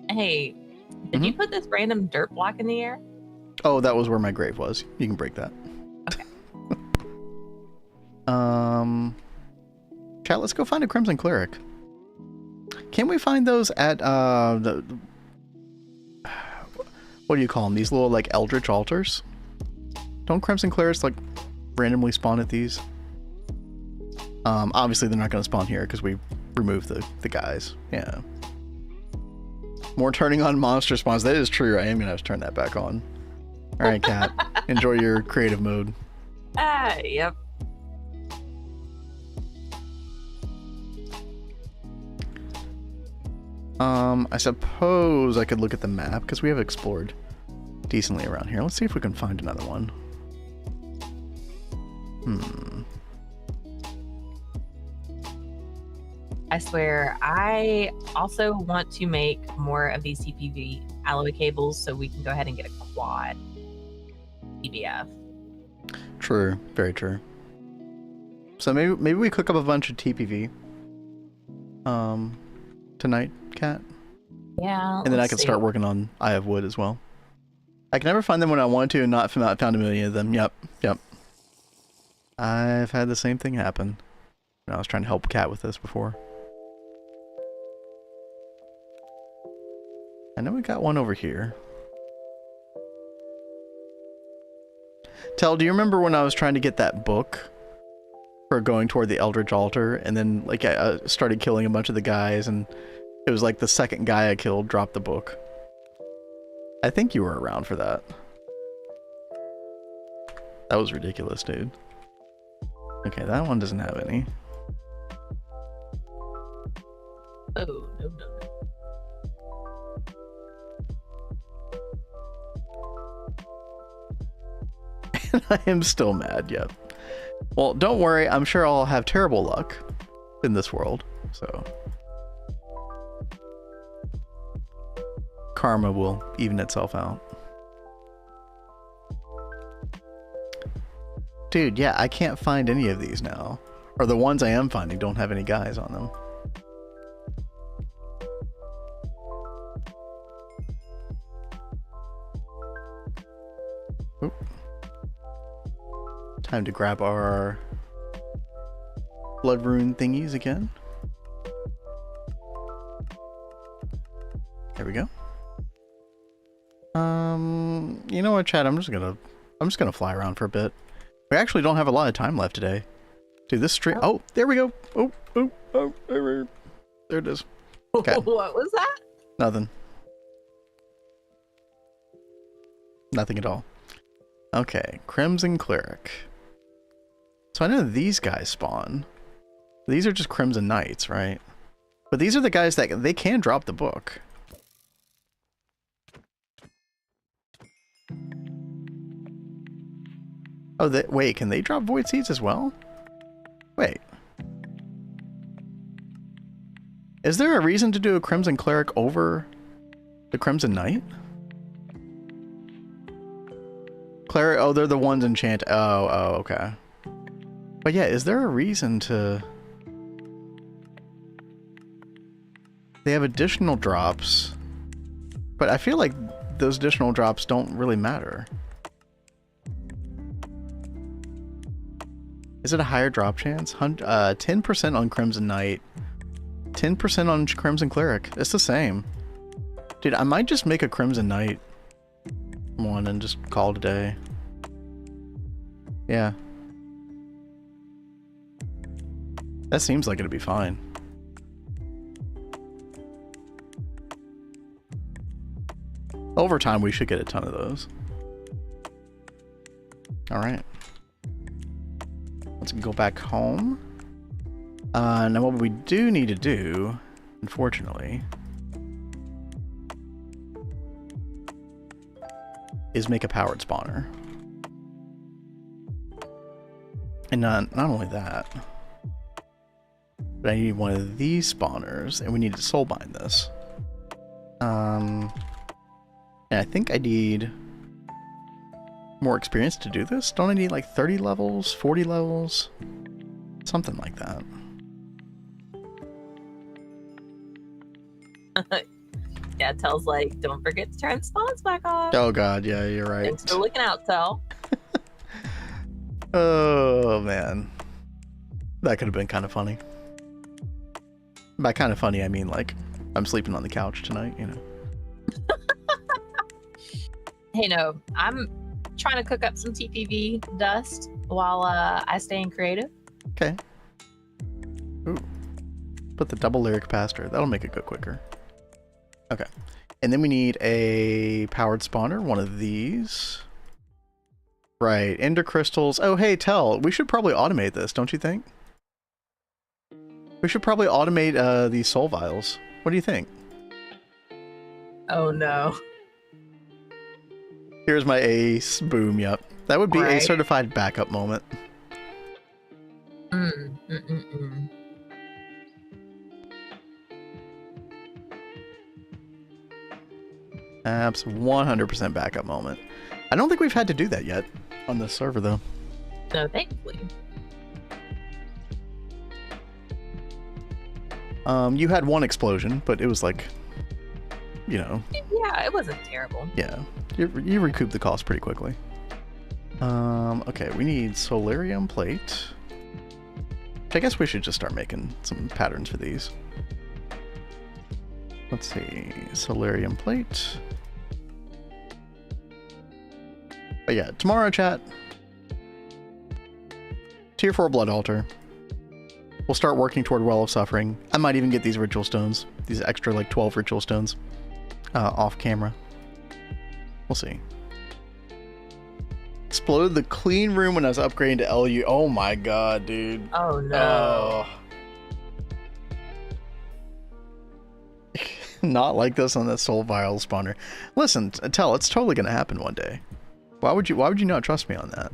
Hey, did you put this random dirt block in the air? Oh, that was where my grave was. You can break that. Okay. Chat, let's go find a Crimson Cleric. Can we find those at the, what do you call them? These little like eldritch altars? Don't Crimson Clerics like randomly spawn at these? Obviously they're not going to spawn here because we removed the guys. Yeah. More turning on monster spawns. That is true. I am going to have to turn that back on. All right, Kat. Enjoy your creative mode. Yep. I suppose I could look at the map because we have explored decently around here. Let's see if we can find another one. I swear, I also want to make more of these CPV alloy cables so we can go ahead and get a quad PBF. True, very true. So maybe we cook up a bunch of TPV tonight, Kat. Yeah. And then I can start working on Eye of Wood as well. I can never find them when I want to and not found a million of them. Yep. I've had the same thing happen when I was trying to help Kat with this before. I know we got one over here. Tel, do you remember when I was trying to get that book for going toward the Eldritch Altar, and then like I started killing a bunch of the guys, and it was like the second guy I killed dropped the book? I think you were around for that. That was ridiculous, dude. Okay, that one doesn't have any. Oh, no. I am still mad, yep. Well, don't worry, I'm sure I'll have terrible luck in this world, so karma will even itself out. Dude, yeah, I can't find any of these now. Or the ones I am finding don't have any guys on them. Oop. Time to grab our blood rune thingies again. There we go. You know what, Chad? I'm just gonna fly around for a bit. We actually don't have a lot of time left today. Dude, this stream. Oh, there we go. Oh, there it is. Okay. What was that? Nothing. Nothing at all. Okay, Crimson Cleric. So I know these guys spawn. These are just Crimson Knights, right? But these are the guys that they can drop the book. Oh, wait, can they drop Void Seeds as well? Wait. Is there a reason to do a Crimson Cleric over the Crimson Knight? Cleric, oh, they're the ones enchant. Oh, okay. But yeah, is there a reason to... They have additional drops, but I feel like those additional drops don't really matter. Is it a higher drop chance? 10% on Crimson Knight, 10% on Crimson Cleric. It's the same. Dude, I might just make a Crimson Knight one and just call it a day. Yeah. That seems like it'd be fine. Over time, we should get a ton of those. Alright. Let's go back home. Now what we do need to do, unfortunately, is make a powered spawner. And not only that, but I need one of these spawners, and we need to soulbind this. And I think I need more experience to do this. Don't I need like 30 levels, 40 levels? Something like that. Yeah, Tell's like, don't forget to turn spawns back on. Oh god, yeah, you're right. Thanks for looking out, Tell. Oh man. That could have been kind of funny. By kind of funny, I mean like, I'm sleeping on the couch tonight, you know. Hey, no, I'm trying to cook up some TPV dust while I stay in creative. Okay. Ooh. Put the double lyric capacitor. That'll make it go quicker. Okay. And then we need a powered spawner, one of these. Right, ender crystals. Oh, hey, Tell, we should probably automate this, don't you think? We should probably automate these soul vials. What do you think? Oh, no. Here's my ace. Boom, yep. That would be a Right. certified backup moment. Abs 100% backup moment. I don't think we've had to do that yet on this server, though. No, thankfully. You had one explosion, but it was like, you know. Yeah, it wasn't terrible. Yeah, you recoup the cost pretty quickly. Okay, we need solarium plate. Which I guess we should just start making some patterns for these. Let's see, solarium plate. But yeah, tomorrow, chat. Tier 4 blood altar. We'll start working toward Well of Suffering. I might even get these ritual stones. These extra, like, 12 ritual stones. Off camera. We'll see. Exploded the clean room when I was upgrading to LU. Oh my god, dude. Oh, no. Not like this on the soul vial spawner. Listen, Tell, it's totally gonna happen one day. Why would you not trust me on that?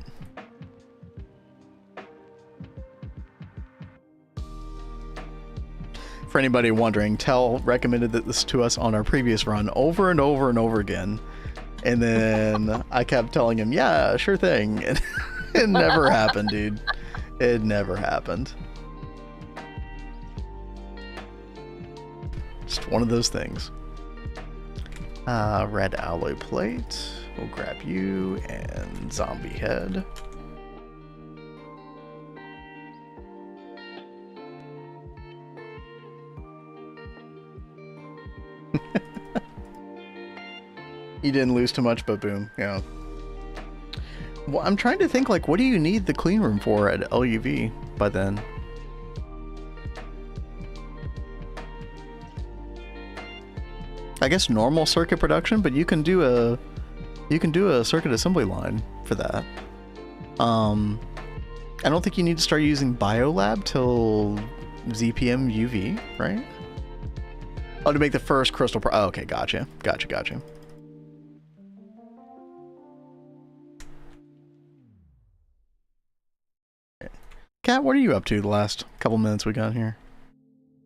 For anybody wondering, Tell recommended this to us on our previous run over and over and over again. And then I kept telling him, yeah, sure thing. And it never happened, dude. It never happened. Just one of those things. Red alloy plate. We'll grab you and zombie head. You didn't lose too much, but boom, yeah. Well, I'm trying to think, like, what do you need the clean room for at LUV? by then. I guess normal circuit production, but you can do a circuit assembly line for that. I don't think you need to start using BioLab till ZPM UV, right? Oh, to make the first crystal oh, okay, gotcha. Kat, what are you up to the last couple minutes we got here?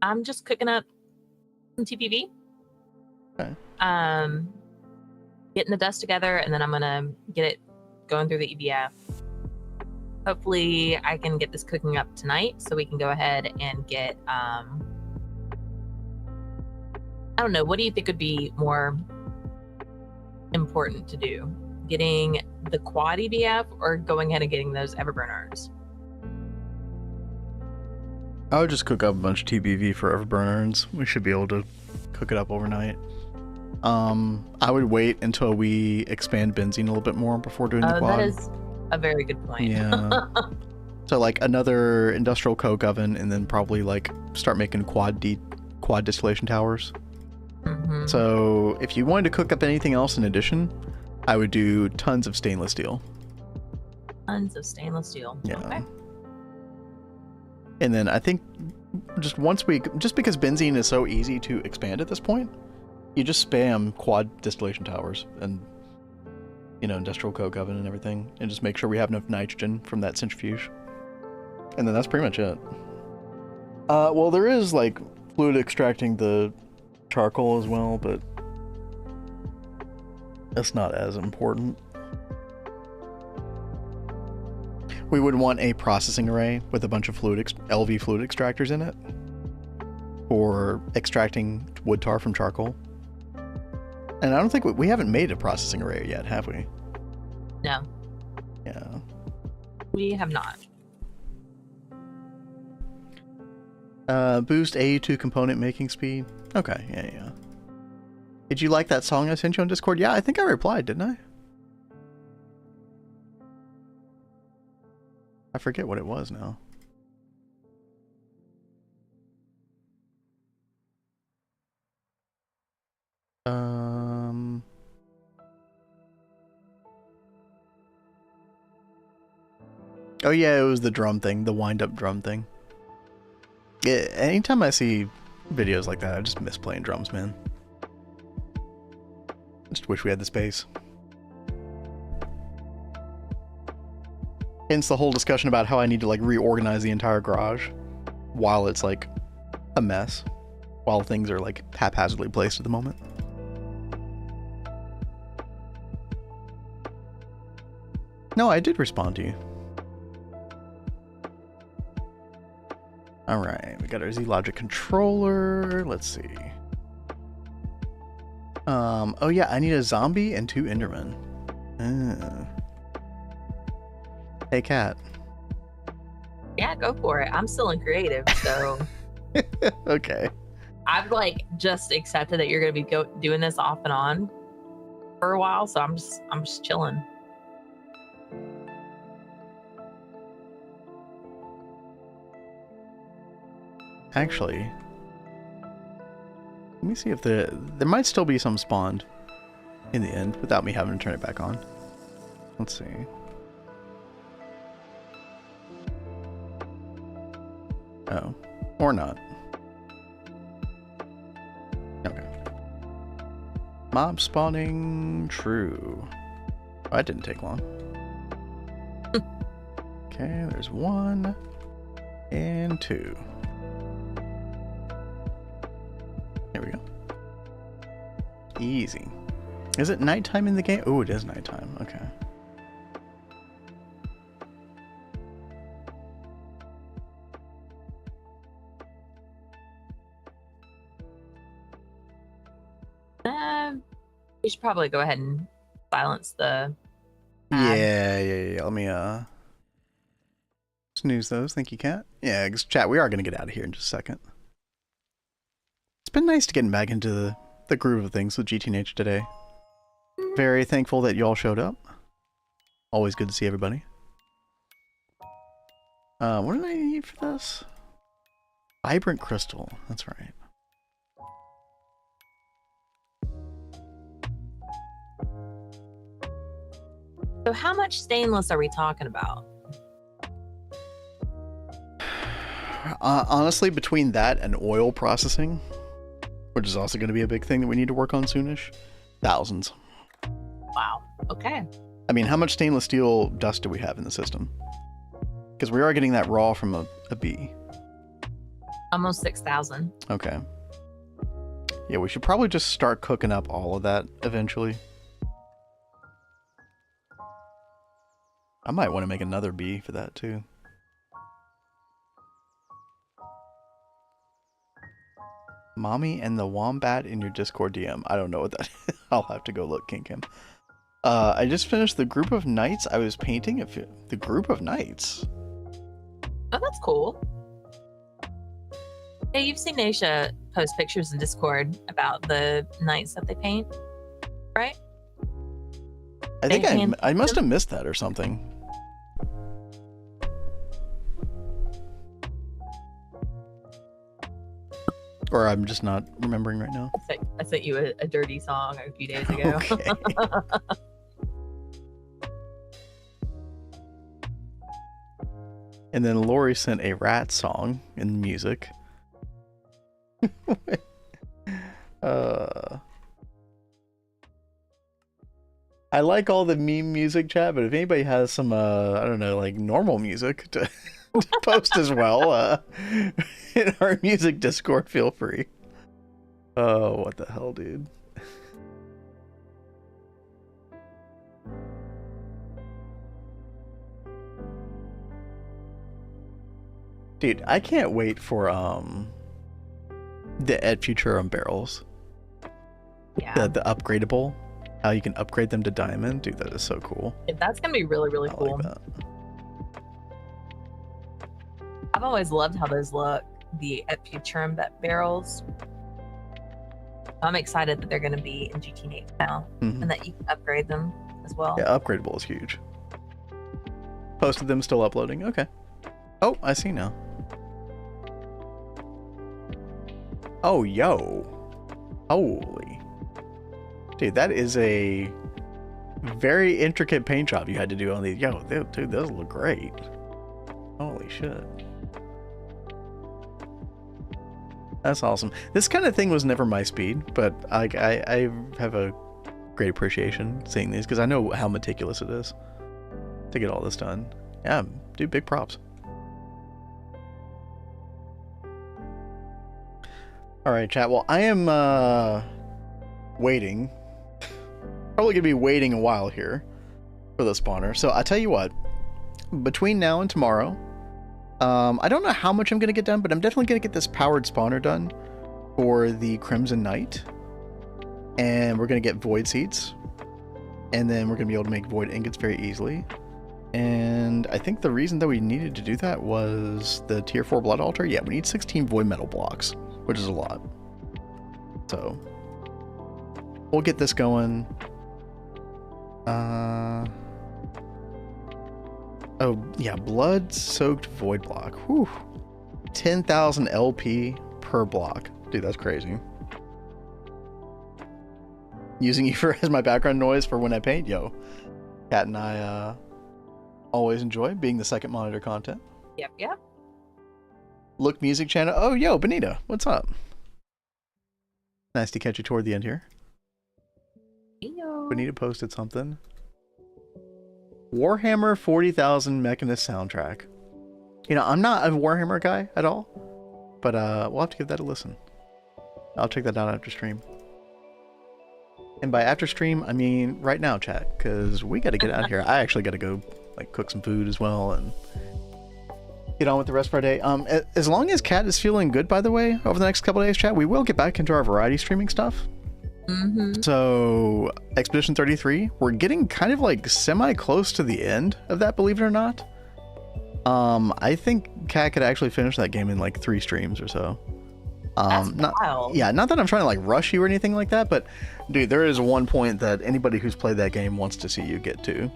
I'm just cooking up some TPV. Okay. Getting the dust together, and then I'm gonna get it going through the EBF. Hopefully I can get this cooking up tonight so we can go ahead and get I don't know, what do you think would be more important to do? Getting the quad EBF or going ahead and getting those Everburners? I would just cook up a bunch of TBV for Everburners. We should be able to cook it up overnight. I would wait until we expand benzene a little bit more before doing the quad. That is a very good point. Yeah. So like another industrial coke oven, and then probably like start making quad distillation towers. Mm-hmm. So if you wanted to cook up anything else in addition, I would do tons of stainless steel. Tons of stainless steel. Yeah. Okay. And then I think just because benzene is so easy to expand at this point, you just spam quad distillation towers and, you know, industrial coke oven and everything, and just make sure we have enough nitrogen from that centrifuge. And then that's pretty much it. Well, there is like fluid extracting the charcoal as well, but that's not as important. We would want a processing array with a bunch of LV fluid extractors in it for extracting wood tar from charcoal. And I don't think we haven't made a processing array yet, have we? No. Yeah. We have not. Boost AU2 component making speed. Okay, yeah. Did you like that song I sent you on Discord? Yeah, I think I replied, didn't I? I forget what it was now. Oh yeah, it was the drum thing, the wind-up drum thing. Yeah, anytime I see videos like that, I just miss playing drums, man. Just wish we had the space. Hence the whole discussion about how I need to like reorganize the entire garage while it's like a mess, while things are like haphazardly placed at the moment. No, I did respond to you. Alright, we got our Z-Logic controller. Let's see. Oh yeah, I need a zombie and 2 Endermen. Hey, Kat. Yeah, go for it. I'm still in creative, so Okay. I've like just accepted that you're gonna be doing this off and on for a while, so I'm just chilling. Actually, let me see if there might still be some spawned in the end without me having to turn it back on. Let's see. Oh, or not. Okay. Mob spawning true. Oh, that didn't take long. Okay, there's 1 and 2. There we go. Easy. Is it nighttime in the game? Oh, it is nighttime. Okay. We should probably go ahead and silence the Yeah. Let me snooze those. Thank you, Kat. Yeah, chat, we are going to get out of here in just a second. It's been nice to get back into the groove of things with GTNH today. Very thankful that you all showed up. Always good to see everybody. What did I need for this? Vibrant crystal. That's right. So how much stainless are we talking about? Honestly, between that and oil processing, which is also going to be a big thing that we need to work on soonish, thousands. Wow. Okay. I mean, how much stainless steel dust do we have in the system? Because we are getting that raw from a bee. Almost 6,000. Okay. Yeah, we should probably just start cooking up all of that eventually. I might want to make another bee for that too. Mommy and the Wombat in your Discord DM. I don't know what that is. I'll have to go look, Kinkham. I just finished the group of knights I was painting. The group of knights? Oh, that's cool. Hey, you've seen Aisha post pictures in Discord about the knights that they paint, right? I think I must have missed that or something. Or I'm just not remembering right now. I sent you a dirty song a few days ago. Okay. And then Lori sent a rat song in music. I like all the meme music, chat, but if anybody has some, I don't know, like normal music to post as well, in our music Discord, feel free. Oh, what the hell, dude. Dude, I can't wait for the Ed Futurum barrels. Yeah. The upgradable. How you can upgrade them to diamond. Dude, that is so cool. That's gonna be really, really cool. Like that. I've always loved how those look, the at Futurum barrels. I'm excited that they're gonna be in GTNH now, and that you can upgrade them as well. Yeah, upgradable is huge. Posted them, still uploading. Okay. Oh, I see now. Oh, yo. Holy. Dude, that is a very intricate paint job you had to do on these. Yo, dude, those look great. Holy shit. That's awesome. This kind of thing was never my speed, but I have a great appreciation seeing these because I know how meticulous it is to get all this done. Yeah, dude, big props. All right, chat. Well, I am waiting. Probably gonna be waiting a while here for the spawner. So I tell you what, between now and tomorrow, I don't know how much I'm gonna get done, but I'm definitely gonna get this powered spawner done for the Crimson Knight, and we're gonna get void seeds, and then we're gonna be able to make void ingots very easily. And I think the reason that we needed to do that was the tier 4 blood altar. Yeah, we need 16 void metal blocks, which is a lot. So we'll get this going. Oh yeah, blood soaked void block. Whew. 10,000 LP per block. Dude, that's crazy. Using you as my background noise for when I paint. Yo, Kat and I always enjoy being the second monitor content. Yep. Look music channel. Oh, yo, Benita, what's up? Nice to catch you toward the end here. Yo. Benita posted something. Warhammer 40,000 Mechanist soundtrack. You know, I'm not a Warhammer guy at all, but we'll have to give that a listen. I'll check that out after stream. And by after stream, I mean right now, chat, because we got to get out of here. I actually got to go like cook some food as well and get on with the rest of our day. As long as Kat is feeling good, by the way, over the next couple of days, chat, we will get back into our variety streaming stuff. So Expedition 33, we're getting kind of like semi close to the end of that, believe it or not. I think Kat could actually finish that game in like 3 streams or so. That's wild. Yeah, not that I'm trying to like rush you or anything like that, but dude, there is one point that anybody who's played that game wants to see you get to.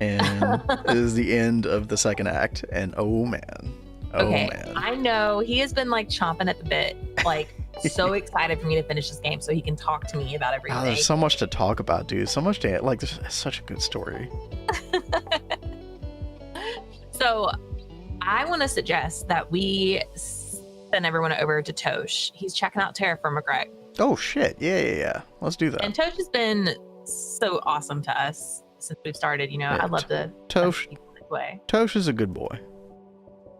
And it is the end of the second act. And oh man. Oh Okay, man. I know he has been like chomping at the bit, like so excited for me to finish this game so he can talk to me about everything. Oh, there's so much to talk about, dude. So much to like. This is such a good story. So, I want to suggest that we send everyone over to Tosh. He's checking out Terraform Greg. Oh shit! Yeah. Let's do that. And Tosh has been so awesome to us since we've started. You know, Yeah, I'd love to. Tosh. Way. Tosh is a good boy.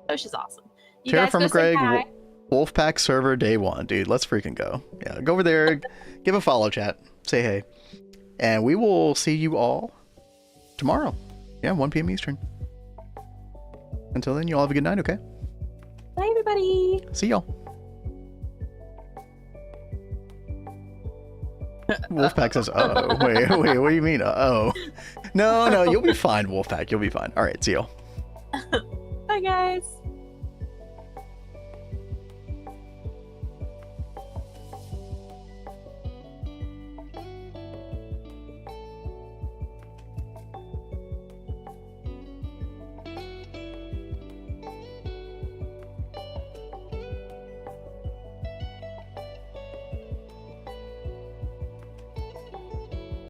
Tosh is awesome. You guys go Terraform say Greg, hi. Wolfpack server day 1, dude. Let's freaking go. Yeah, go over there, give a follow, chat, say hey, and we will see you all tomorrow. Yeah, 1 p.m. Eastern. Until then, you all have a good night. Okay. Bye, everybody. See y'all. Wolfpack says, "Uh-oh." Wait, what do you mean? Uh-oh. No, you'll be fine, Wolfpack. You'll be fine. All right, see y'all. Bye, guys.